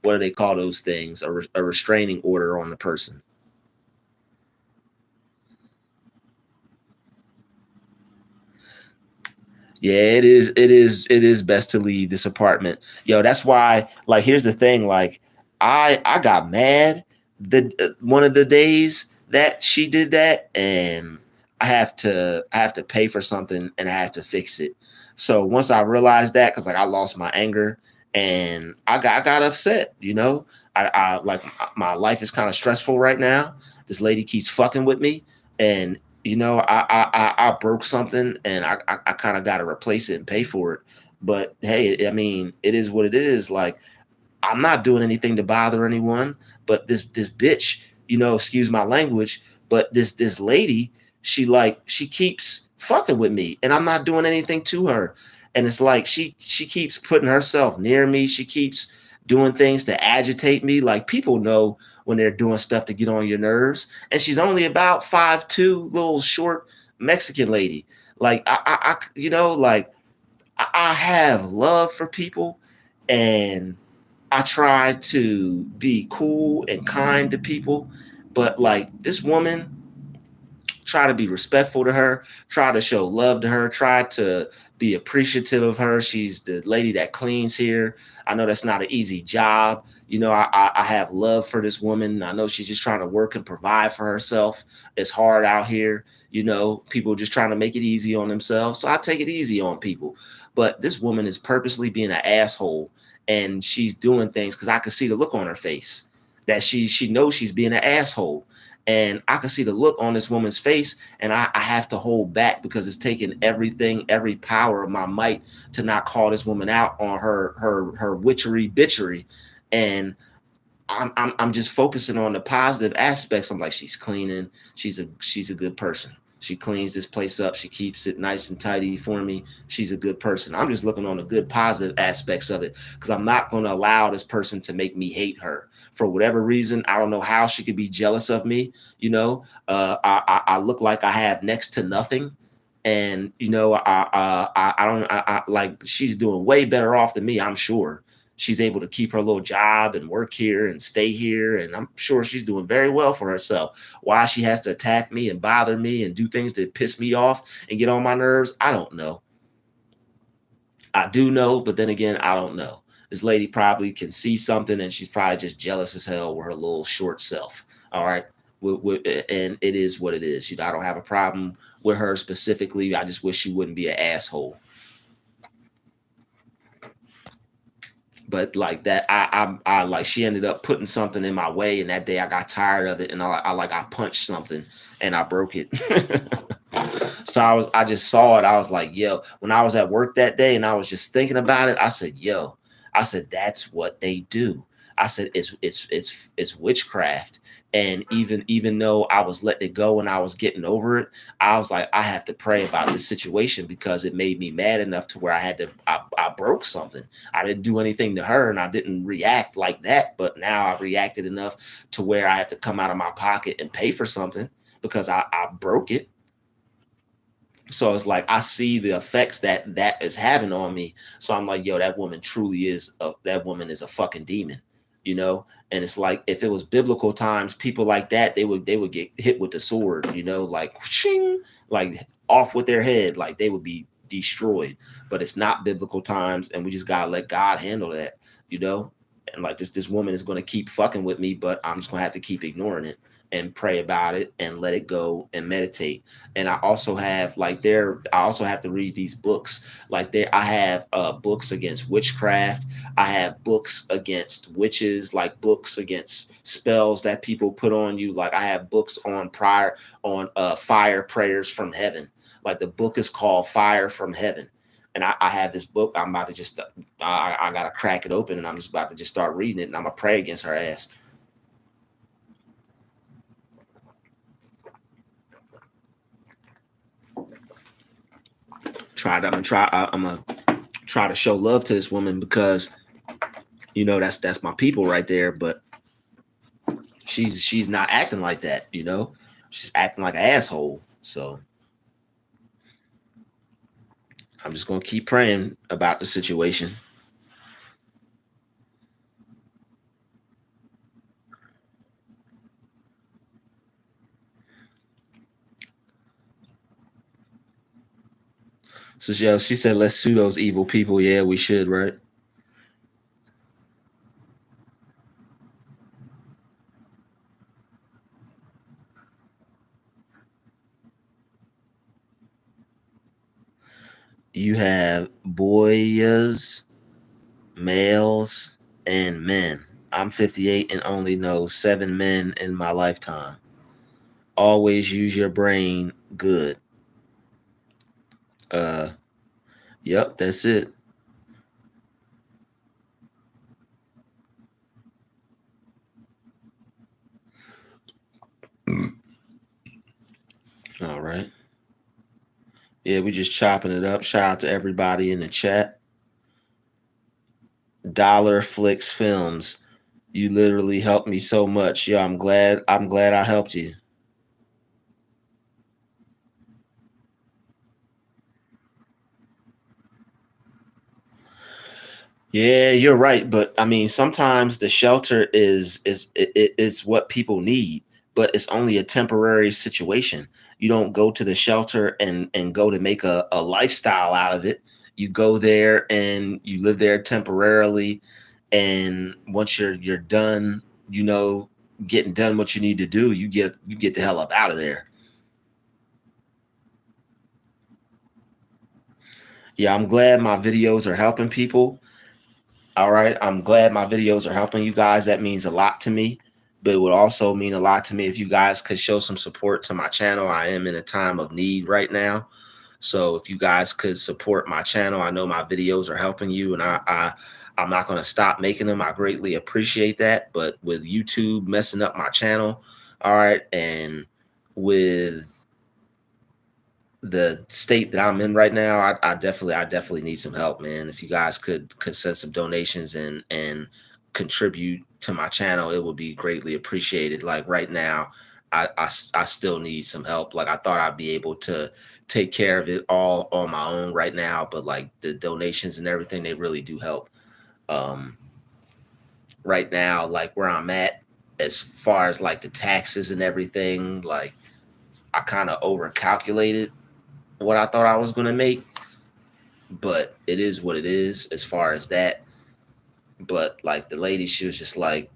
what do they call those things? A restraining order on the person. Yeah, it is. It is. It is best to leave this apartment. Yo, that's why. Like, here's the thing. Like, I got mad one of the days that she did that, and I have to pay for something, and I have to fix it. So once I realized that, because like I lost my anger, and I got upset. I like my life is kind of stressful right now. This lady keeps fucking with me, and I broke something and I kind of got to replace it and pay for it. But hey, I mean, it is what it is. Like, I'm not doing anything to bother anyone, but this bitch, excuse my language, but this lady, she keeps fucking with me, and I'm not doing anything to her. And it's like she keeps putting herself near me. She keeps doing things to agitate me. Like people know when they're doing stuff to get on your nerves. And she's only about 5'2", little short Mexican lady. Like like I have love for people, and I try to be cool and kind to people, but like this woman, try to be respectful to her, try to show love to her, try to be appreciative of her. She's the lady that cleans here. I know that's not an easy job. I have love for this woman. I know she's just trying to work and provide for herself. It's hard out here. People just trying to make it easy on themselves. So I take it easy on people. But this woman is purposely being an asshole, and she's doing things because I can see the look on her face that she knows she's being an asshole. And I can see the look on this woman's face, and I have to hold back because it's taking everything, every power of my might to not call this woman out on her witchery bitchery. And I'm just focusing on the positive aspects. I'm like, she's cleaning. She's a good person. She cleans this place up. She keeps it nice and tidy for me. She's a good person. I'm just looking on the good positive aspects of it because I'm not going to allow this person to make me hate her for whatever reason. I don't know how she could be jealous of me. I look like I have next to nothing. And I like, she's doing way better off than me, I'm sure. She's able to keep her little job and work here and stay here. And I'm sure she's doing very well for herself. Why she has to attack me and bother me and do things that piss me off and get on my nerves, I don't know. I do know, but then again, I don't know. This lady probably can see something and she's probably just jealous as hell with her little short self. All right. And it is what it is. I don't have a problem with her specifically. I just wish she wouldn't be an asshole. But like that, I like, she ended up putting something in my way, and that day I got tired of it, and I punched something and I broke it. So I just saw it. I was like, yo, when I was at work that day and I was just thinking about it, I said, yo, that's what they do. I said, it's witchcraft. And even though I was letting it go and I was getting over it, I was like, I have to pray about this situation because it made me mad enough to where I broke something. I didn't do anything to her and I didn't react like that. But now I've reacted enough to where I have to come out of my pocket and pay for something because I broke it. So it's like I see the effects that is having on me. So I'm like, yo, that woman is a fucking demon, And it's like, if it was biblical times, people like that, they would get hit with the sword, like shing, like off with their head, like they would be destroyed. But it's not biblical times, and we just gotta let God handle that, And like this woman is gonna keep fucking with me, but I'm just gonna have to keep ignoring it and pray about it and let it go and meditate. And I also have I also have to read these books. I have books against witchcraft. I have books against witches, like books against spells that people put on you. Like I have books on fire prayers from heaven. Like the book is called Fire from Heaven. And I have this book. I'm about to just, I got to crack it open and I'm just about to just start reading it. And I'm going to pray against her ass. I'm gonna try to show love to this woman because that's my people right there. But she's not acting like that, she's acting like an asshole. So I'm just gonna keep praying about the situation. So she said, let's sue those evil people. Yeah, we should, right? You have boys, males, and men. I'm 58 and only know 7 men in my lifetime. Always use your brain good. Yep, that's it. All right. Yeah, we just chopping it up. Shout out to everybody in the chat. Dollar Flicks Films. You literally helped me so much. Yo, I'm glad I helped you. Yeah, you're right, but I mean, sometimes the shelter is what people need, but it's only a temporary situation. You don't go to the shelter and go to make a lifestyle out of it. You go there and you live there temporarily, and once you're done, you know, getting done what you need to do, you get the hell up out of there. Yeah, I'm glad my videos are helping people. All right, I'm glad my videos are helping you guys. That means a lot to me. But it would also mean a lot to me if you guys could show some support to my channel. I am in a time of need right now. So if you guys could support my channel, I know my videos are helping you, and I'm not going to stop making them. I greatly appreciate that. But with YouTube messing up my channel, all right, and with the state that I'm in right now, I definitely need some help, man. If you guys could send some donations and contribute to my channel, it would be greatly appreciated. Like right now, I still need some help. Like I thought I'd be able to take care of it all on my own right now, but like the donations and everything, they really do help. Um, right now, like where I'm at, as far as like the taxes and everything, like I kind of overcalculated what I thought I was going to make, but it is what it is as far as that. But like the lady, she was just like,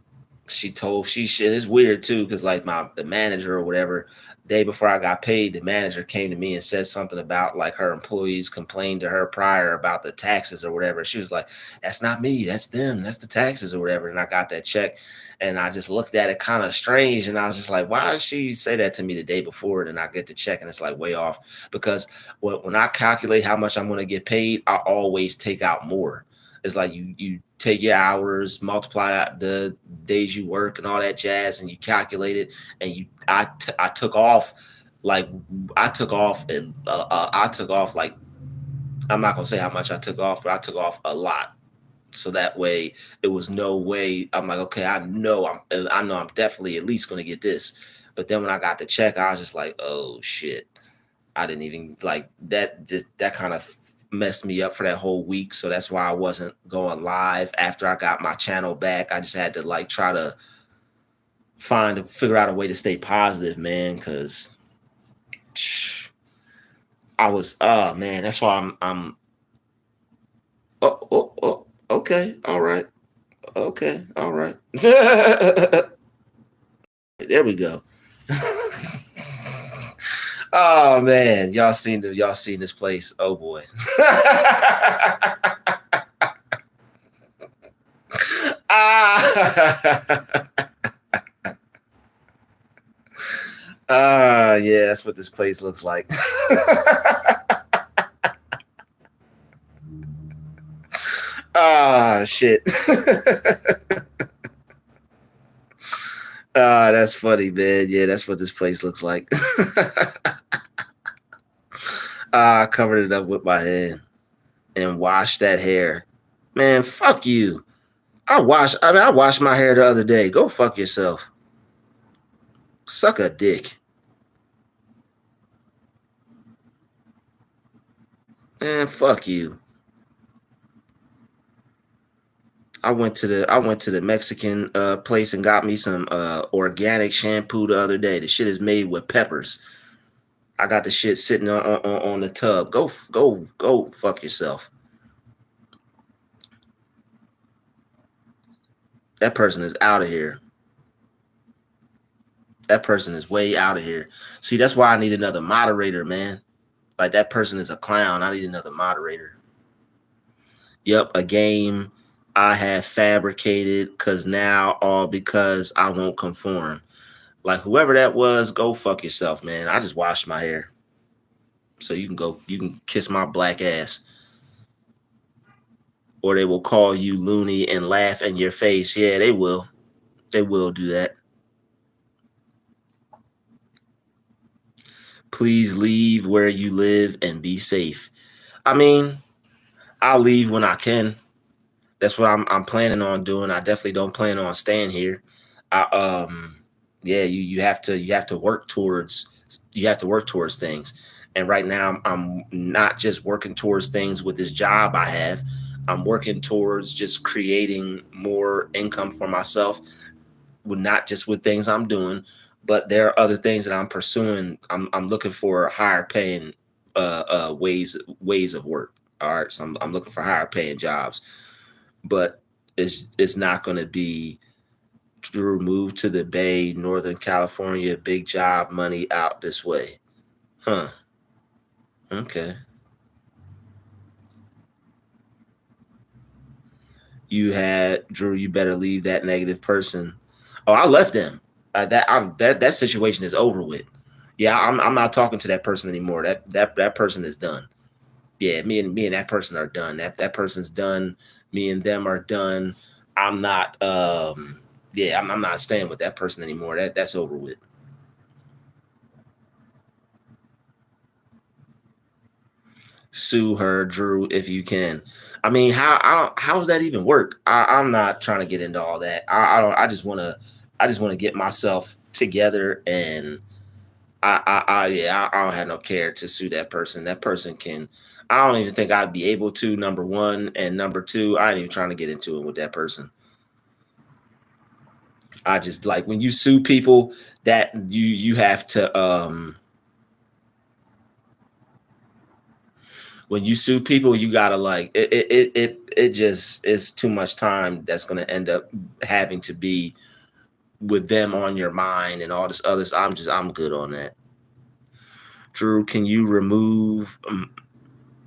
she told she shit. It's weird too, because like the manager or whatever, day before I got paid, the manager came to me and said something about like her employees complained to her prior about the taxes or whatever. She was like, "That's not me, that's them, that's the taxes or whatever." And I got that check, and I just looked at it kind of strange, and I was just like, "Why did she say that to me the day before?" And I get the check, and it's like way off because when I calculate how much I'm going to get paid, I always take out more. It's like you take your hours, multiply out the days you work and all that jazz, and you calculate it. And I took off like I took off like I'm not gonna say how much I took off, but I took off a lot. So that way, it was no way. I'm like, okay, I know I'm definitely at least gonna get this. But then when I got the check, I was just like, oh shit. I didn't even like that. Just that kind of messed me up for that whole week. So that's why I wasn't going live after I got my channel back. I just had to like try to figure out a way to stay positive, man. Because I was, oh man, that's why I'm. Oh, okay, all right, okay, all right. There we go. Oh man, y'all seen this place? Oh boy. Ah, yeah, that's what this place looks like. Ah, shit. Ah, that's funny, man. Yeah, that's what this place looks like. I covered it up with my hand and washed that hair. Man, fuck you. I washed my hair the other day. Go fuck yourself. Suck a dick. Man, fuck you. I went to the Mexican place and got me some organic shampoo the other day. The shit is made with peppers. I got the shit sitting on the tub. Go fuck yourself. That person is out of here. That person is way out of here. See, that's why I need another moderator, man. Like that person is a clown. I need another moderator. Yep, a game I have fabricated because I won't conform. Like whoever that was, go fuck yourself, man. I just washed my hair. So you can kiss my black ass. Or they will call you loony and laugh in your face. Yeah, they will. They will do that. Please leave where you live and be safe. I mean, I'll leave when I can. That's what I'm planning on doing. I definitely don't plan on staying here. I yeah, you have to work towards things. And right now I'm not just working towards things with this job I have. I'm working towards just creating more income for myself, with not just with things I'm doing, but there are other things that I'm pursuing. I'm looking for higher paying ways of work. All right, so I'm looking for higher paying jobs, but it's not going to be Drew move to the Bay, Northern California, big job, money out this way. Huh. Okay. You had Drew. You better leave that negative person. Oh, I left them. That situation is over with. Yeah, I'm not talking to that person anymore. That person is done. Yeah, me and that person are done. That person's done. Me and them are done. I'm not. Yeah, I'm not staying with that person anymore. That's over with. Sue her, Drew, if you can. I mean, how does that even work? I'm not trying to get into all that. I don't. I just want to get myself together, and yeah, I don't have no care to sue that person. That person can. I don't even think I'd be able to. Number one, and number two, I ain't even trying to get into it with that person. I just like when you sue people that you have to when you sue people, you gotta like it just is too much time that's gonna end up having to be with them on your mind and all this others. I'm good on that. Drew, can you remove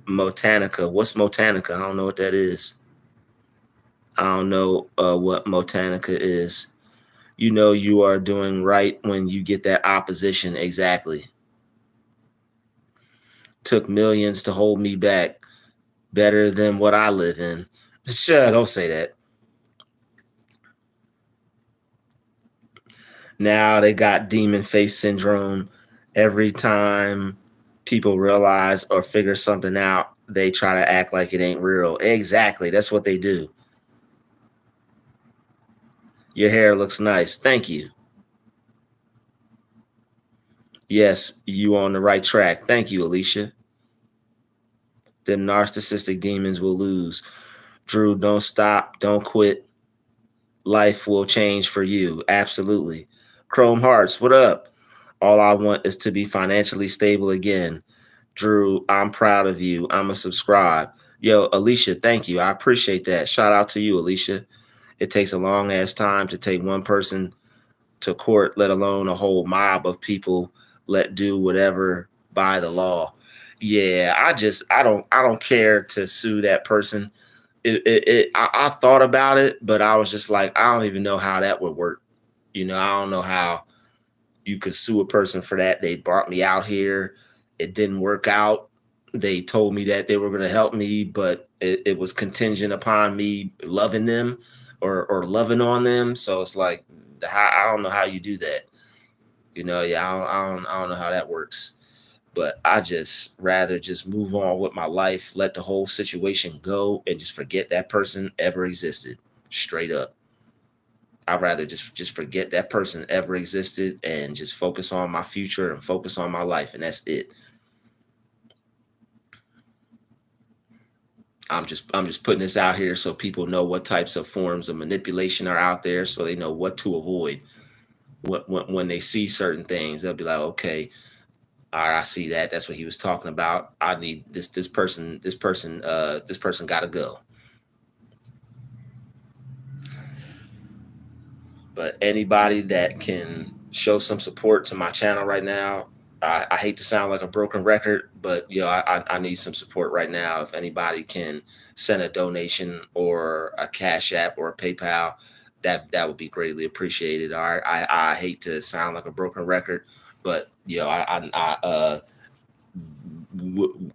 Motanica? What's Motanica? I don't know what that is. I don't know what Motanica is. You know you are doing right when you get that opposition. Exactly. Took millions to hold me back. Better than what I live in. Sure, don't say that. Now they got demon face syndrome. Every time people realize or figure something out, they try to act like it ain't real. Exactly. That's what they do. Your hair looks nice. Thank you. Yes, you on the right track. Thank you, Alicia. Them narcissistic demons will lose. Drew, don't stop. Don't quit. Life will change for you. Absolutely. Chrome Hearts, what up? All I want is to be financially stable again. Drew, I'm proud of you. I'm a subscribe. Yo, Alicia, thank you. I appreciate that. Shout out to you, Alicia. It takes a long ass time to take one person to court, let alone a whole mob of people let do whatever by the law. Yeah, I don't care to sue that person. I thought about it, but I was just like, I don't even know how that would work. You know, I don't know how you could sue a person for that. They brought me out here. It didn't work out. They told me that they were going to help me, but it was contingent upon me loving them or loving on them. So it's like, I don't know how you do that. You know, yeah, I don't know how that works. But I just rather just move on with my life, let the whole situation go, and just forget that person ever existed. Straight up. I'd rather just forget that person ever existed and just focus on my future and focus on my life, and that's it. I'm just putting this out here so people know what types of forms of manipulation are out there, so they know what to avoid. When they see certain things, they'll be like, okay, all right, I see that. That's what he was talking about. I need this person got to go. But anybody that can show some support to my channel right now, I hate to sound like a broken record, but I need some support right now. If anybody can send a donation or a Cash App or a PayPal, that would be greatly appreciated. All right, I hate to sound like a broken record, but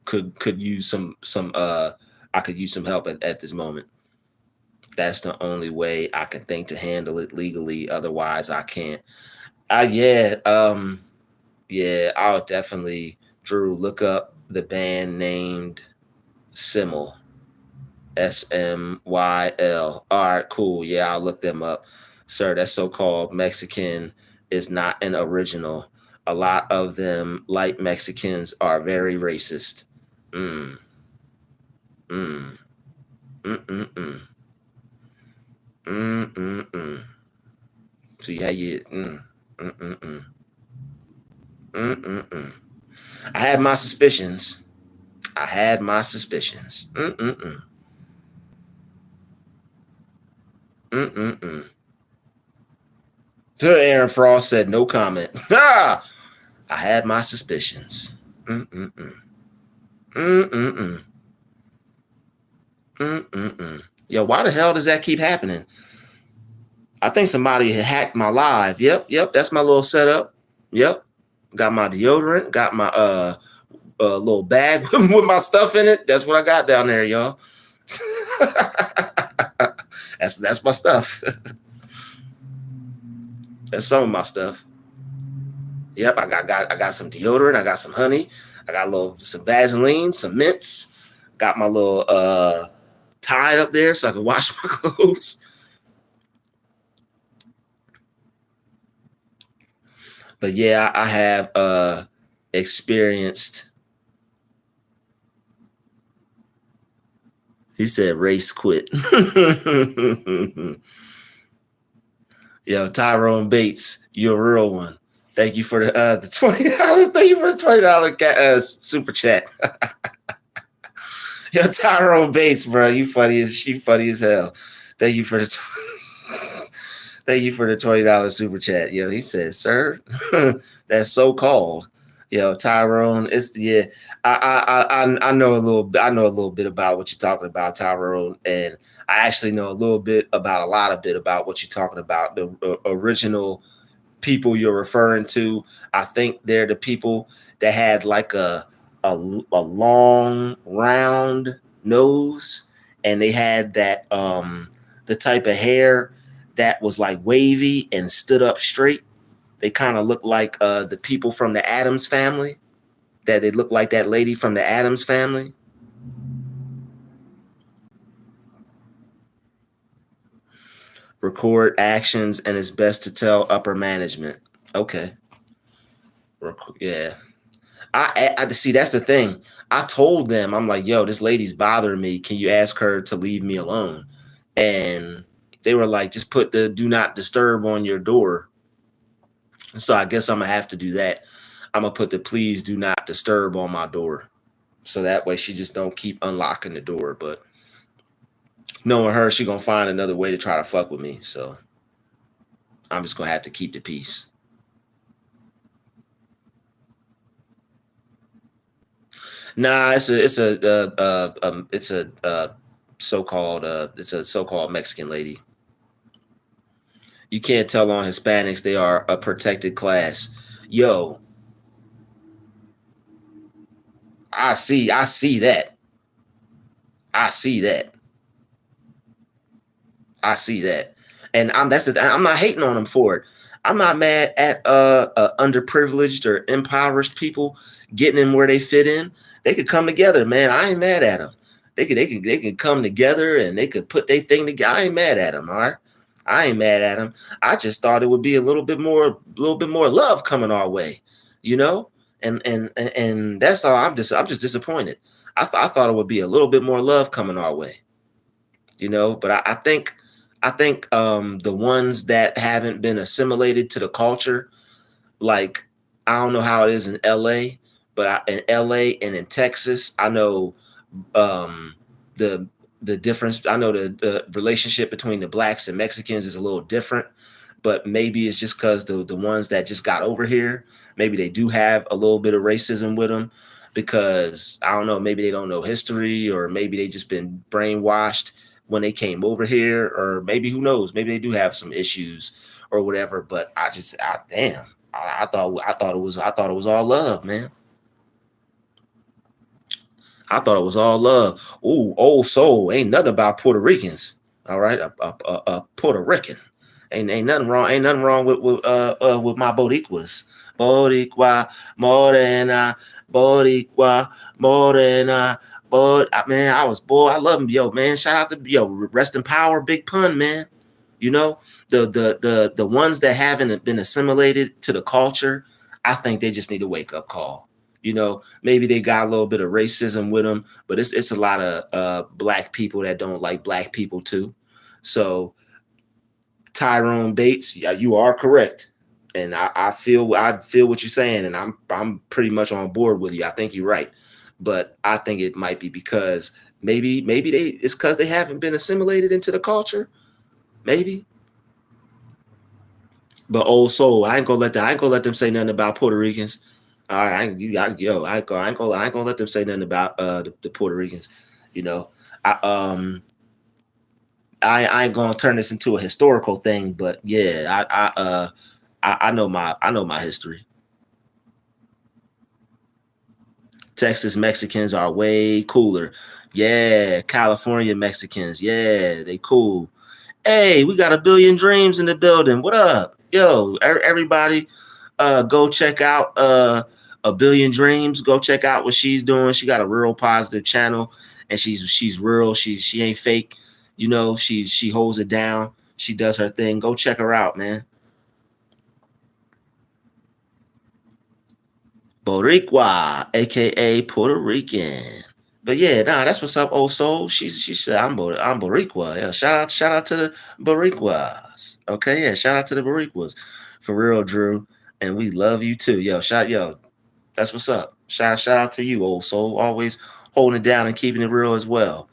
could use some I could use some help at this moment. That's the only way I can think to handle it legally. Otherwise, I can't. Yeah, I'll definitely Drew look up the band named Simmel. SMYL. All right, cool. Yeah, I'll look them up. Sir, that so-called Mexican is not an original. A lot of them, like Mexicans, are very racist. Mm, mm, mm, mm, mm, mm, mm, mm. So yeah, you. Mm, mm, mm, mm, mm, mm. I had my suspicions. I had my suspicions. Mm-mm-mm. Mm-mm-mm. To Aaron Frost said no comment. Ah! I had my suspicions. Mm-mm-mm. Mm-mm-mm. Mm-mm-mm. Yo, why the hell does that keep happening? I think somebody had hacked my live. Yep. That's my little setup. Yep. Got my deodorant. Got my little bag with my stuff in it. That's what I got down there, y'all. that's my stuff. That's some of my stuff. Yep, I got some deodorant. I got some honey. I got some Vaseline, some mints. Got my little Tide up there so I can wash my clothes. But yeah, I have experienced. He said race quit. Yo, Tyrone Bates, you're a real one. Thank you for the $20. Thank you for the $20 super chat. Yo, Tyrone Bates, bro, you funny as hell. Thank you for the thank you for the $20 super chat. Yo, he says, sir, that's so called. Yo, Tyrone, it's yeah. I know a little bit about what you're talking about, Tyrone, and I actually know a lot of bit about what you're talking about. The original people you're referring to, I think they're the people that had like a long round nose, and they had that the type of hair that was like wavy and stood up straight. They kind of look like the people from the Addams family. That they look like that lady from the Addams family. Record actions, and it's best to tell upper management. Okay. Yeah. I see. That's the thing. I told them, I'm like, yo, this lady's bothering me. Can you ask her to leave me alone? And they were like, just put the do not disturb on your door. So I guess I'm gonna have to do that. I'm gonna put the please do not disturb on my door. So that way she just don't keep unlocking the door. But knowing her, she gonna find another way to try to fuck with me. So I'm just gonna have to keep the peace. Nah, it's a so-called Mexican lady. You can't tell on Hispanics they are a protected class. Yo, I see that. I see that. I see that. And I'm not hating on them for it. I'm not mad at underprivileged or impoverished people getting in where they fit in. They could come together, man. I ain't mad at them. They can come together and they could put their thing together. I ain't mad at them, all right? I ain't mad at them. I just thought it would be a little bit more love coming our way, you know? And that's all. I'm just disappointed. I thought it would be a little bit more love coming our way, you know. But I think the ones that haven't been assimilated to the culture, like I don't know how it is in LA, but in LA and in Texas, I know um, the difference. I know the relationship between the blacks and Mexicans is a little different, but maybe it's just because the ones that just got over here, maybe they do have a little bit of racism with them, because I don't know, maybe they don't know history, or maybe they just been brainwashed when they came over here, or maybe who knows, maybe they do have some issues or whatever. But damn, I thought it was all love, man. I thought it was all love. Ooh, old soul. Ain't nothing about Puerto Ricans. All right, a Puerto Rican. Ain't nothing wrong. Ain't nothing wrong with my Boricuas. Boricua, Morena, Boricua, Morena. Man, I was boy. I love him, yo, man. Shout out to rest in power, Big Pun, man. You know, the ones that haven't been assimilated to the culture, I think they just need a wake up call. You know, maybe they got a little bit of racism with them, but it's a lot of black people that don't like black people too. So Tyrone Bates, yeah, you are correct, and I feel what you're saying, and I'm pretty much on board with you. I think you're right. but I think it might be because maybe it's because they haven't been assimilated into the culture. Maybe. But old soul, I ain't gonna let them say nothing about Puerto Ricans. All right, I ain't gonna let them say nothing about the Puerto Ricans. You know, I I ain't gonna turn this into a historical thing, but yeah, I know my history. Texas Mexicans are way cooler. Yeah, California Mexicans, yeah, they cool. Hey, we got a billion dreams in the building. What up? Yo, everybody, go check out a billion dreams. Go check out what she's doing. She got a real positive channel, and she's real. She ain't fake. You know, she holds it down. She does her thing. Go check her out, man. Boricua, aka Puerto Rican. But yeah, nah, that's what's up, old soul. She said I'm Boricua. Yeah, shout out to the Boricuas. Okay, yeah, shout out to the Boricuas. For real, Drew. And we love you too. Yo, that's what's up. Shout out to you, old soul. Always holding it down and keeping it real as well.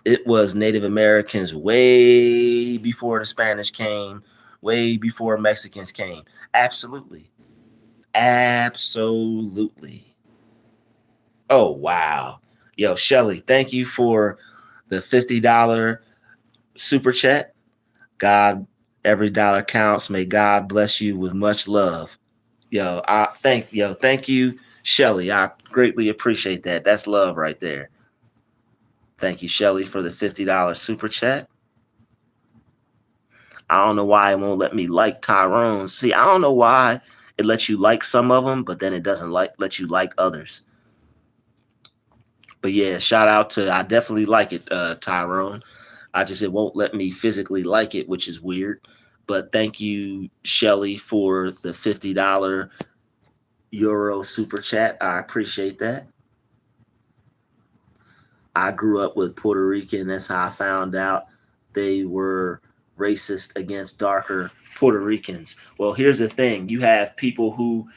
It was Native Americans way before the Spanish came, way before Mexicans came. Absolutely. Absolutely. Oh wow. Yo, Shelly, thank you for the $50 super chat. God, every dollar counts. May God bless you with much love. Thank you, Shelly. I greatly appreciate that. That's love right there. Thank you, Shelly, for the $50 super chat. I don't know why it won't let me like Tyrone. See, I don't know why it lets you like some of them, but then it doesn't let you like others. But yeah, shout out to I definitely like it, Tyrone. It won't let me physically like it, which is weird. But thank you, Shelly, for the $50 Euro super chat. I appreciate that. I grew up with Puerto Rican. That's how I found out they were racist against darker Puerto Ricans. Well, here's the thing, you have people who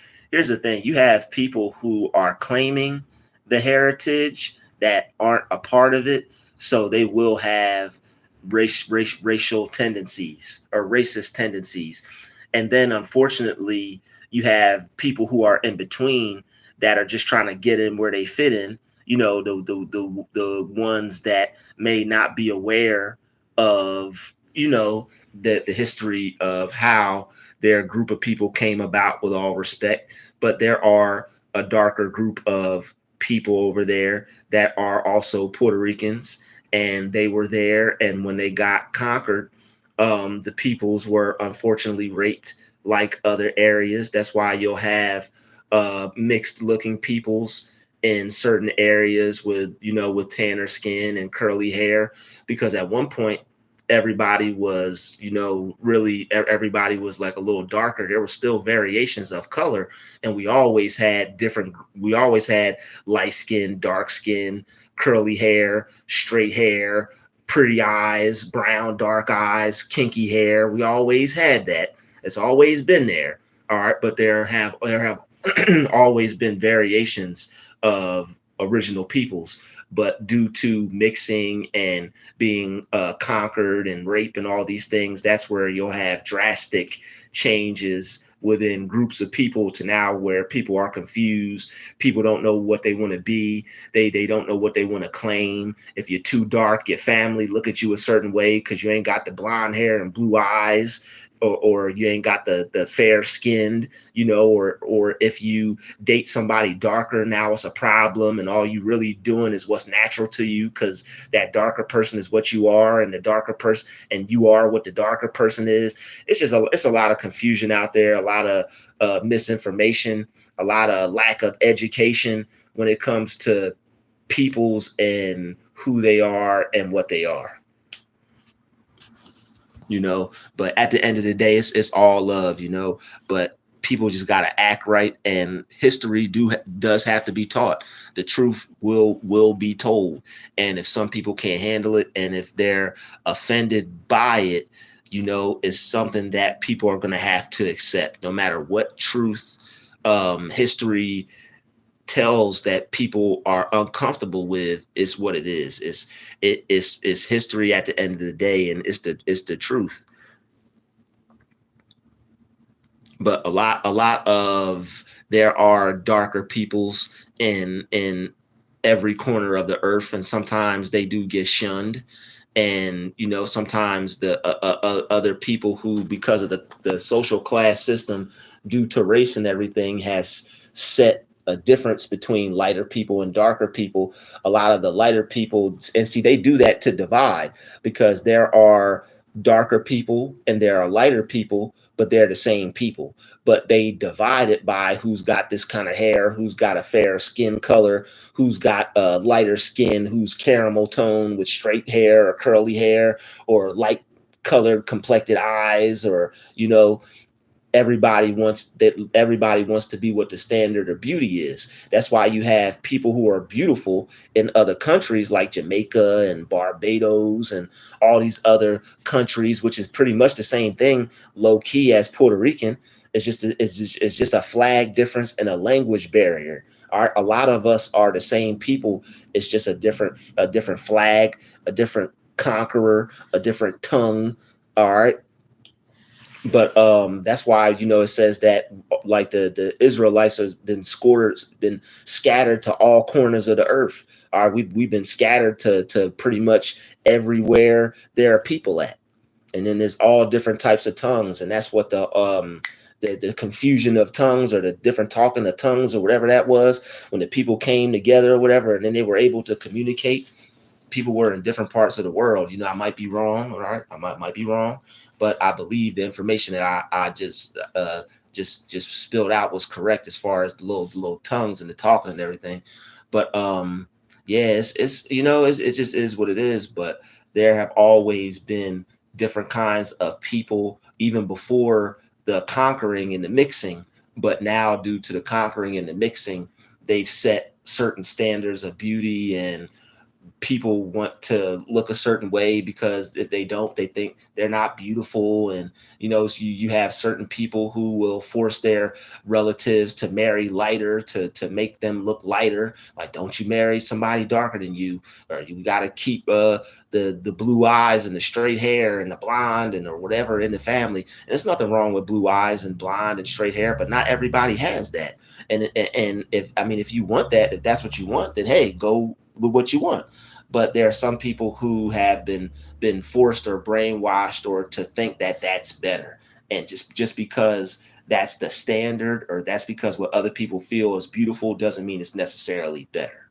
are claiming the heritage that aren't a part of it. So they will have racial tendencies or racist tendencies. And then unfortunately, you have people who are in between that are just trying to get in where they fit in, the ones that may not be aware of the history of how their group of people came about, with all respect. But there are a darker group of people over there that are also Puerto Ricans, and they were there, and when they got conquered, the peoples were unfortunately raped like other areas. That's why you'll have mixed looking peoples in certain areas with tanner skin and curly hair, because at one point everybody was really everybody was like a little darker. There were still variations of color, and we always had light skin, dark skin, curly hair, straight hair, pretty eyes, brown dark eyes, kinky hair. We always had that. It's always been there. All right, but there have always been variations of original peoples, but due to mixing and being conquered and rape and all these things, that's where you'll have drastic changes within groups of people, to now where people are confused. People don't know what they want to be. They don't know what they want to claim. If you're too dark, your family look at you a certain way because you ain't got the blonde hair and blue eyes, or you ain't got the fair skinned, or if you date somebody darker, now it's a problem, and all you really doing is what's natural to you, because that darker person is what you are, and the darker person, and you are what the darker person is. It's a lot of confusion out there, a lot of misinformation, a lot of lack of education when it comes to peoples and who they are and what they are. But at the end of the day, it's all love. But people just got to act right, and history does have to be taught. The truth will be told, and if some people can't handle it, and if they're offended by it, it's something that people are going to have to accept, no matter what truth history tells that people are uncomfortable with is what it is. It's history at the end of the day, and it's the truth. But a lot of there are darker peoples in every corner of the earth, and sometimes they do get shunned. And sometimes the other people who, because of the social class system due to race and everything, has set a difference between lighter people and darker people. A lot of the lighter people, and see, they do that to divide, because there are darker people and there are lighter people, but they're the same people. But they divide it by who's got this kind of hair, who's got a fair skin color, who's got lighter skin, who's caramel tone with straight hair or curly hair, or light colored complected eyes, or everybody wants to be what the standard of beauty is. That's why you have people who are beautiful in other countries like Jamaica and Barbados and all these other countries, which is pretty much the same thing, low key, as Puerto Rican. It's just a flag difference and a language barrier. A lot of us are the same people. It's just a different flag, a different conqueror, a different tongue. All right. But that's why it says that, like, the Israelites has been scattered to all corners of the earth. All right, we've been scattered to pretty much everywhere there are people at. And then there's all different types of tongues, and that's what the confusion of tongues, or the different talking of tongues, or whatever that was, when the people came together or whatever, and then they were able to communicate. People were in different parts of the world. I might be wrong, all right? I might be wrong, but I believe the information that I just spilled out was correct, as far as the little tongues and the talking and everything. But yeah, it just is what it is. But there have always been different kinds of people, even before the conquering and the mixing. But now, due to the conquering and the mixing, they've set certain standards of beauty, and people want to look a certain way, because if they don't, they think they're not beautiful. And so you have certain people who will force their relatives to marry lighter, to make them look lighter. Like, don't you marry somebody darker than you, or you got to keep the blue eyes and the straight hair and the blonde, and or whatever, in the family. And there's nothing wrong with blue eyes and blonde and straight hair, but not everybody has that. And if you want that, if that's what you want, then hey, go with what you want. But there are some people who have been forced or brainwashed, or to think that that's better. And just because that's the standard, or that's because what other people feel is beautiful, doesn't mean it's necessarily better.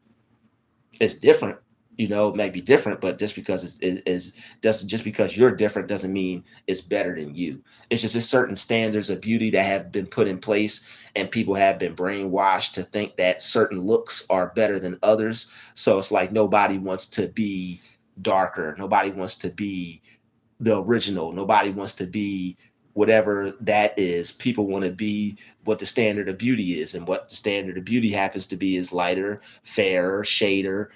It's different. It may be different, but just because doesn't, just because you're different, doesn't mean it's better than you. It's just there's certain standards of beauty that have been put in place, and people have been brainwashed to think that certain looks are better than others. So it's like, nobody wants to be darker, nobody wants to be the original, nobody wants to be whatever that is. People want to be what the standard of beauty is, and what the standard of beauty happens to be is lighter, fairer, shader,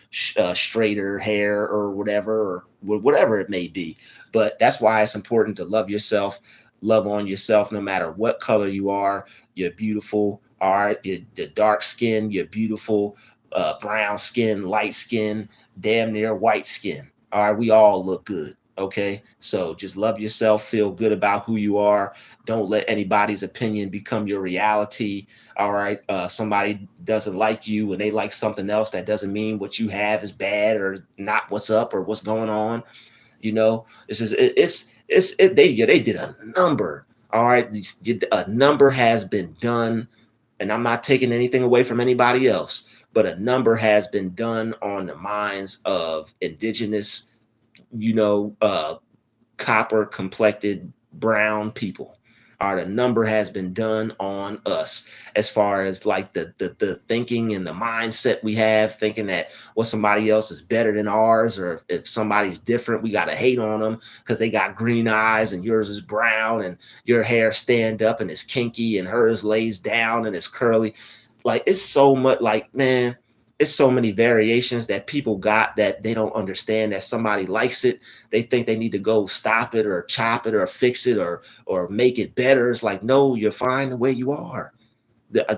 straighter hair, or whatever, or whatever it may be. But that's why it's important to love yourself, love on yourself, no matter what color you are. You're beautiful. All right, you're dark skin, you're beautiful. Brown skin, light skin, damn near white skin. All right, we all look good. Okay, so just love yourself, feel good about who you are. Don't let anybody's opinion become your reality. All right, somebody doesn't like you and they like something else, that doesn't mean what you have is bad, or not what's up, or what's going on. It's just they did a number. All right, a number has been done, and I'm not taking anything away from anybody else, but a number has been done on the minds of indigenous, you know, uh, copper complected brown people. All right, a number has been done on us, as far as like the thinking and the mindset we have, thinking that what somebody else is better than ours, or if somebody's different, we got to hate on them because they got green eyes and yours is brown, and your hair stand up and it's kinky and hers lays down and it's curly. Like, it's so much, like, man, it's so many variations that people got, that they don't understand that somebody likes it. They think they need to go stop it, or chop it, or fix it, or make it better. It's like, no, you're fine the way you are.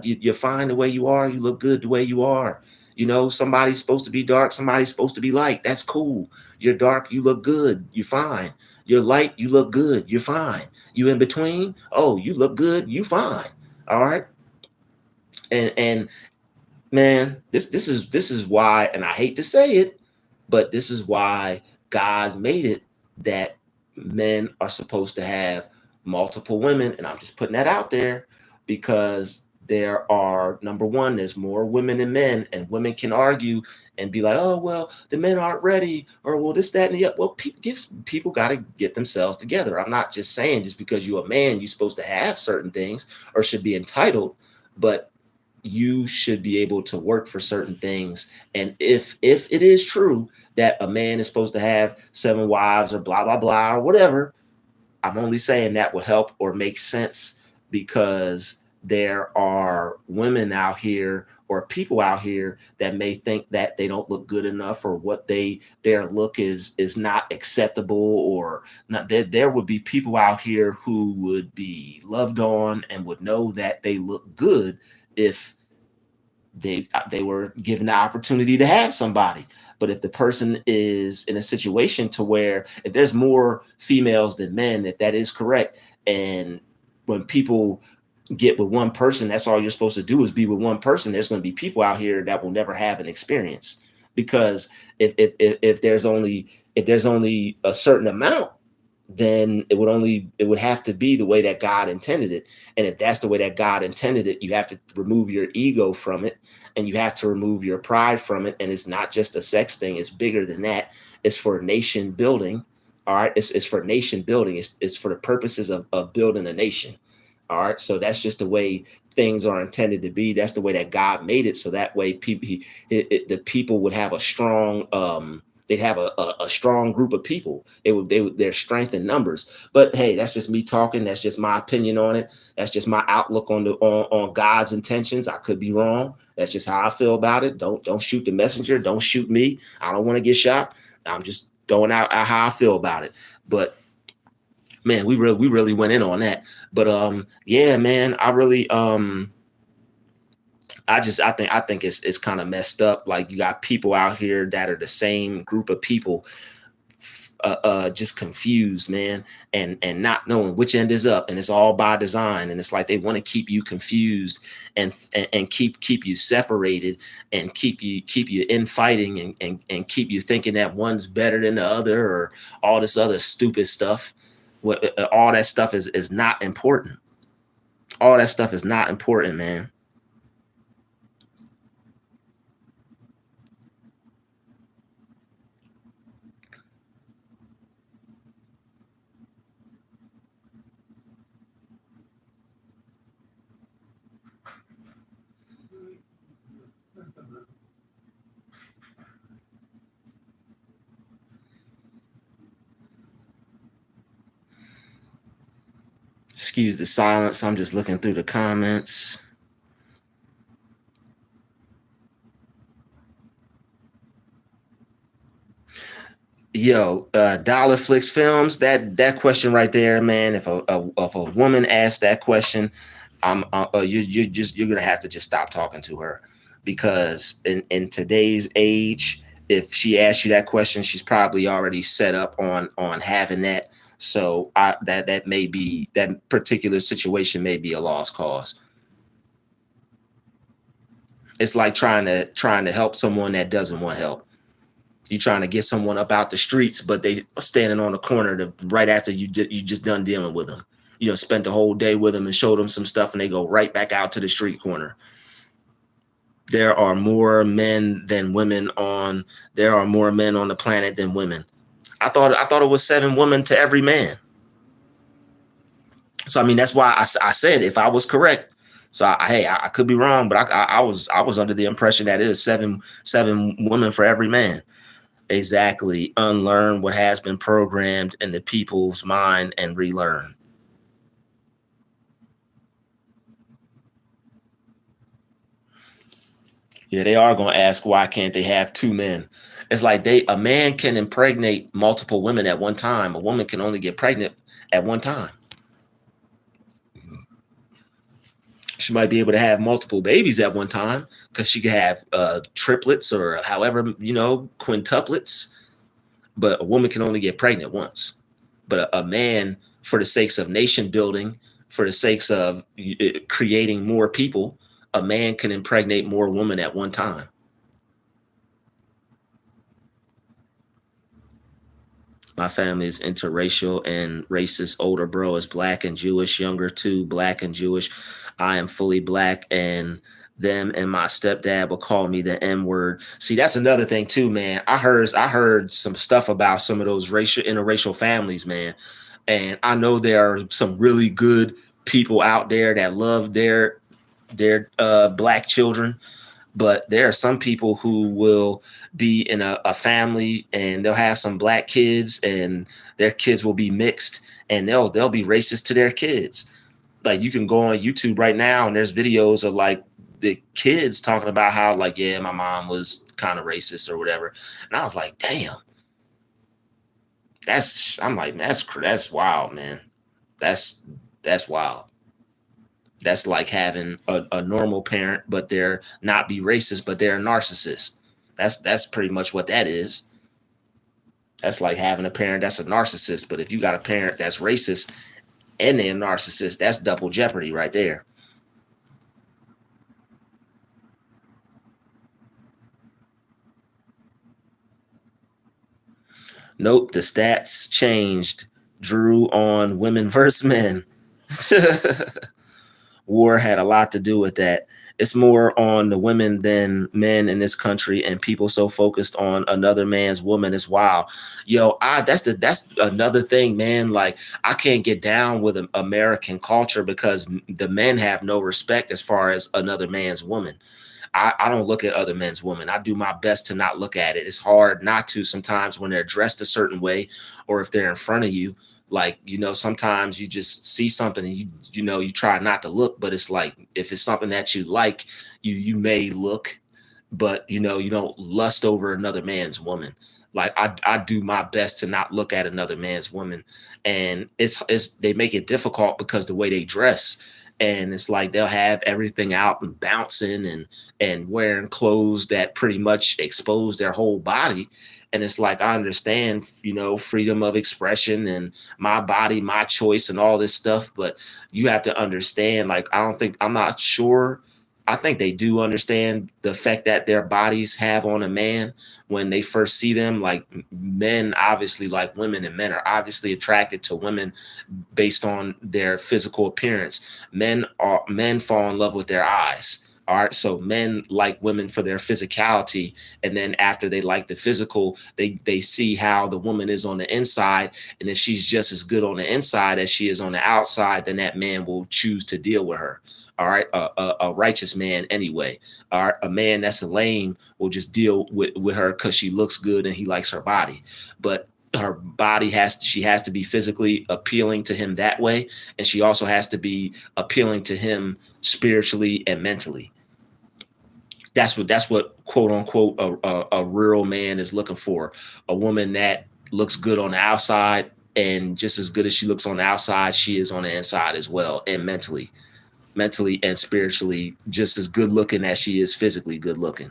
You're fine the way you are. You look good the way you are. You know, somebody's supposed to be dark, somebody's supposed to be light. That's cool. You're dark, you look good. You're fine. You're light, you look good. You're fine. You in between? Oh, you look good. You fine. All right. And man, this is why, and I hate to say it, but this is why God made it that men are supposed to have multiple women. And I'm just putting that out there because there are, number one, there's more women than men, and women can argue and be like, oh, well, the men aren't ready, or well, this, that, and the other. Well, people got to get themselves together. I'm not just saying just because you're a man, you're supposed to have certain things or should be entitled, but you should be able to work for certain things. And if it is true that a man is supposed to have 7 wives or blah blah blah or whatever, I'm only saying that would help or make sense because there are women out here or people out here that may think that they don't look good enough, or what their look is not acceptable, or not. There would be people out here who would be loved on and would know that they look good if they were given the opportunity to have somebody. But if the person is in a situation to where, if there's more females than men, if that is correct, and when people get with one person, that's all you're supposed to do is be with one person, there's going to be people out here that will never have an experience. Because if there's only a certain amount, then it would have to be the way that God intended it. And if that's the way that God intended it, you have to remove your ego from it, and you have to remove your pride from it. And it's not just a sex thing, it's bigger than that. It's for nation building. All right. It's for nation building. It's for the purposes of building a nation. All right. So that's just the way things are intended to be. That's the way that God made it. So that way the people would have a strong, they'd have a strong group of people. Their strength in numbers. But hey, that's just me talking. That's just my opinion on it. That's just my outlook on God's intentions. I could be wrong. That's just how I feel about it. Don't shoot the messenger. Don't shoot me. I don't want to get shot. I'm just throwing out how I feel about it. But man, we really went in on that. But yeah, man, I think it's kind of messed up. Like, you got people out here that are the same group of people, just confused, man, and not knowing which end is up, and it's all by design. And it's like they want to keep you confused and keep you separated, and keep you infighting, and keep you thinking that one's better than the other, or all this other stupid stuff. All that stuff is not important. All that stuff is not important, man. Excuse the silence. I'm just looking through the comments. Yo, Dollar Flicks Films. That question right there, man. If a woman asks that question, you're gonna have to just stop talking to her, because in today's age, if she asks you that question, she's probably already set up on having that. So that may be, that particular situation may be a lost cause. It's like trying to help someone that doesn't want help. You trying to get someone up out the streets, but they standing on the corner right after you just done dealing with them. You know, spent the whole day with them and showed them some stuff, and they go right back out to the street corner. There are more men than women on. There are more men on the planet than women. I thought it was 7 women to every man. So I mean, that's why I said if I was correct. So I could be wrong, but I was under the impression that it is seven women for every man. Exactly. Unlearn what has been programmed in the people's mind and relearn. Yeah, they are going to ask, why can't they have 2 men? It's like a man can impregnate multiple women at one time. A woman can only get pregnant at one time. She might be able to have multiple babies at one time because she could have triplets or however, quintuplets. But a woman can only get pregnant once. But a man, for the sakes of nation building, for the sakes of creating more people, a man can impregnate more women at one time. My family is interracial and racist. Older bro is black and Jewish. Younger too, black and Jewish. I am fully black, and them and my stepdad will call me the N word. See, that's another thing too, man. I heard some stuff about some of those racial interracial families, man, and I know there are some really good people out there that love their black children, but there are some people who will be in a family and they'll have some black kids and their kids will be mixed, and they'll be racist to their kids. Like, you can go on YouTube right now and there's videos of like the kids talking about how, like, yeah, my mom was kind of racist or whatever. And I was like, damn, I'm like, that's wild, man. That's wild. That's like having a normal parent, but they're not be racist, but they're a narcissist. That's pretty much what that is. That's like having a parent that's a narcissist, but if you got a parent that's racist and they're a narcissist, that's double jeopardy right there. Nope, the stats changed. Druuill on women versus men. War had a lot to do with that. It's more on the women than men in this country, and people so focused on another man's woman is wild. Yo, that's another thing, man. Like, I can't get down with American culture because the men have no respect as far as another man's woman. I don't look at other men's women. I do my best to not look at it. It's hard not to sometimes when they're dressed a certain way or if they're in front of you. Like, sometimes you just see something and you try not to look, but it's like, if it's something that you like, you may look, but you don't lust over another man's woman. Like, I do my best to not look at another man's woman, and it's they make it difficult because the way they dress, and it's like they'll have everything out and bouncing and wearing clothes that pretty much expose their whole body. And it's like, I understand, freedom of expression and my body, my choice and all this stuff, but you have to understand, like, I'm not sure, I think they do understand the effect that their bodies have on a man when they first see them. Like, men obviously like women, and men are obviously attracted to women based on their physical appearance. Men fall in love with their eyes. All right, so men like women for their physicality, and then after they like the physical, they see how the woman is on the inside, and if she's just as good on the inside as she is on the outside, then that man will choose to deal with her. All right, a righteous man anyway. All right, a man that's a lame will just deal with her because she looks good and he likes her body. But her body she has to be physically appealing to him that way, and she also has to be appealing to him spiritually and mentally. That's what quote unquote a real man is looking for. A woman that looks good on the outside, and just as good as she looks on the outside, she is on the inside as well, and mentally and spiritually just as good looking as she is physically good looking.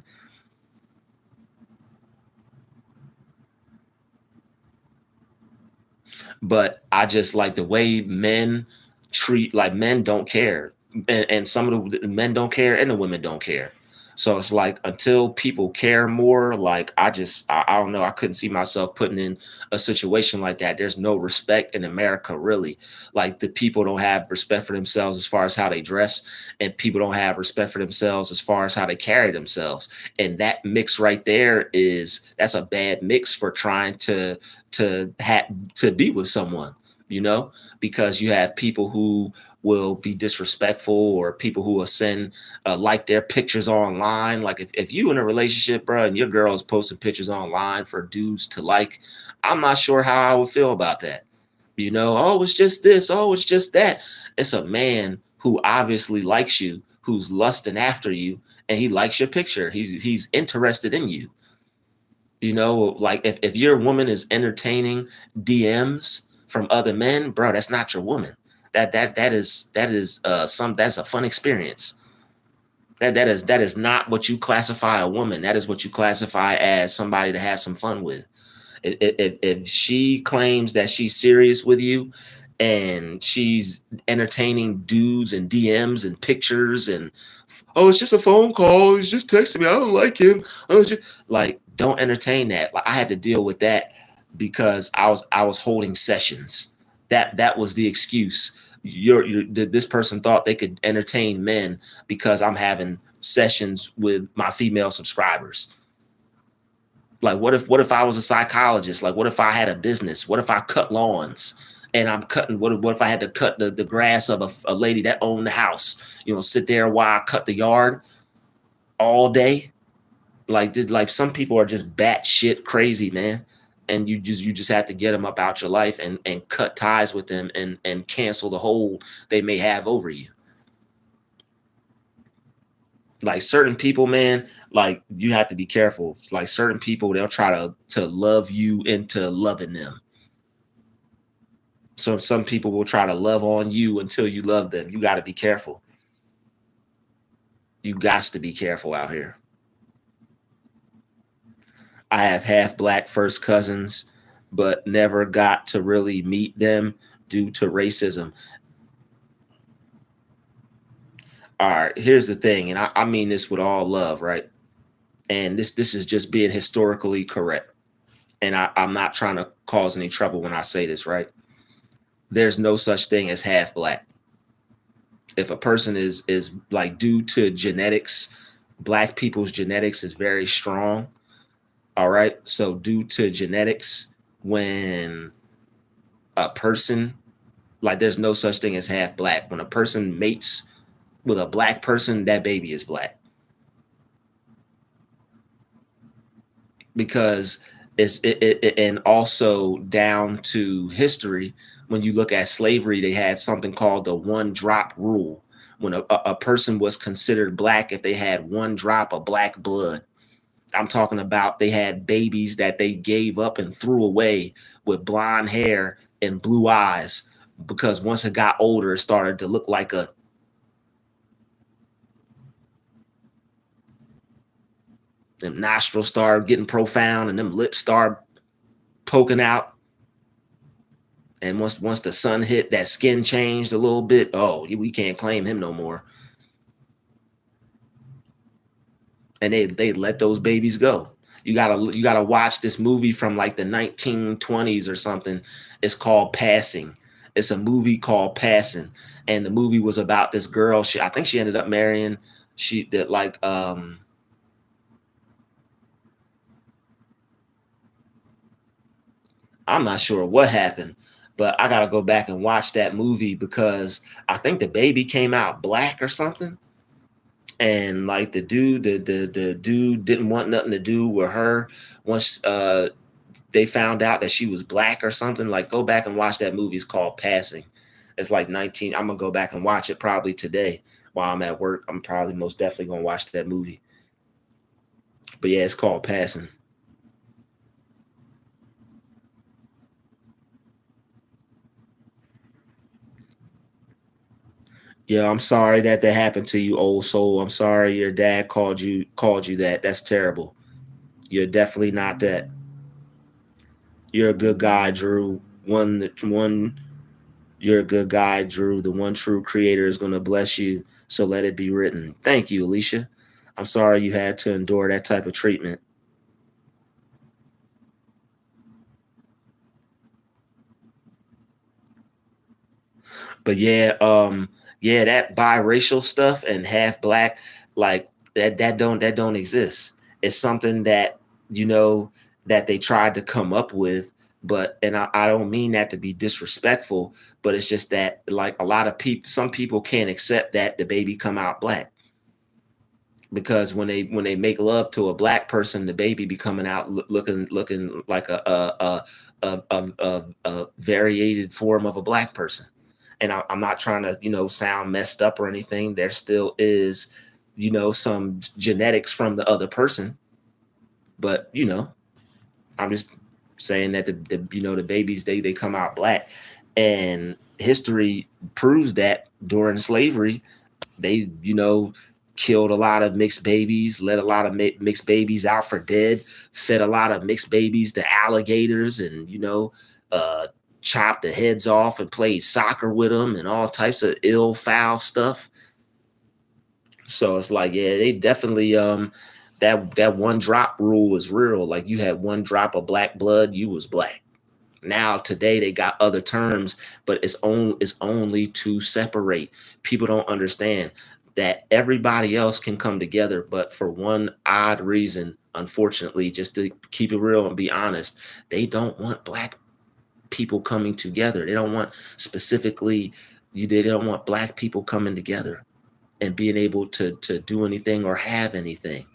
But I just like the way men treat, like, men don't care, and some of the men don't care and the women don't care. So it's like, until people care more, like, I don't know, I couldn't see myself putting in a situation like that. There's no respect in America, really. Like, the people don't have respect for themselves as far as how they dress, and people don't have respect for themselves as far as how they carry themselves. And that mix right there that's a bad mix for trying to be with someone, because you have people who will be disrespectful, or people who will send like their pictures online. Like, if you in a relationship, bro, and your girl is posting pictures online for dudes to like, I'm not sure how I would feel about that. Oh, it's just this, oh, it's just that. It's a man who obviously likes you, who's lusting after you, and he likes your picture. He's interested in you. Like, if your woman is entertaining DMs from other men, bro, that's not your woman. That's a fun experience. That is not what you classify a woman. That is what you classify as somebody to have some fun with. If she claims that she's serious with you and she's entertaining dudes and DMs and pictures and, oh, it's just a phone call, he's just texting me, I don't like him, oh, just like, don't entertain that. Like, I had to deal with that because I was holding sessions. That was the excuse. This person thought they could entertain men because I'm having sessions with my female subscribers. Like, what if I was a psychologist? Like, what if I had a business? What if I cut lawns and I'm cutting? What if I had to cut the grass of a lady that owned the house? Sit there while I cut the yard all day. Like some people are just batshit crazy, man. And you just have to get them up out your life and cut ties with them and cancel the hold they may have over you. Like certain people, man, like you have to be careful. Like certain people, they'll try to love you into loving them. So some people will try to love on you until you love them. You got to be careful. You got to be careful out here. I have half black first cousins, but never got to really meet them due to racism. All right, here's the thing, and I mean this with all love, right? And this is just being historically correct. And I'm not trying to cause any trouble when I say this, right? There's no such thing as half black. If a person is like, due to genetics, black people's genetics is very strong. All right. So due to genetics, when a person, like, there's no such thing as half black. When a person mates with a black person, that baby is black. Because and also down to history, when you look at slavery, they had something called the one drop rule. When a person was considered black if they had one drop of black blood. I'm talking about they had babies that they gave up and threw away with blonde hair and blue eyes, because once it got older, it started to look like them nostrils started getting profound and them lips started poking out. And once the sun hit, that skin changed a little bit. Oh, we can't claim him no more. And they let those babies go. You gotta watch this movie from like the 1920s or something. It's called Passing. It's a movie called Passing, and the movie was about this girl. I think she ended up marrying. She did like I'm not sure what happened, but I gotta go back and watch that movie because I think the baby came out black or something. And like the dude didn't want nothing to do with her once they found out that she was black or something. Like, go back and watch that movie. It's called Passing. It's like 19. I'm gonna go back and watch it probably today while I'm at work. I'm probably most definitely gonna watch that movie. But yeah, it's called Passing. Yeah, I'm sorry that happened to you, old soul. I'm sorry your dad called you that. That's terrible. You're definitely not that. You're a good guy, Drew. One. You're a good guy, Drew. The one true creator is going to bless you. So let it be written. Thank you, Alicia. I'm sorry you had to endure that type of treatment. But yeah, that biracial stuff and half black, like that don't exist. It's something that you know that they tried to come up with, but and I don't mean that to be disrespectful, but it's just that, like, a lot of people, some people can't accept that the baby come out black, because when they make love to a black person, the baby be coming out looking like a variated form of a black person. And I'm not trying to sound messed up or anything. There still is some genetics from the other person, but I'm just saying that the babies, they come out black. And history proves that during slavery, they, killed a lot of mixed babies, let a lot of mixed babies out for dead, fed a lot of mixed babies to alligators, and, uh, chopped the heads off and played soccer with them and all types of ill, foul stuff. So it's like, yeah, they definitely, that one drop rule is real. Like, you had one drop of black blood, you was black. Now today they got other terms, but it's only to separate. People don't understand that everybody else can come together, but for one odd reason, unfortunately, just to keep it real and be honest, they don't want black people coming together. They don't want specifically they don't want black people coming together and being able to do anything or have anything.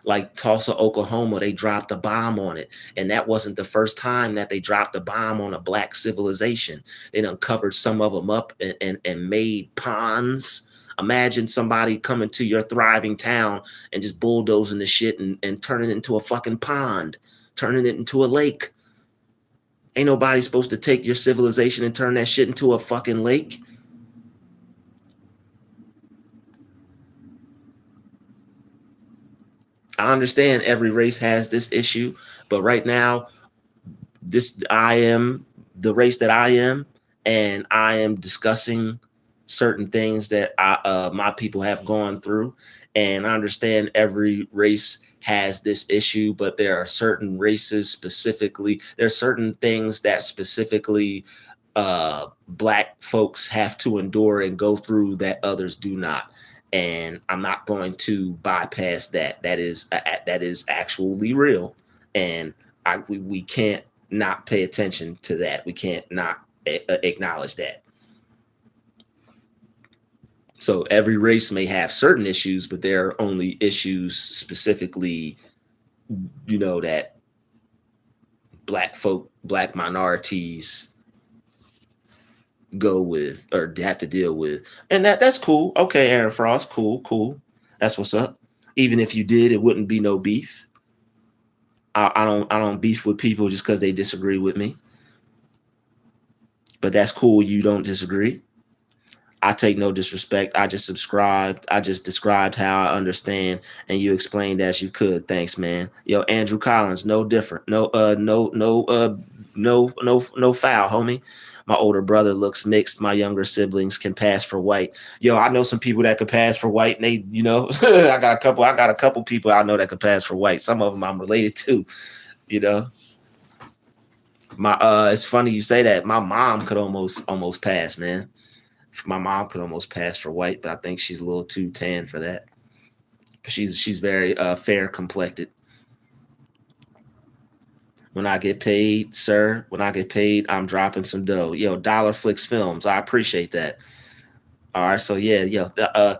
Like Tulsa, Oklahoma, they dropped a bomb on it. And that wasn't the first time that they dropped a bomb on a black civilization. They done covered some of them up and made ponds. Imagine somebody coming to your thriving town and just bulldozing the shit and turning it into a fucking pond, turning it into a lake. Ain't nobody supposed to take your civilization and turn that shit into a fucking lake. I understand every race has this issue, but right now, I am the race that I am, and I am discussing certain things that my people have gone through, and I understand every race has this issue, but there are certain races specifically. There are certain things that specifically black folks have to endure and go through that others do not. And I'm not going to bypass that. That is actually real, and we can't not pay attention to that. We can't not acknowledge that. So every race may have certain issues, but there are only issues specifically, that black folk, black minorities go with or have to deal with. And that's cool. Okay, Aaron Frost, cool. That's what's up. Even if you did, it wouldn't be no beef. I don't beef with people just because they disagree with me. But that's cool. You don't disagree. I take no disrespect. I just subscribed. I just described how I understand, and you explained as you could. Thanks, man. Yo, Andrew Collins, no different. No foul, homie. My older brother looks mixed. My younger siblings can pass for white. Yo, I know some people that could pass for white, and they, I got a couple people I know that could pass for white. Some of them I'm related to, you know. It's funny you say that. My mom could almost pass, man. My mom could almost pass for white, but I think she's a little too tan for that. She's very fair complected. When I get paid, sir, when I get paid, I'm dropping some dough. Yo, Dollar Flicks Films, I appreciate that. All right, so yeah,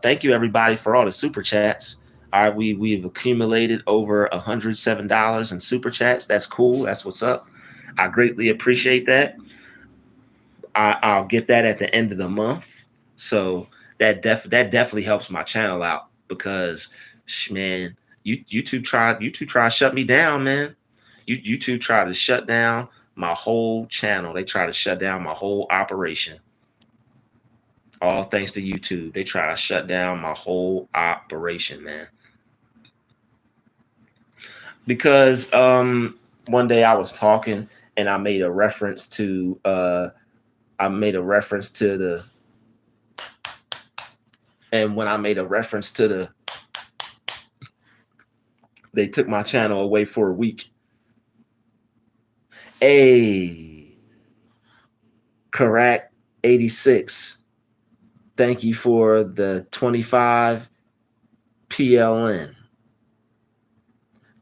thank you everybody for all the super chats. All right, we've accumulated over $107 in super chats. That's cool. That's what's up. I greatly appreciate that. I'll get that at the end of the month. So that definitely helps my channel out because, man, YouTube try to shut me down, man. YouTube try to shut down my whole channel. They try to shut down my whole operation. All thanks to YouTube. They try to shut down my whole operation, man. Because one day I was talking and I made a reference to the and when I made a reference to they took my channel away for a week. Hey, correct 86. Thank you for the 25 PLN.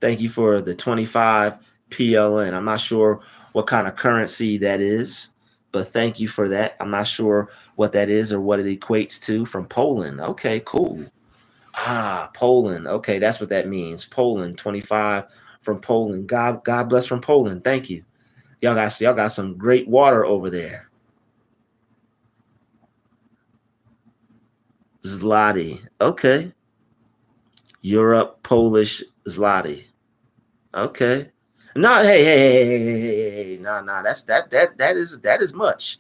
Thank you for the 25 PLN. I'm not sure what kind of currency that is, but thank you for that. I'm not sure what that is or what it equates to from Poland. Okay, cool. Poland. Okay, that's what that means. Poland, 25 from Poland. God bless from Poland. Thank you. Y'all got some great water over there. Zloty. Okay. Europe, Polish, Zloty. Okay. No, hey. No, that is much.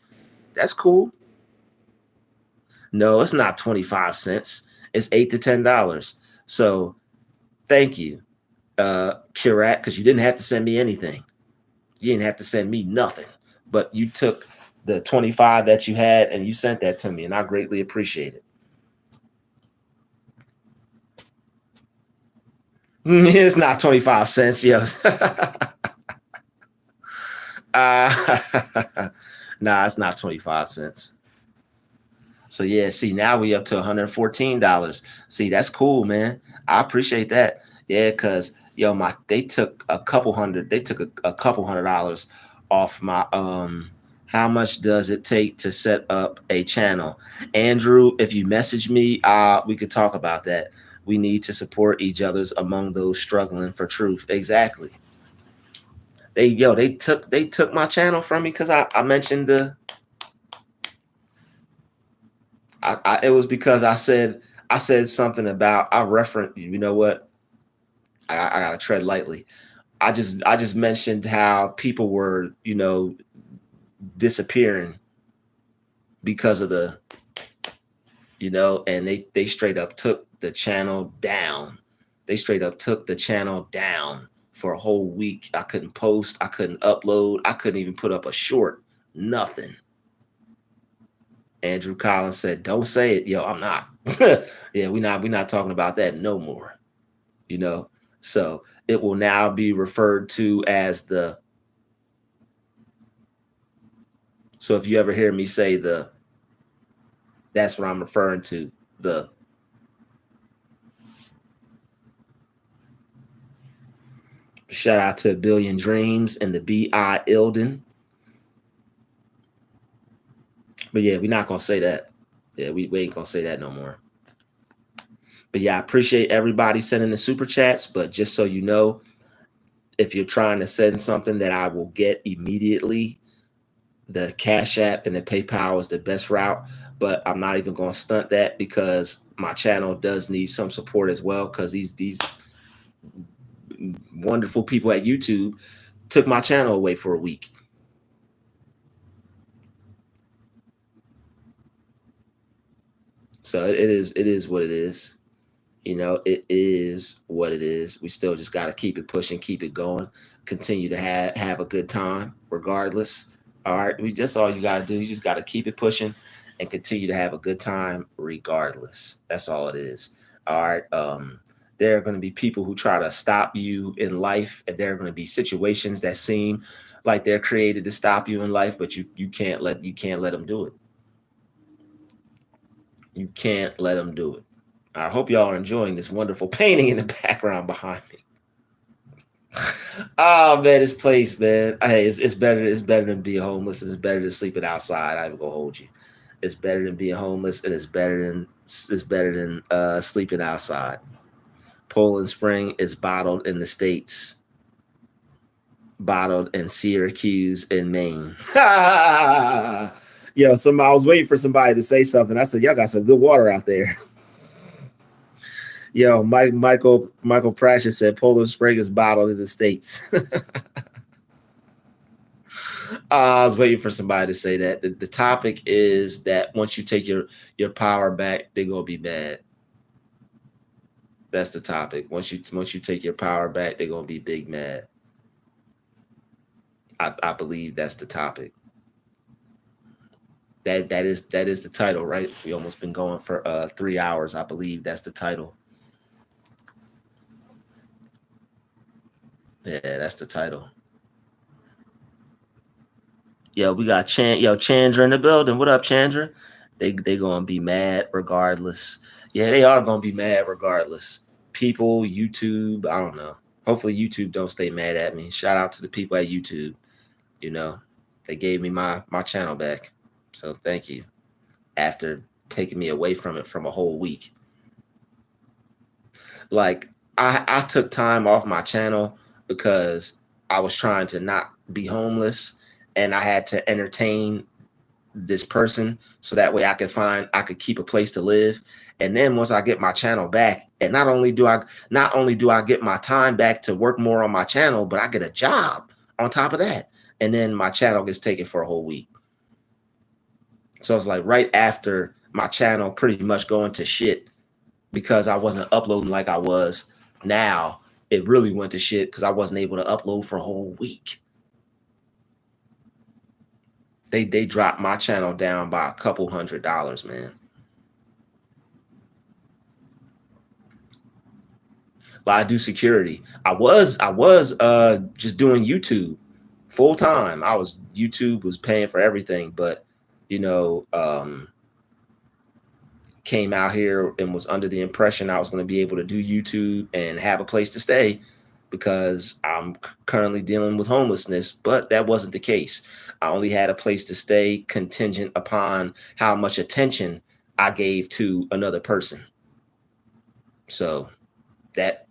That's cool. No, it's not 25 cents. It's $8 to $10. So thank you, Kirat, because you didn't have to send me anything. You didn't have to send me nothing. But you took the 25 that you had and you sent that to me, and I greatly appreciate it. It's not 25 cents, yes. Nah, it's not 25 cents. So yeah, see, now we up to $114. See, that's cool, man. I appreciate that. Yeah, cause yo, they took a couple $100 off my how much does it take to set up a channel? Andrew, if you message me, we could talk about that. We need to support each other's among those struggling for truth. Exactly. They took my channel from me because I mentioned it was because I said something about I referenced, you know what, I gotta tread lightly. I just mentioned how people were, disappearing because of and they straight up took the channel down. They straight up took the channel down for a whole week. I couldn't post, I couldn't upload, I couldn't even put up a short, nothing. Andrew Collins said, "Don't say it, yo. I'm not. Yeah, we not talking about that no more. You know, so it will now be referred to as the. So if you ever hear me say that's what I'm referring to. The shout out to A Billion Dreams and the B.I. Ilden. But yeah, we're not gonna say that. Yeah, we ain't gonna say that no more. But yeah, I appreciate everybody sending the super chats. But just so you know, if you're trying to send something that I will get immediately, the Cash App and the PayPal is the best route. But I'm not even going to stunt that because my channel does need some support as well. Because these wonderful people at YouTube took my channel away for a week. So it is what it is. It is what it is. We still just got to keep it pushing, keep it going, continue to have a good time regardless. All right, all you got to do. You just got to keep it pushing and continue to have a good time regardless. That's all it is. All right. There are going to be people who try to stop you in life, and there are going to be situations that seem like they're created to stop you in life, but you can't let them do it. You can't let them do it. I hope y'all are enjoying this wonderful painting in the background behind me. Oh man, this place, man. Hey, it's better. It's better than being homeless, and it's better than sleeping outside. I'm gonna hold you. It's better than being homeless, and it's better than sleeping outside. Poland Spring is bottled in the States, bottled in Syracuse in Maine. Yo, I was waiting for somebody to say something. I said, y'all got some good water out there. Yo, Michael Precious said Poland Spring is bottled in the States. I was waiting for somebody to say that. The topic is that once you take your power back, they're gonna be mad. That's the topic. Once you take your power back, they're gonna be big mad. I believe that's the topic. That is the title, right? We almost been going for 3 hours. I believe that's the title. Yeah, that's the title. Yo, we got Chandra in the building. What up, Chandra? They gonna be mad regardless. Yeah, they are gonna be mad regardless. People, YouTube, I don't know. Hopefully YouTube don't stay mad at me. Shout out to the people at YouTube. They gave me my channel back. So thank you. After taking me away from it from a whole week. Like I took time off my channel because I was trying to not be homeless and I had to entertain this person so that way I could keep a place to live. And then once I get my channel back, and not only do I get my time back to work more on my channel, but I get a job on top of that. And then my channel gets taken for a whole week. So it's like right after my channel pretty much going to shit because I wasn't uploading like I was. Now it really went to shit because I wasn't able to upload for a whole week. They dropped my channel down by a couple $100, man. Like I do security. I was just doing YouTube full time. YouTube was paying for everything, but you know, came out here and was under the impression I was going to be able to do YouTube and have a place to stay because I'm currently dealing with homelessness, but that wasn't the case. I only had a place to stay contingent upon how much attention I gave to another person. So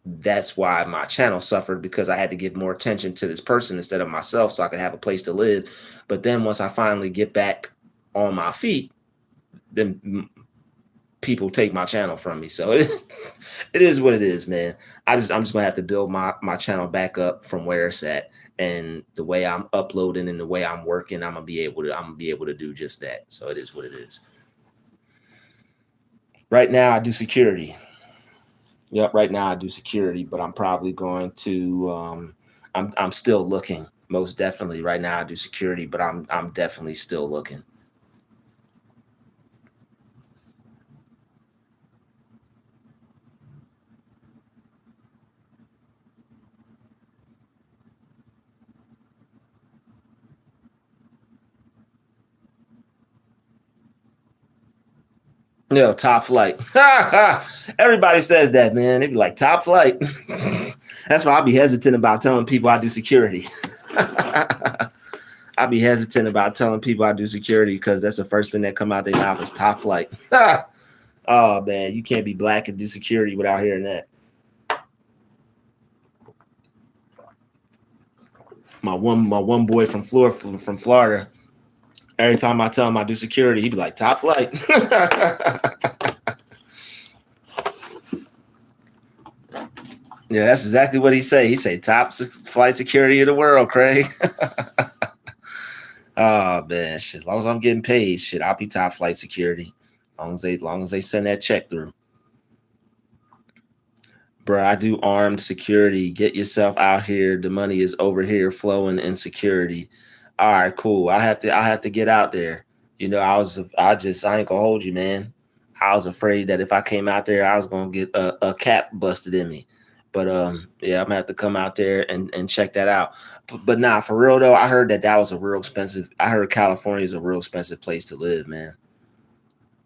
that's why my channel suffered, because I had to give more attention to this person instead of myself so I could have a place to live. But then once I finally get back on my feet, then people take my channel from me. So it is what it is, man. I'm just gonna have to build my channel back up from where it's at. And the way I'm uploading and the way I'm working, I'm gonna be able to do just that. So it is what it is. Right now I do security. Yep, right now I do security, but I'm probably going to I'm still looking. Most definitely right now I do security, but I'm definitely still looking. Top flight. Everybody says that, man. They be like, top flight. That's why I'll be hesitant about telling people I do security. I'll be hesitant about telling people I do security because that's the first thing that come out their mouth is top flight. Oh man, you can't be black and do security without hearing that. My one boy from Florida. Every time I tell him I do security, he be like, top flight. Yeah, that's exactly what he say. He say top flight security in the world, Craig. Oh man, shit. As long as I'm getting paid, shit, I'll be top flight security. As long as they send that check through. Bro, I do armed security. Get yourself out here. The money is over here flowing in security. All right, cool. I have to get out there. I ain't gonna hold you, man. I was afraid that if I came out there, I was gonna get a cap busted in me. But yeah, I'm gonna have to come out there and check that out. But nah, for real though, I heard that was a real expensive. I heard California is a real expensive place to live, man.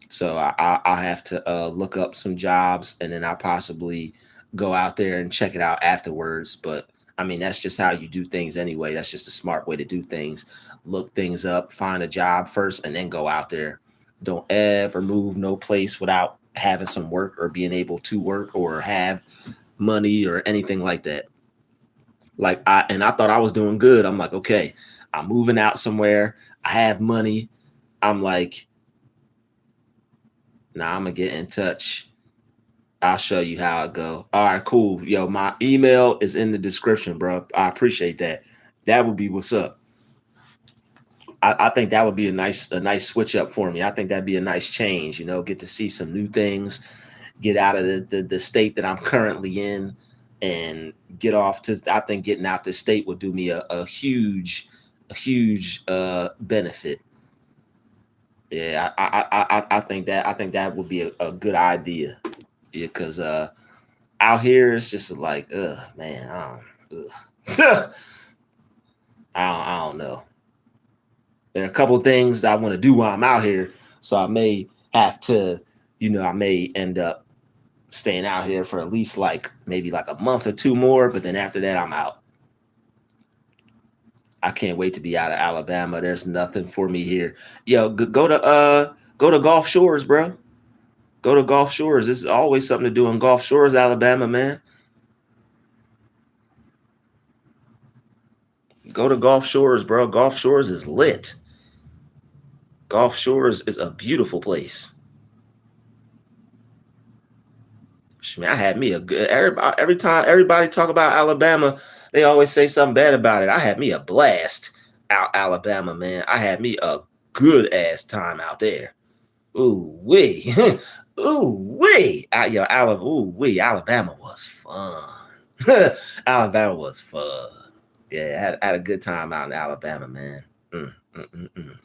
So I'll have to look up some jobs and then I'll possibly go out there and check it out afterwards. But I mean, that's just how you do things anyway. That's just a smart way to do things. Look things up, find a job first, and then go out there. Don't ever move no place without having some work or being able to work or have money or anything like that. I thought I was doing good. I'm like, okay, I'm moving out somewhere. I have money. I'm like, nah, I'm gonna get in touch. I'll show you how it go. All right, cool. Yo, my email is in the description, bro. I appreciate that. That would be what's up. I think that would be a nice switch up for me. I think that'd be a nice change, get to see some new things, get out of the state that I'm currently in and get off to I think getting out the state would do me a huge benefit. Yeah, I think that would be a good idea. Yeah, because out here it's just like, man, ugh. I don't know. There are a couple of things that I want to do while I'm out here, so I may have to, I may end up staying out here for at least like maybe like a month or two more, but then after that I'm out. I can't wait to be out of Alabama. There's nothing for me here. Yo, go to Gulf Shores, bro. Go to Gulf Shores. There's always something to do in Gulf Shores, Alabama, man. Go to Gulf Shores, bro. Gulf Shores is lit. Gulf Shores is a beautiful place. Man, I had me a good every time everybody talk about Alabama, they always say something bad about it. I had me a blast out Alabama, man. I had me a good ass time out there. Ooh wee, ooh wee. Yo, Alabama was fun. Alabama was fun. Yeah, I had a good time out in Alabama, man.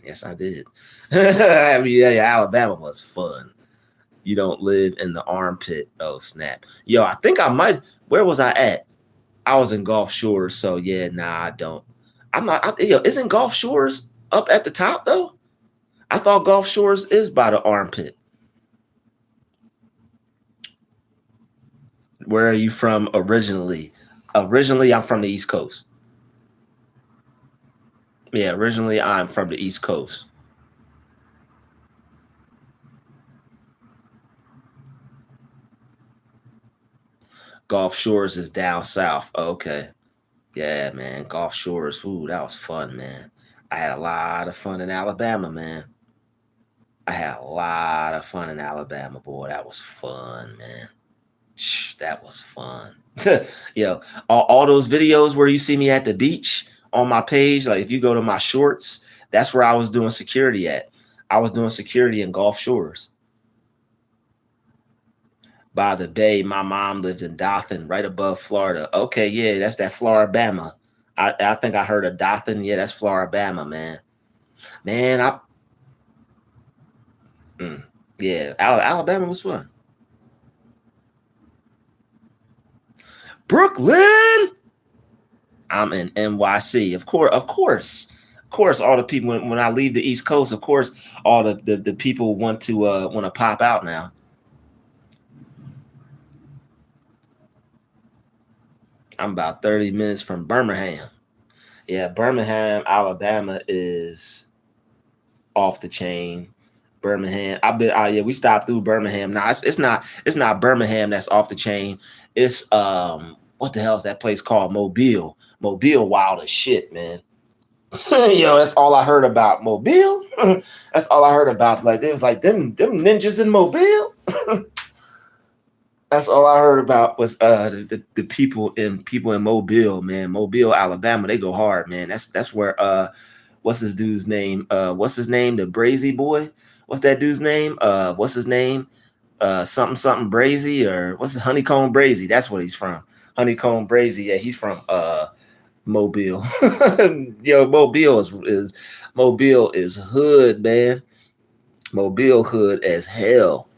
Yes, I did. I mean, yeah, Alabama was fun. You don't live in the armpit. Oh snap. Yo, I think I might. Where was I at? I was in Gulf Shores, so yeah, nah, I don't. I'm not. Yo, isn't Gulf Shores up at the top though? I thought Gulf Shores is by the armpit. Where are you from originally? Originally, I'm from the East Coast. Yeah, originally I'm from the East Coast. Gulf Shores is down south. Okay. Yeah, man. Gulf Shores. Ooh, that was fun, man. I had a lot of fun in Alabama, man. I had a lot of fun in Alabama, boy. That was fun, man. That was fun. Yo, all those videos where you see me at the beach on my page, like if you go to my shorts, that's where I was doing security at. I was doing security in Gulf Shores by the bay. My mom lived in Dothan, right above Florida. Okay, yeah, that's that Floribama. I think I heard of Dothan. Yeah, that's Floribama, man. Man, mm, yeah, Alabama was fun. Brooklyn. I'm in NYC. Of course, all the people when I leave the East Coast, of course, all the people want to pop out now. I'm about 30 minutes from Birmingham. Yeah, Birmingham, Alabama is off the chain. Birmingham. Yeah, we stopped through Birmingham. Now it's not Birmingham that's off the chain. It's what the hell is that place called? Mobile. Mobile wild as shit, man. Yo, that's all I heard about Mobile. That's all I heard about. Like it was like them ninjas in Mobile. That's all I heard about was the people in Mobile, man. Mobile, Alabama, they go hard, man. That's where what's his dude's name? What's his name? The Brazy boy. What's that dude's name? What's his name? Something something Brazy or what's it? Honeycomb Brazy. That's where he's from. Honeycomb Brazy. Yeah, he's from Mobile. Yo, Mobile is hood, man. Mobile hood as hell.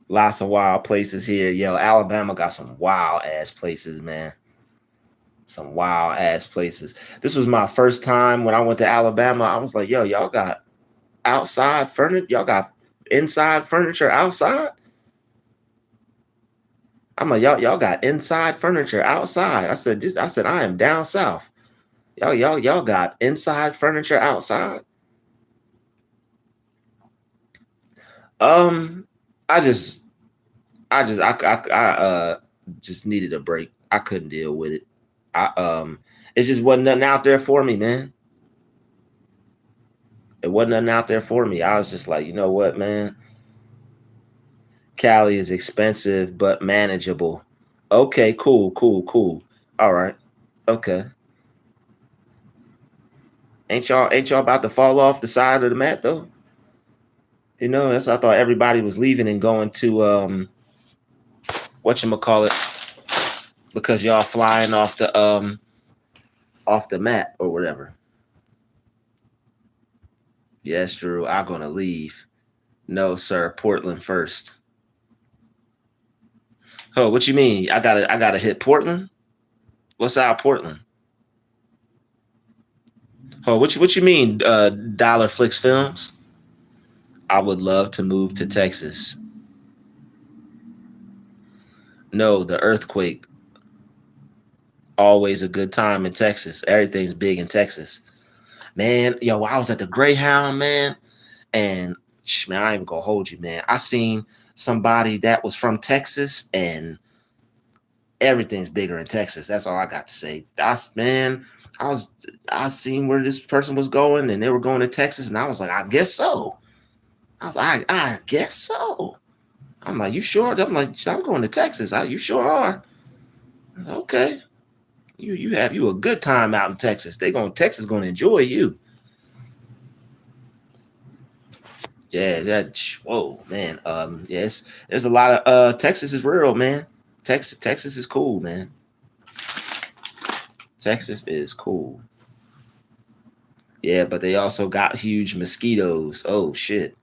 Lots of wild places here. Yo, Alabama got some wild ass places, man. Some wild ass places. This was my first time when I went to Alabama. I was like, yo, y'all got outside furniture. Y'all got inside furniture outside. I'm like, y'all got inside furniture outside. I said, I am down south. Y'all got inside furniture outside. Um, I just, I just needed a break. I couldn't deal with it. It just wasn't nothing out there for me, man. It wasn't nothing out there for me. I was just like, you know what, man? Cali is expensive but manageable. Okay, cool, cool, cool. All right. Okay. Ain't y'all about to fall off the side of the map though? You know, that's I thought everybody was leaving and going to whatchamacallit because y'all flying off the map or whatever. Yes, Drew, I'm gonna leave. No, sir, Portland first. Oh, what you mean? I gotta hit Portland? What's out Portland? Oh, what you mean? Dollar Flicks Films? I would love to move to Texas. No, the earthquake. Always a good time in Texas. Everything's big in Texas. Man, yo, I was at the Greyhound, man, and man, I ain't even gonna hold you, man. I seen somebody that was from Texas, and everything's bigger in Texas. That's all I got to say. That's man, I was I seen where this person was going, and they were going to Texas, and I was like, I guess so. I was like, I guess so. I'm like, you sure? I'm like, I'm going to Texas. You sure are? Okay. You have a good time out in Texas. Texas gonna enjoy you. Yeah, that whoa, man. Yes, there's a lot of Texas is real, man. Texas is cool, man. Texas is cool. Yeah, but they also got huge mosquitoes. Oh shit.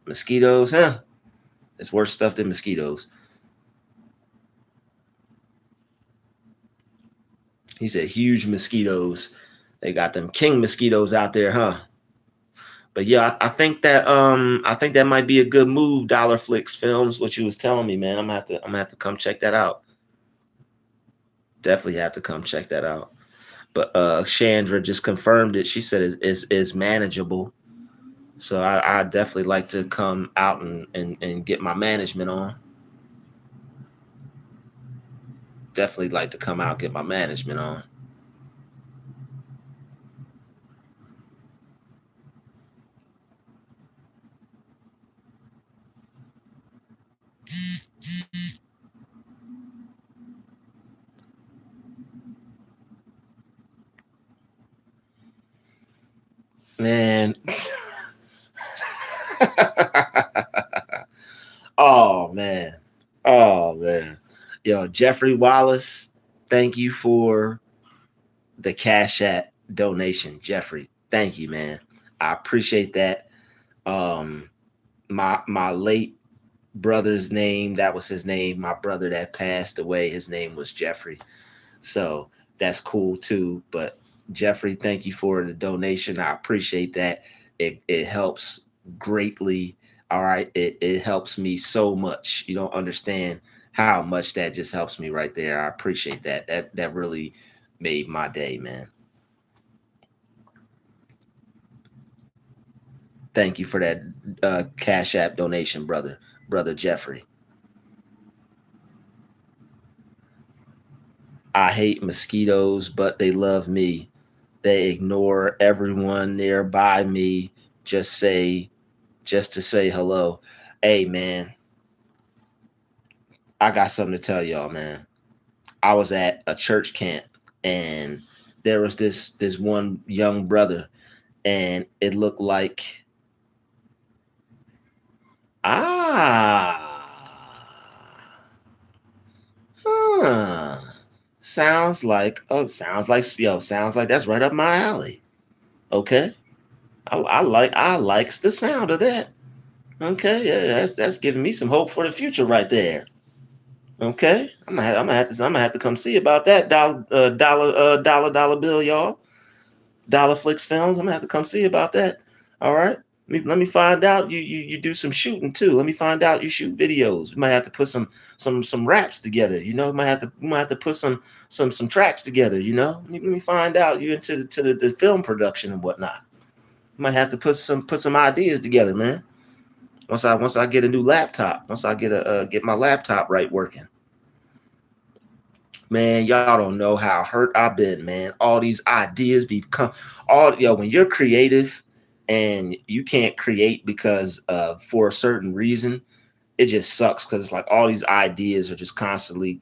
Mosquitoes, huh? It's worse stuff than mosquitoes. He said huge mosquitoes. They got them king mosquitoes out there, huh? But yeah, I think that might be a good move, Dollar Flicks Films, what you was telling me, man. I'm gonna have to come check that out. Definitely have to come check that out. But Chandra just confirmed it. She said is manageable. So I definitely like to come out and get my management on. Definitely like to come out get my management on. Man. Oh man. Oh man. Yo, Jeffrey Wallace, thank you for the Cash App donation. Jeffrey, thank you, man. I appreciate that. Um my late brother's name, that was his name. My brother that passed away, his name was Jeffrey. So that's cool too. But Jeffrey, thank you for the donation. I appreciate that. It helps greatly. All right. It helps me so much. You don't understand how much that just helps me right there. I appreciate that. That really made my day, man. Thank you for that Cash App donation, brother Jeffrey. I hate mosquitoes, but they love me. They ignore everyone nearby me. Just say, just to say hello. Hey man, I got something to tell y'all, man. I was at a church camp and there was this one young brother and it looked like ah huh. Sounds like that's right up my alley. Okay. I likes the sound of that. Okay, yeah, that's giving me some hope for the future right there. Okay, I'm gonna have to come see about that dollar bill, y'all. Dollar Flicks Films. I'm gonna have to come see about that. All right. Let me find out you do some shooting too. Let me find out you shoot videos. We might have to put some raps together. You know, we might have to put some tracks together. You know, let me find out you into the film production and whatnot. Might have to put some ideas together, man. Once I get a new laptop, once I get my laptop right working, man, y'all don't know how hurt I've been, man. All these ideas become all when you're creative and you can't create because for a certain reason, it just sucks because it's like all these ideas are just constantly.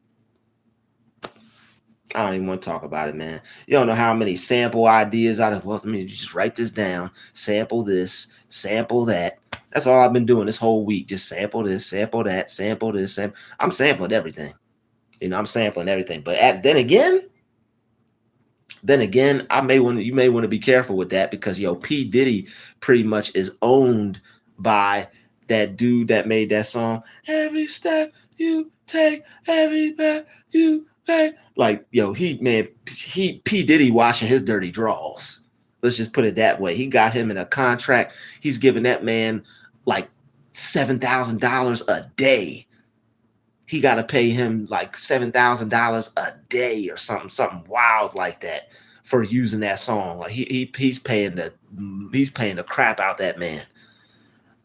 I don't even want to talk about it, man. You don't know how many sample ideas out of. Well, let me just write this down. Sample this. Sample that. That's all I've been doing this whole week. Just sample this, sample that, sample this. I'm sampling everything. You know, I'm sampling everything. But then again, you may want to be careful with that because P Diddy pretty much is owned by that dude that made that song. Every step you take, every breath you take. Like he P Diddy washing his dirty drawers. Let's just put it that way. He got him in a contract. He's giving that man like $7,000 a day. He got to pay him like $7,000 a day or something wild like that for using that song. Like he's paying the crap out that man.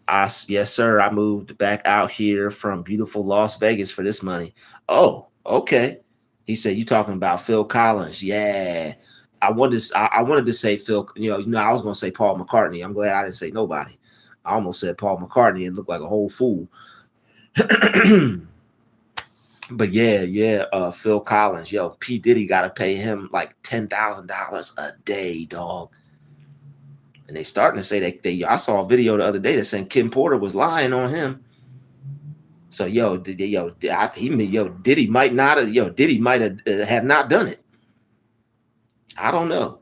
Yes sir, I moved back out here from beautiful Las Vegas for this money. Oh, okay. He said you talking about Phil Collins. Yeah. I wanted to say Phil, I was gonna say Paul McCartney. I'm glad I didn't say nobody. I almost said Paul McCartney and looked like a whole fool. But Phil Collins, P Diddy got to pay him like $10,000 a day, dog. And they starting to say that I saw a video the other day that saying Kim Porter was lying on him. So Diddy might not have not done it. I don't know,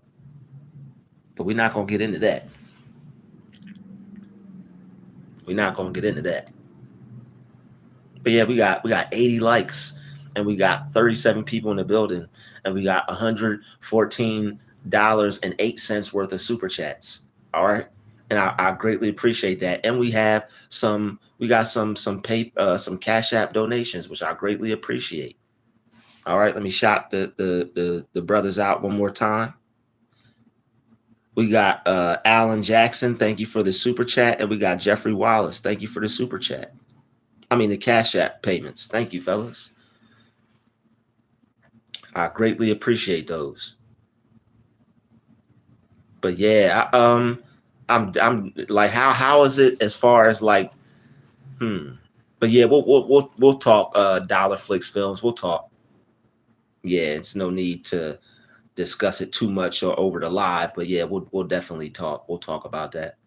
but we're not gonna get into that. We're not gonna get into that. But yeah, we got 80 likes, and we got 37 people in the building, and we got $114.08 worth of super chats. All right, and I greatly appreciate that. And we got some Cash App donations, which I greatly appreciate. All right, let me shout the brothers out one more time. We got Alan Jackson, thank you for the super chat, and we got Jeffrey Wallace, thank you for the super chat. I mean the Cash App payments. Thank you, fellas. I greatly appreciate those. But yeah, I'm like, how is it as far as like, But yeah, we'll talk Dollar Flicks films. We'll talk. Yeah, it's no need to discuss it too much or over the live, but yeah, we'll definitely talk. We'll talk about that.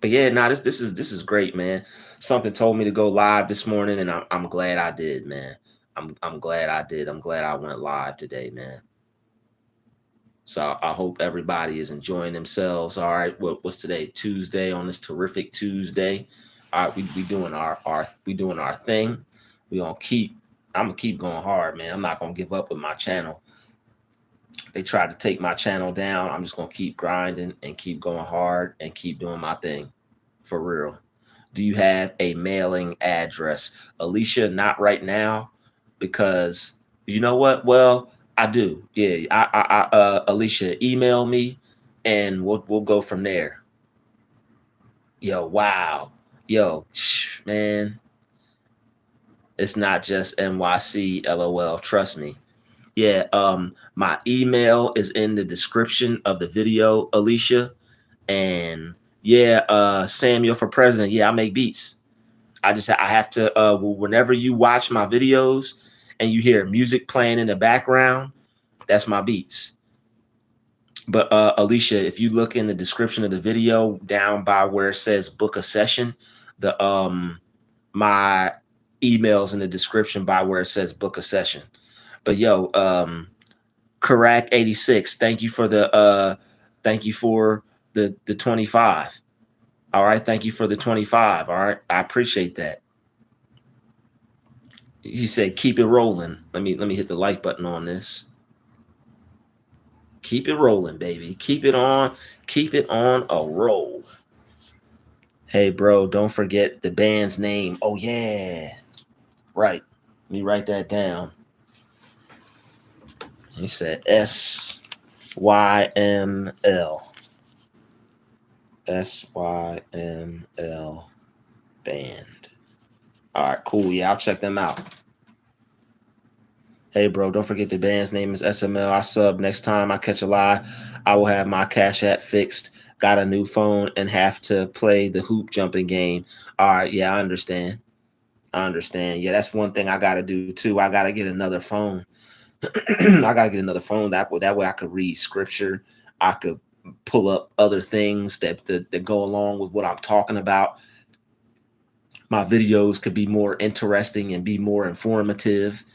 But yeah, this is great, man. Something told me to go live this morning, and I'm glad I did, man. I'm glad I did. I'm glad I went live today, man. So I hope everybody is enjoying themselves. All right, what's today? Tuesday, on this terrific Tuesday. All right, we doing our thing. I'm gonna keep going hard, man. I'm not gonna give up with my channel. They tried to take my channel down. I'm just gonna keep grinding and keep going hard and keep doing my thing, for real. Do you have a mailing address, Alicia? Not right now, because you know what? Well, I do. Yeah, Alicia, email me, and we'll go from there. Yo, wow, yo, man, it's not just NYC. LOL. Trust me. Yeah, my email is in the description of the video, Alicia. And yeah, Samuel for president. Yeah, I make beats. I have to whenever you watch my videos and you hear music playing in the background, that's my beats. But Alicia, if you look in the description of the video down by where it says book a session, the my email's in the description by where it says book a session. But yo, Karak 86, thank you for the 25. All right, thank you for the 25. All right, I appreciate that. He said keep it rolling. Let me hit the like button on this. Keep it rolling, baby. Keep it on a roll. Hey bro, don't forget the band's name. Oh yeah. Right. Let me write that down. He said SYML. SYML band. All right, cool. Yeah, I'll check them out. Hey, bro, don't forget the band's name is SML. I sub next time I catch a lie. I will have my Cash App fixed. Got a new phone and have to play the hoop jumping game. All right, yeah, I understand. Yeah, that's one thing I got to do too. I got to get another phone. I got to get another phone. That way I could read scripture. I could pull up other things that go along with what I'm talking about. My videos could be more interesting and be more informative.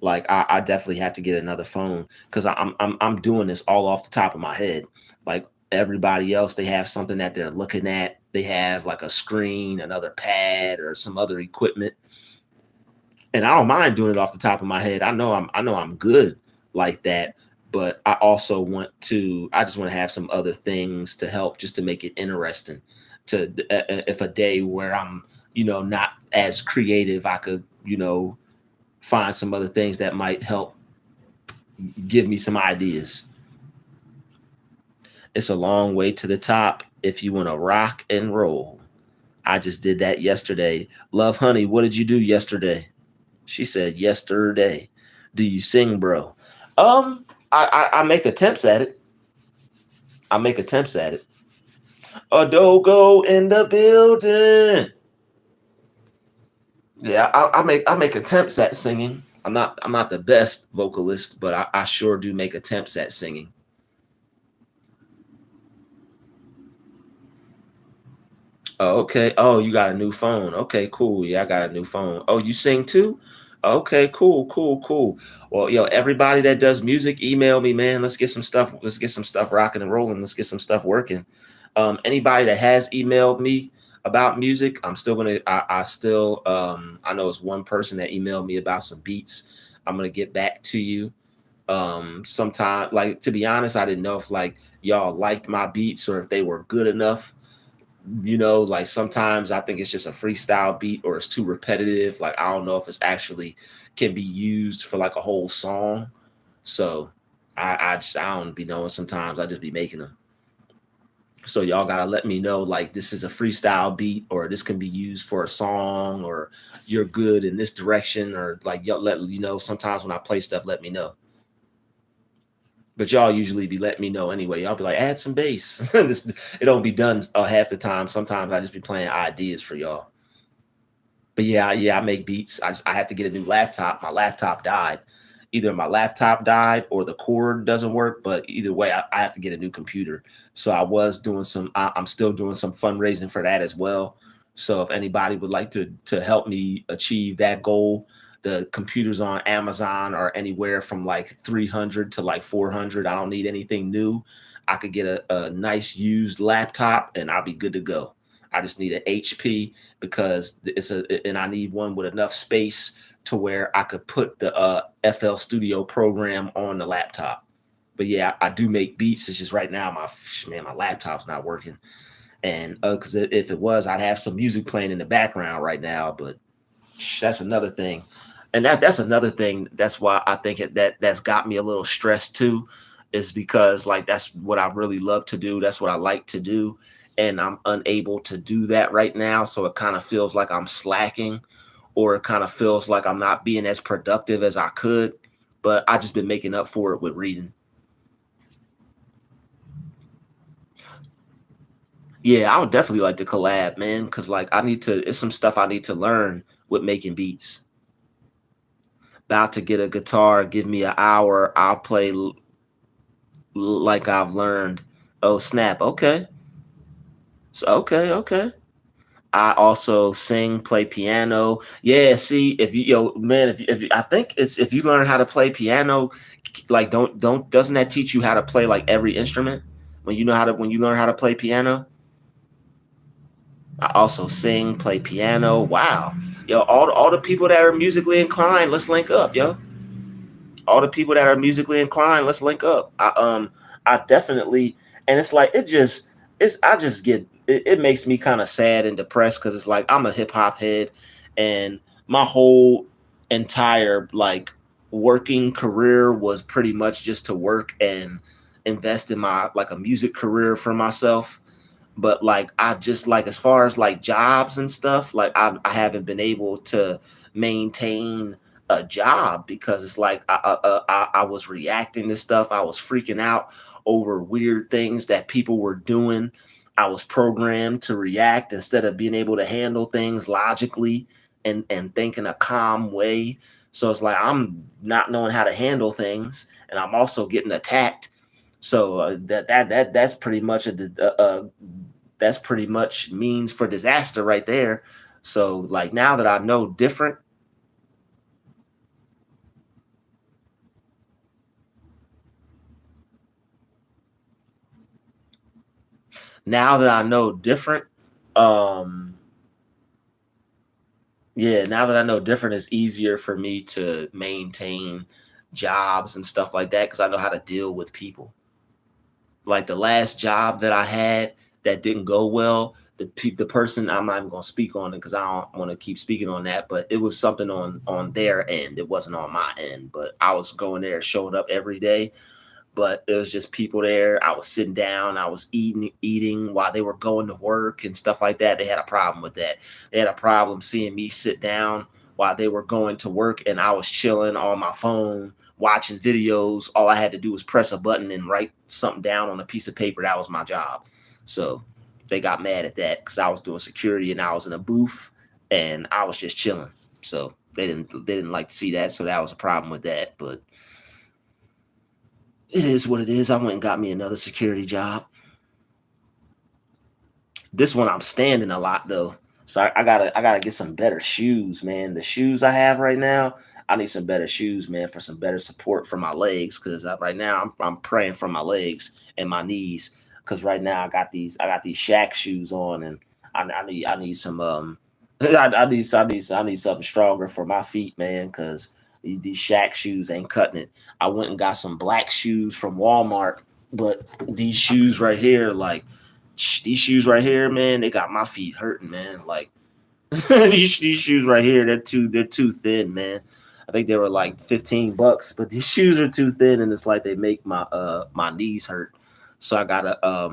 Like I definitely have to get another phone because I'm doing this all off the top of my head. Like everybody else, they have something that they're looking at. They have like a screen, another pad, or some other equipment. And I don't mind doing it off the top of my head. I know I'm good like that, but I also I just want to have some other things to help just to make it interesting. To if a day where I'm, not as creative, I could, find some other things that might help give me some ideas. It's a long way to the top if you want to rock and roll. I just did that yesterday. Love Honey, what did you do yesterday? She said yesterday. Do you sing, bro? I make attempts at it. Adogo in the building. Yeah, I make attempts at singing. I'm not the best vocalist, but I sure do make attempts at singing. Oh, okay. Oh, you got a new phone. Okay, cool. Yeah, I got a new phone. Oh, you sing too? Okay, cool, cool, cool. Well, everybody that does music, email me, man. Let's get some stuff. Let's get some stuff rocking and rolling. Let's get some stuff working. Anybody that has emailed me about music, I'm still gonna. I still. I know it's one person that emailed me about some beats. I'm gonna get back to you. Sometime, like, to be honest, I didn't know if like y'all liked my beats or if they were good enough. Like sometimes I think it's just a freestyle beat or it's too repetitive. Like I don't know if it's actually can be used for like a whole song. So I don't be knowing, sometimes I just be making them. So y'all gotta let me know, like, this is a freestyle beat or this can be used for a song, or you're good in this direction, or like y'all let sometimes when I play stuff, let me know. But y'all usually be letting me know anyway. Y'all be like, add some bass. It don't be done half the time. Sometimes I just be playing ideas for y'all. But yeah, I make beats. I have to get a new laptop. My laptop died. Either my laptop died or the cord doesn't work. But either way, I have to get a new computer. So I was doing some. I'm still doing some fundraising for that as well. So if anybody would like to help me achieve that goal, the computers on Amazon are anywhere from like 300 to like 400. I don't need anything new. I could get a nice used laptop and I'll be good to go. I just need an HP because and I need one with enough space to where I could put the FL Studio program on the laptop. But yeah, I do make beats. It's just right now my laptop's not working, and because if it was, I'd have some music playing in the background right now. But that's another thing, and that's another thing. That's why I think that's got me a little stressed too, is because like that's what I really love to do. That's what I like to do, and I'm unable to do that right now. So it kind of feels like I'm slacking, or it kind of feels like I'm not being as productive as I could. But I just been making up for it with reading. Yeah, I would definitely like to collab, man, because like I need to. It's some stuff I need to learn with making beats. About to get a guitar. Give me an hour. I'll play like I've learned. Oh snap! Okay, so okay. I also sing, play piano. Yeah, see, if you man, I think it's if you learn how to play piano, like don't doesn't that teach you how to play like every instrument when you learn how to play piano? I also sing, play piano. Wow, all the people that are musically inclined, let's link up, yo. All the people that are musically inclined, let's link up. I definitely, and it's like it's I just get it makes me kind of sad and depressed because it's like I'm a hip hop head, and my whole entire like working career was pretty much just to work and invest in my like a music career for myself. But like I just like as far as like jobs and stuff, like I haven't been able to maintain a job because it's like I was reacting to stuff. I was freaking out over weird things that people were doing. I was programmed to react instead of being able to handle things logically and think in a calm way. So it's like I'm not knowing how to handle things, and I'm also getting attacked. So that's pretty much that's pretty much means for disaster right there. So like now that I know different, now that I know different, um yeah, now that I know different, it's easier for me to maintain jobs and stuff like that because I know how to deal with people. Like the last job that I had that didn't go well, the person, I'm not even gonna speak on it because I don't want to keep speaking on that, but it was something on their end. It wasn't on my end, but I was going there, showing up every day, but it was just people there. I was sitting down, I was eating while they were going to work and stuff like that. They had a problem with that. They had a problem seeing me sit down while they were going to work and I was chilling on my phone watching videos. All I had to do was press a button and write something down on a piece of paper. That was my job. So they got mad at that because I was doing security and I was in a booth and I was just chilling. So they didn't like to see that. So that was a problem with that. But it is what it is. I went and got me another security job. This one I'm standing a lot though. So I gotta get some better shoes, man. The shoes I have right now, I need some better shoes, man, for some better support for my legs. Cause right now I'm praying for my legs and my knees. Cause right now I got these Shaq shoes on, and I need some I need something stronger for my feet, man. Cause these Shaq shoes ain't cutting it. I went and got some black shoes from Walmart, but these shoes right here, like these shoes right here, man, they got my feet hurting, man. Like these shoes right here, they're too thin, man. I think they were like $15, but these shoes are too thin, and it's like they make my knees hurt. So I gotta I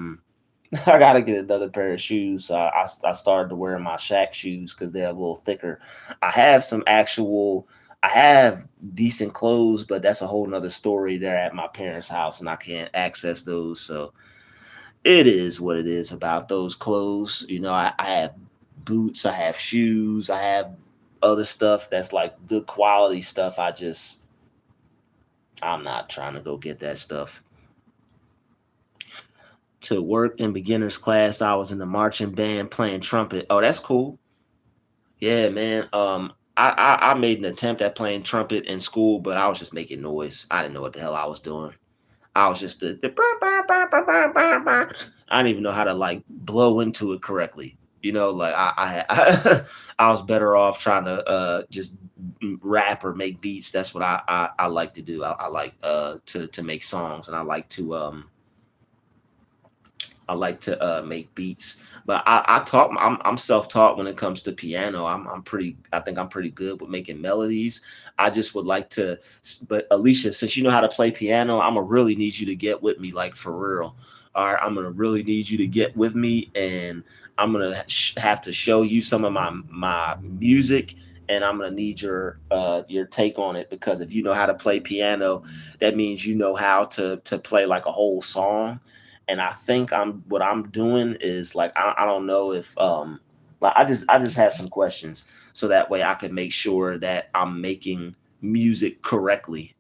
gotta get another pair of shoes. So I started to wear my Shaq shoes because they're a little thicker. I have some actual. I have decent clothes, but that's a whole nother story. They're at my parents' house, and I can't access those. So it is what it is about those clothes. I have boots, I have shoes, I have other stuff that's like good quality stuff. I'm not trying to go get that stuff. To work in beginners class, I was in the marching band playing trumpet. Oh, that's cool. Yeah, man. I made an attempt at playing trumpet in school, but I was just making noise. I didn't know what the hell I was doing. I was just the I didn't even know how to like blow into it correctly. Like I was better off trying to just rap or make beats. That's what I like to do. I like to make songs, and I like to make beats. But I taught I'm self-taught when it comes to piano. I think I'm pretty good with making melodies. I just would like to, but Alicia, since you know how to play piano, I'm gonna really need you to get with me, like for real. All right, I'm gonna really need you to get with me, and I'm gonna have to show you some of my music, and I'm gonna need your take on it, because if you know how to play piano, that means you know how to play like a whole song. And I think what I'm doing is like I don't know if like I just have some questions, so that way I can make sure that I'm making music correctly,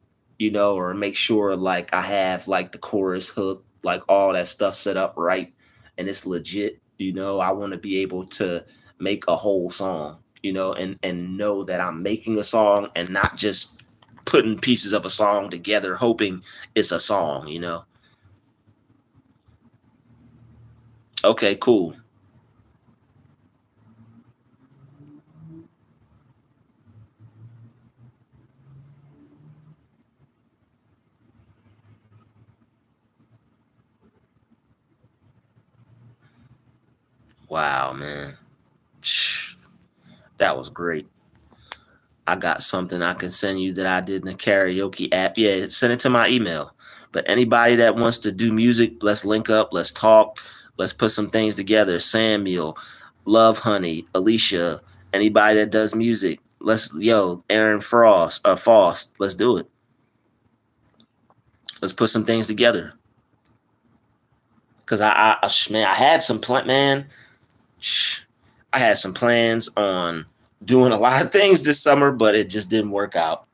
or make sure like I have like the chorus hook, like all that stuff set up right, and it's legit. I want to be able to make a whole song, and know that I'm making a song and not just putting pieces of a song together hoping it's a song. Okay, cool. Wow, man. That was great. I got something I can send you that I did in the karaoke app. Yeah, send it to my email. But anybody that wants to do music, let's link up, let's talk, let's put some things together. Samuel, Love Honey, Alicia, anybody that does music. Aaron Faust, let's do it. Let's put some things together. Cause man, I had some man. I had some plans on doing a lot of things this summer, but it just didn't work out.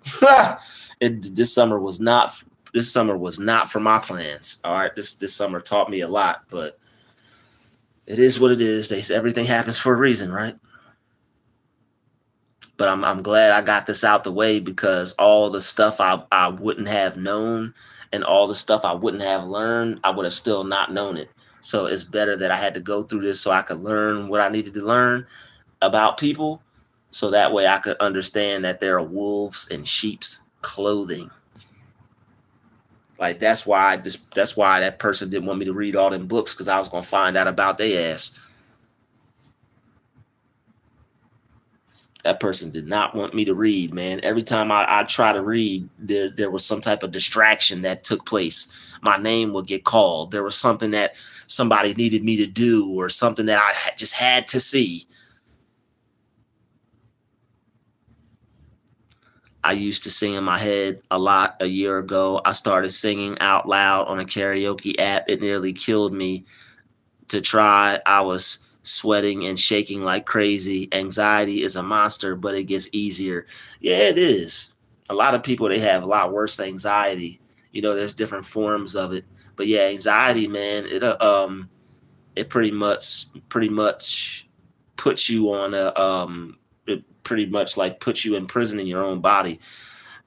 This summer was not. This summer was not for my plans. All right, this summer taught me a lot, but it is what it is. Everything happens for a reason, right? But I'm glad I got this out the way, because all the stuff I wouldn't have known, and all the stuff I wouldn't have learned, I would have still not known it. So it's better that I had to go through this so I could learn what I needed to learn about people, so that way I could understand that there are wolves in sheep's clothing. Like that's why that person didn't want me to read all them books, because I was gonna find out about their ass. That person did not want me to read, man. Every time I try to read, there was some type of distraction that took place. My name would get called. There was something that somebody needed me to do, or something that I just had to see. I used to sing in my head a lot a year ago. I started singing out loud on a karaoke app. It nearly killed me to try. I was sweating and shaking like crazy. Anxiety is a monster, but it gets easier. Yeah, it is. A lot of people, they have a lot worse anxiety. There's different forms of it. But yeah, anxiety, man, it pretty much puts you on a it pretty much like puts you in prison in your own body.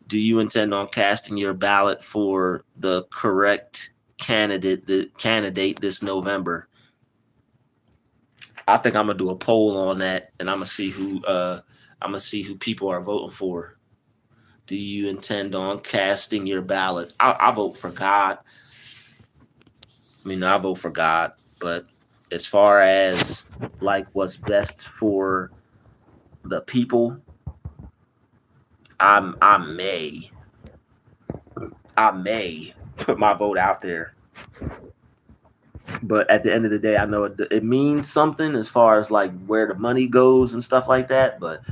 Do you intend on casting your ballot for the correct candidate this November? I think I'm gonna do a poll on that, and I'm gonna see who people are voting for. Do you intend on casting your ballot? I vote for God. I mean, I vote for God, but as far as Like what's best for the people, I may put my vote out there, but at the end of the day, I know it means something as far as like where the money goes and stuff like that. But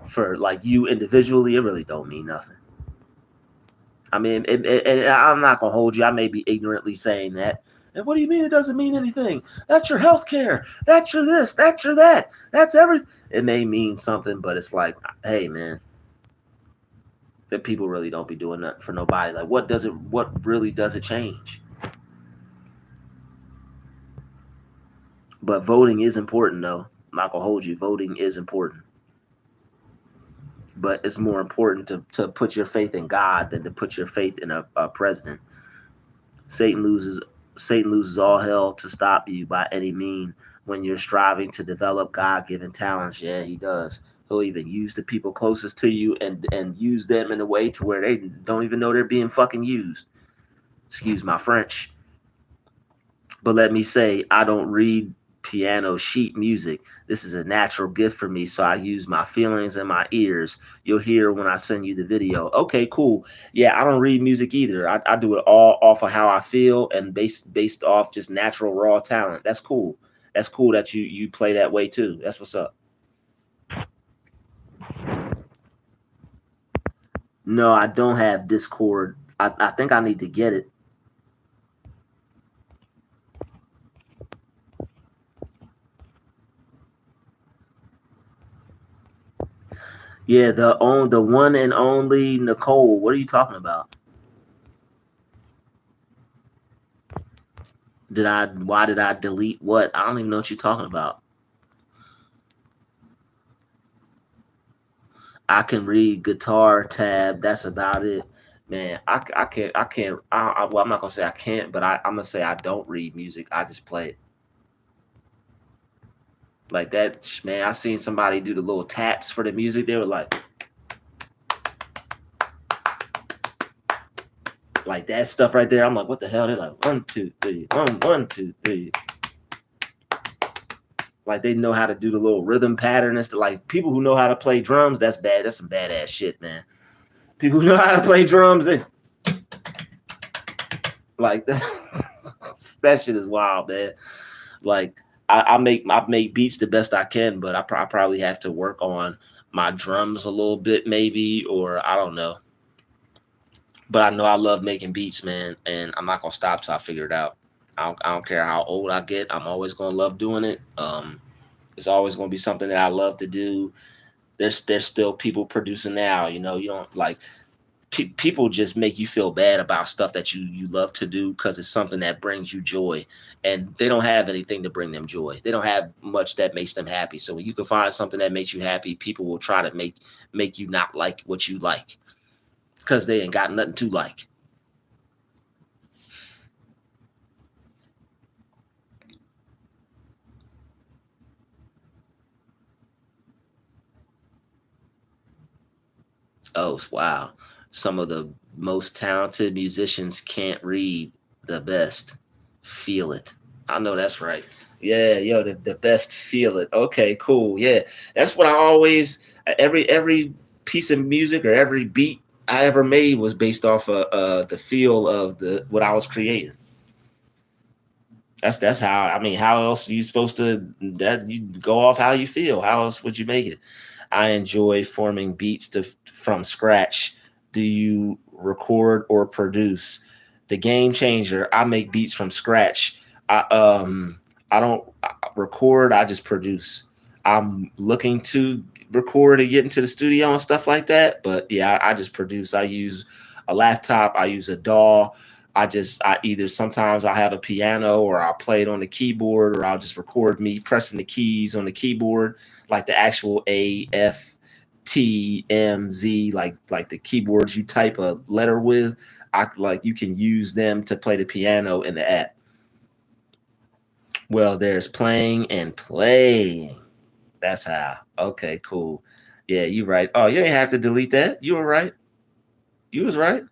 for like you individually, it really don't mean nothing. I mean, and I'm not gonna hold you. I may be ignorantly saying that. And what do you mean it doesn't mean anything? That's your health care. That's your this. That's your that. That's everything. It may mean something, but it's like, hey, man, that people really don't be doing that for nobody. Like, what does it? What really does it change? But voting is important, though. I'm not gonna hold you. Voting is important, but it's more important to put your faith in God than to put your faith in a president. Satan loses Satan loses all hell to stop you by any mean when you're striving to develop God-given talents. Yeah, he does. He'll even use the people closest to you and use them in a way to where they don't even know they're being fucking used. Excuse my French. But let me say, I don't read piano sheet music. This is a natural gift for me, so I use my feelings and my ears. You'll hear when I send you the video. Okay, cool. Yeah, I don't read music either. I do it all off of how I feel and based off just natural raw talent. That's cool. That's cool that you play that way too. That's what's up. No, I don't have Discord. I think I need to get it. Yeah, the one and only Nicole. What are you talking about? Did I? Why did I delete what? I don't even know what you're talking about. I can read guitar tab. That's about it, man. I can't. I can't. Well, I'm not gonna say I can't, but I'm gonna say I don't read music. I just play it like that. Man, I seen somebody do the little taps for the music. They were like that stuff right there. I'm like, what the hell? They're like one, two, three, one, two, three. Like they know how to do the little rhythm pattern and stuff. Like people who know how to play drums, that's bad. That's some badass shit, man. People who know how to play drums, they like that. That shit is wild, man. Like I make beats the best I can, but I probably have to work on my drums a little bit, maybe, or I don't know. But I know I love making beats, man, and I'm not gonna stop till I figure it out. I don't care how old I get. I'm always gonna love doing it. It's always gonna be something that I love to do. There's still people producing now. You don't like people just make you feel bad about stuff that you love to do because it's something that brings you joy, and they don't have anything to bring them joy. They don't have much that makes them happy. So when you can find something that makes you happy, people will try to make you not like what you like because they ain't got nothing to like. Oh wow, some of the most talented musicians can't read. The best feel it. I know that's right. Yeah, yo, the best feel it. Okay, cool. Yeah, that's what I always every piece of music or every beat I ever made was based off of the feel of the what I was creating. That's how I mean. How else are you supposed to that you go off how you feel? How else would you make it? I enjoy forming beats from scratch. Do you record or produce? The game changer. I make beats from scratch. I don't record. I just produce. I'm looking to record and get into the studio and stuff like that. But yeah, I just produce. I use a laptop. I use a DAW. I either sometimes I have a piano or I'll play it on the keyboard or I'll just record me pressing the keys on the keyboard, like the actual AFTMZ, like the keyboards you type a letter with. I like you can use them to play the piano in the app. Well, there's playing and playing. That's how. Okay, cool. Yeah, you right. Oh, you ain't have to delete that. You were right. You was right.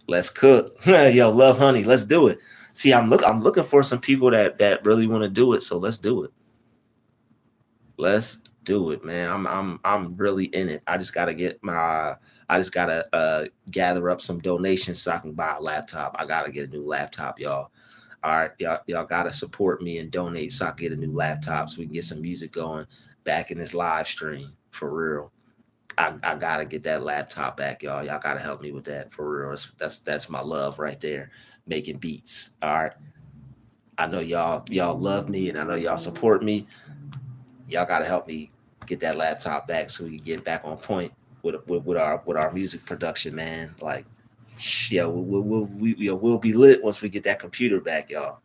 Let's cook. Yo, love honey. Let's do it. See, I'm looking for some people that really want to do it. So let's do it. Let's do it, man. I'm really in it. I just gotta gather up some donations so I can buy a laptop. I gotta get a new laptop, y'all. All right, y'all gotta support me and donate so I can get a new laptop so we can get some music going back in this live stream for real. I gotta get that laptop back, y'all. Y'all gotta help me with that for real. That's my love right there, making beats. All right. I know y'all love me and I know y'all support me. Y'all gotta help me get that laptop back so we can get back on point with our music production, man. Like, yeah, we'll be lit once we get that computer back, y'all.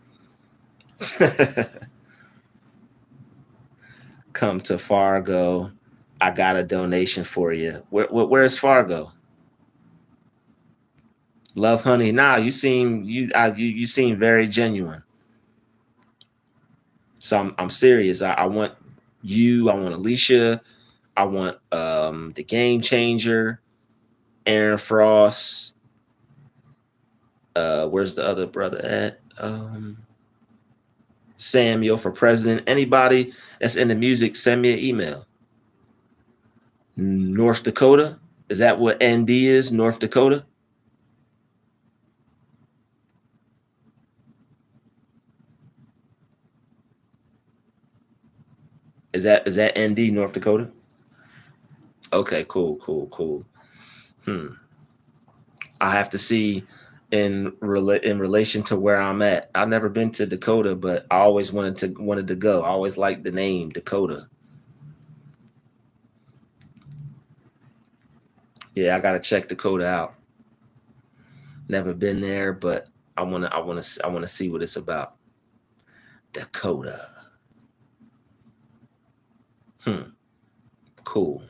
Come to Fargo. I got a donation for you. Where's Fargo? Love honey. Nah, you seem very genuine. So I'm serious. I want you. I want Alicia. I want the game changer, Aaron Frost. Where's the other brother at? Samuel for president. Anybody that's in the music, send me an email. North Dakota. Is that what ND is? North Dakota. Is that ND North Dakota? Okay, cool. Hmm. I have to see in relation to where I'm at. I've never been to Dakota, but I always wanted to go. I always liked the name Dakota. Yeah, I gotta check Dakota out. Never been there, but I wanna see what it's about. Dakota. Hmm. Cool.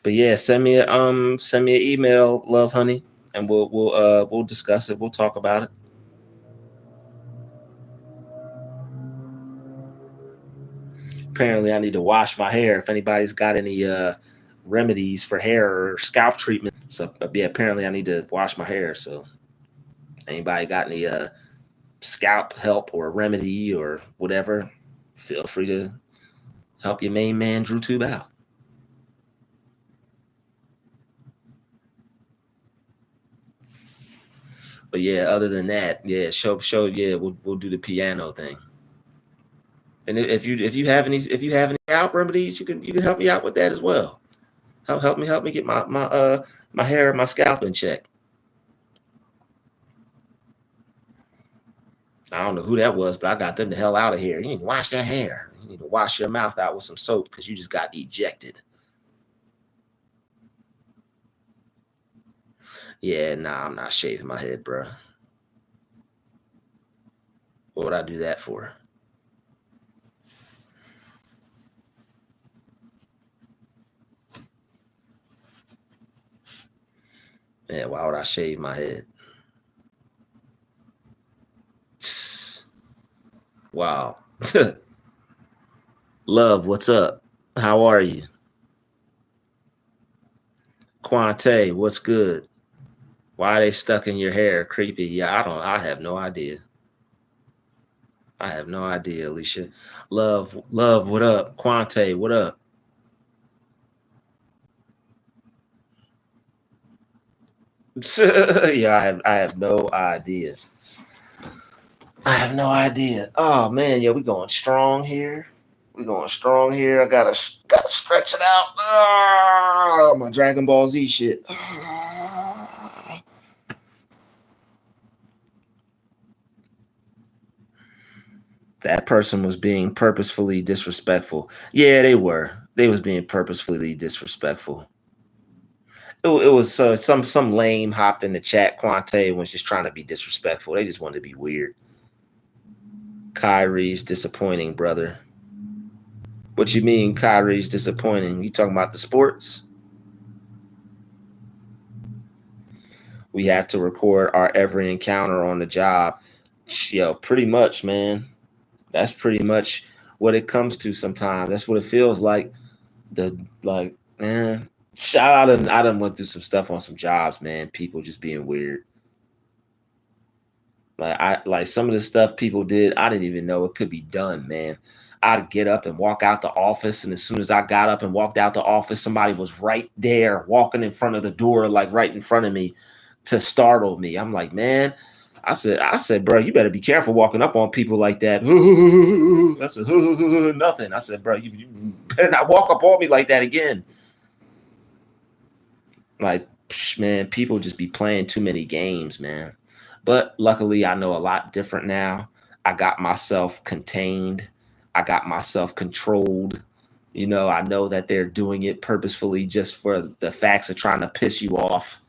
But yeah, send me an email, love honey, and we'll discuss it. We'll talk about it. Apparently, I need to wash my hair. If anybody's got any remedies for hair or scalp treatment, so yeah, apparently I need to wash my hair. So anybody got any scalp help or remedy or whatever, feel free to help your main man Druuill out. But yeah, other than that, yeah, yeah, we'll do the piano thing. And if you have any scalp remedies, you can help me out with that as well. Help me get my hair and my scalp in check. I don't know who that was, but I got them the hell out of here. You need to wash that hair. You need to wash your mouth out with some soap because you just got ejected. Yeah, nah, I'm not shaving my head, bro. What would I do that for? Yeah, why would I shave my head? Wow. Love, what's up? How are you? Quante, what's good? Why are they stuck in your hair? Creepy. Yeah, I have no idea. I have no idea, Alicia. Love, what up? Quante, what up? Yeah, I have no idea. I have no idea. Oh man, yeah, we going strong here. We going strong here. I gotta stretch it out. Ah, my Dragon Ball Z shit. Ah. That person was being purposefully disrespectful. Yeah, they were. They was being purposefully disrespectful. It was some lame hopped in the chat. Quante was just trying to be disrespectful. They just wanted to be weird. Kyrie's disappointing, brother. What you mean Kyrie's disappointing? You talking about the sports? We have to record our every encounter on the job. Yo, pretty much, man. That's pretty much what it comes to sometimes. That's what it feels like. The like, man. Shout out and I done went through some stuff on some jobs, man. People just being weird. Like some of the stuff people did, I didn't even know it could be done, man. I'd get up and walk out the office, and as soon as I got up and walked out the office, somebody was right there walking in front of the door, like right in front of me to startle me. I'm like, man, I said, bro, you better be careful walking up on people like that. I said, nothing. I said, bro, you better not walk up on me like that again. Like, man, people just be playing too many games, man. But luckily, I know a lot different now. I got myself contained, I got myself controlled. I know that they're doing it purposefully just for the facts of trying to piss you off.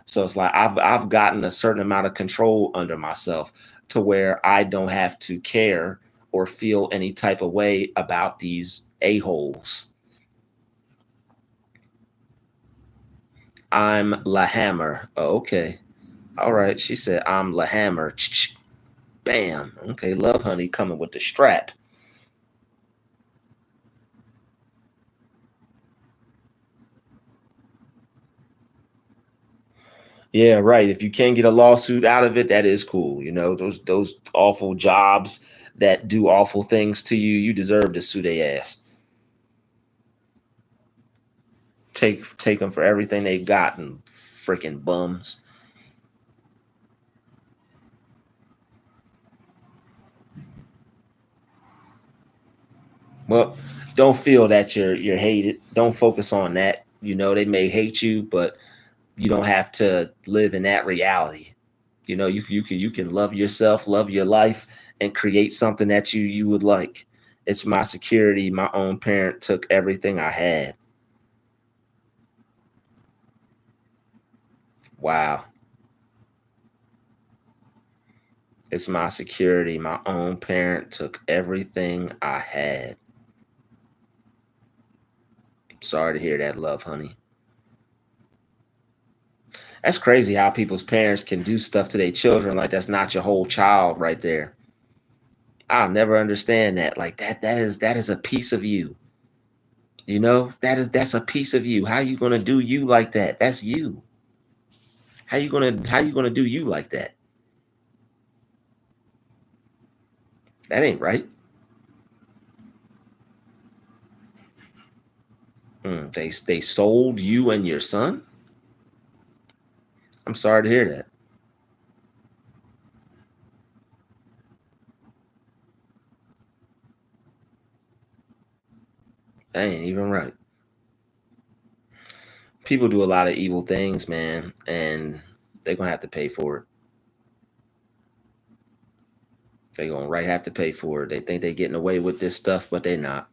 So it's like I've gotten a certain amount of control under myself to where I don't have to care or feel any type of way about these a-holes. I'm La Hammer. Oh, okay. All right. She said, I'm La Hammer. Bam. Okay. Love Honey coming with the strap. Yeah, right. If you can't get a lawsuit out of it, that is cool. Those awful jobs that do awful things to you, you deserve to sue their ass. Take them for everything they've gotten, freaking bums. Well, don't feel that you're hated. Don't focus on that. They may hate you, but you don't have to live in that reality. You can love yourself, love your life, and create something that you would like. It's my security. My own parent took everything I had. Wow. It's my security. My own parent took everything I had. Sorry to hear that, love, honey. That's crazy how people's parents can do stuff to their children like that's not your whole child right there. I'll never understand that. Like that is a piece of you. That's a piece of you. How you gonna do you like that? That's you. How you gonna do you like that? That ain't right. They sold you and your son. I'm sorry to hear that. That ain't even right. People do a lot of evil things, man, and they're gonna have to pay for it. They're gonna right have to pay for it. They think they're getting away with this stuff, but they're not.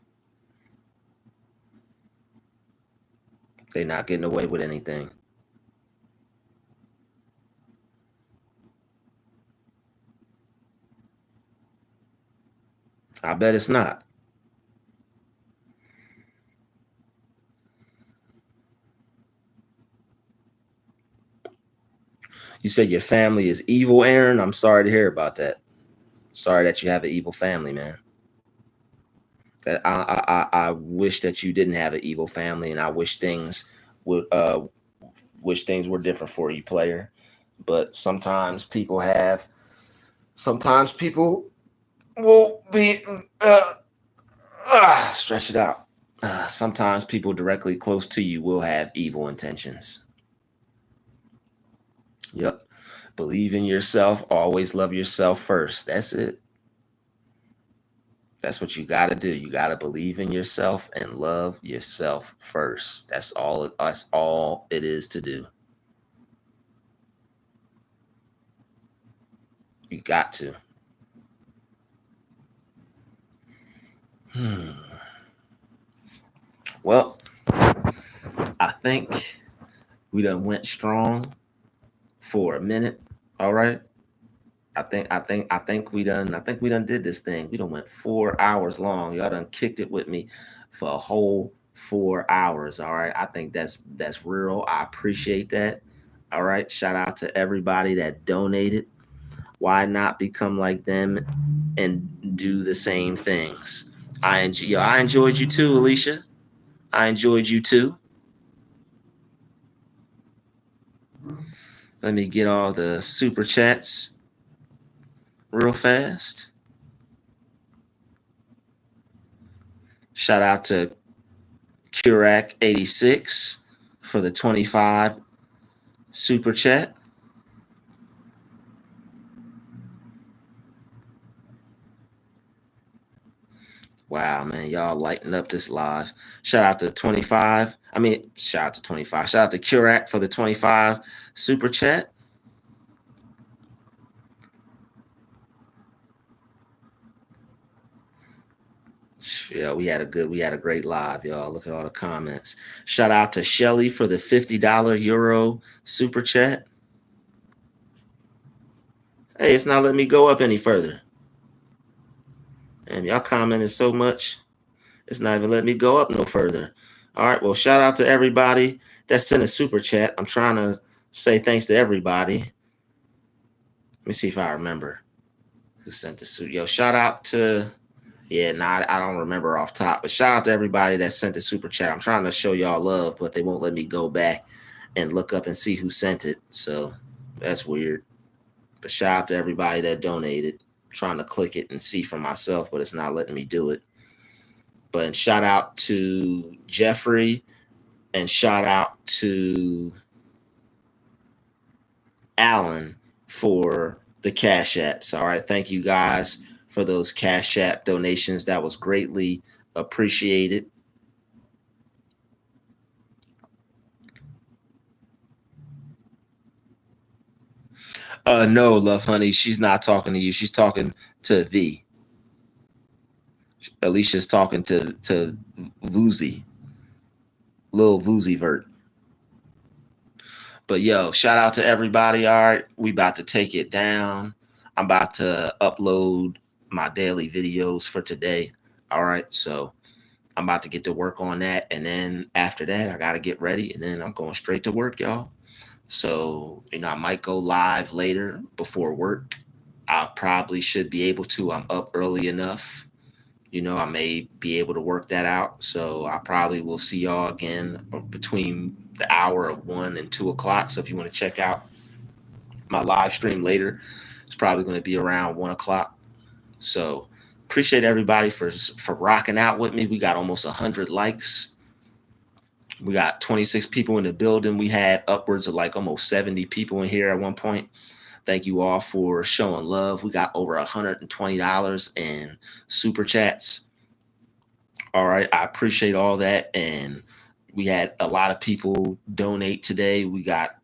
They're not getting away with anything. I bet it's not. You said your family is evil, Aaron. I'm sorry to hear about that. Sorry that you have an evil family, man. I wish that you didn't have an evil family, and I wish things were different for you, player. But sometimes people will be stretch it out. Sometimes people directly close to you will have evil intentions. Yep. Believe in yourself. Always love yourself first. That's it. That's what you got to do. You got to believe in yourself and love yourself first. That's all it is to do. You got to. Well, I think We done went strong for a minute. All right. I think we done did this thing. We done went 4 hours long. Y'all done kicked it with me for a whole 4 hours. All right. I think that's real. I appreciate that. All right. Shout out to everybody that donated. Why not become like them and do the same things? I enjoyed you too, Alicia. I enjoyed you too. Let me get all the super chats real fast. Shout out to Kurak86 for the 25 super chat. Wow, man, y'all lighting up this live. Shout out to 25. Shout out to 25. Shout out to Kurak for the 25 super chat. Yeah, we had a great live, y'all. Look at all the comments. Shout out to Shelly for the $50 super chat. Hey, it's not letting me go up any further. And y'all commented so much, it's not even letting me go up no further. All right, well, shout out to everybody that sent a super chat. I'm trying to say thanks to everybody. Let me see if I remember who sent the super. Yo, shout out to, I don't remember off top, but shout out to everybody that sent the super chat. I'm trying to show y'all love, but they won't let me go back and look up and see who sent it. So that's weird. But shout out to everybody that donated. I'm trying to click it and see for myself, but it's not letting me do it. But shout out to Jeffrey and shout out to Alan for the Cash Apps. All right. Thank you guys for those Cash App donations. That was greatly appreciated. No, love honey, she's not talking to you. She's talking to V. Alicia's talking to Voozy, Lil Voozy Vert. But yo, shout out to everybody. All right, we about to take it down. I'm about to upload my daily videos for today. All right, so I'm about to get to work on that, and then after that, I gotta get ready, and then I'm going straight to work, y'all. So I might go live later before work. I probably should be able to. I'm up early enough. I may be able to work that out. So I probably will see y'all again between the hour of 1 and 2 o'clock. So if you want to check out my live stream later, it's probably going to be around 1 o'clock. So appreciate everybody for rocking out with me. We got almost 100 likes. We got 26 people in the building. We had upwards of like almost 70 people in here at one point. Thank you all for showing love. We got over $120 in super chats. All right. I appreciate all that. And we had a lot of people donate today. We got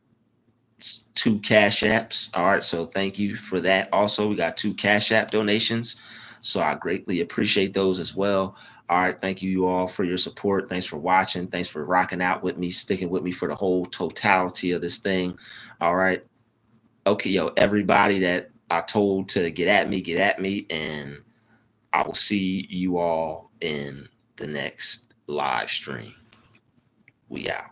2 Cash Apps. All right. So thank you for that. Also, we got 2 Cash App donations. So I greatly appreciate those as well. All right. Thank you all for your support. Thanks for watching. Thanks for rocking out with me, sticking with me for the whole totality of this thing. All right. Okay, yo, everybody that I told to get at me, and I will see you all in the next live stream. We out.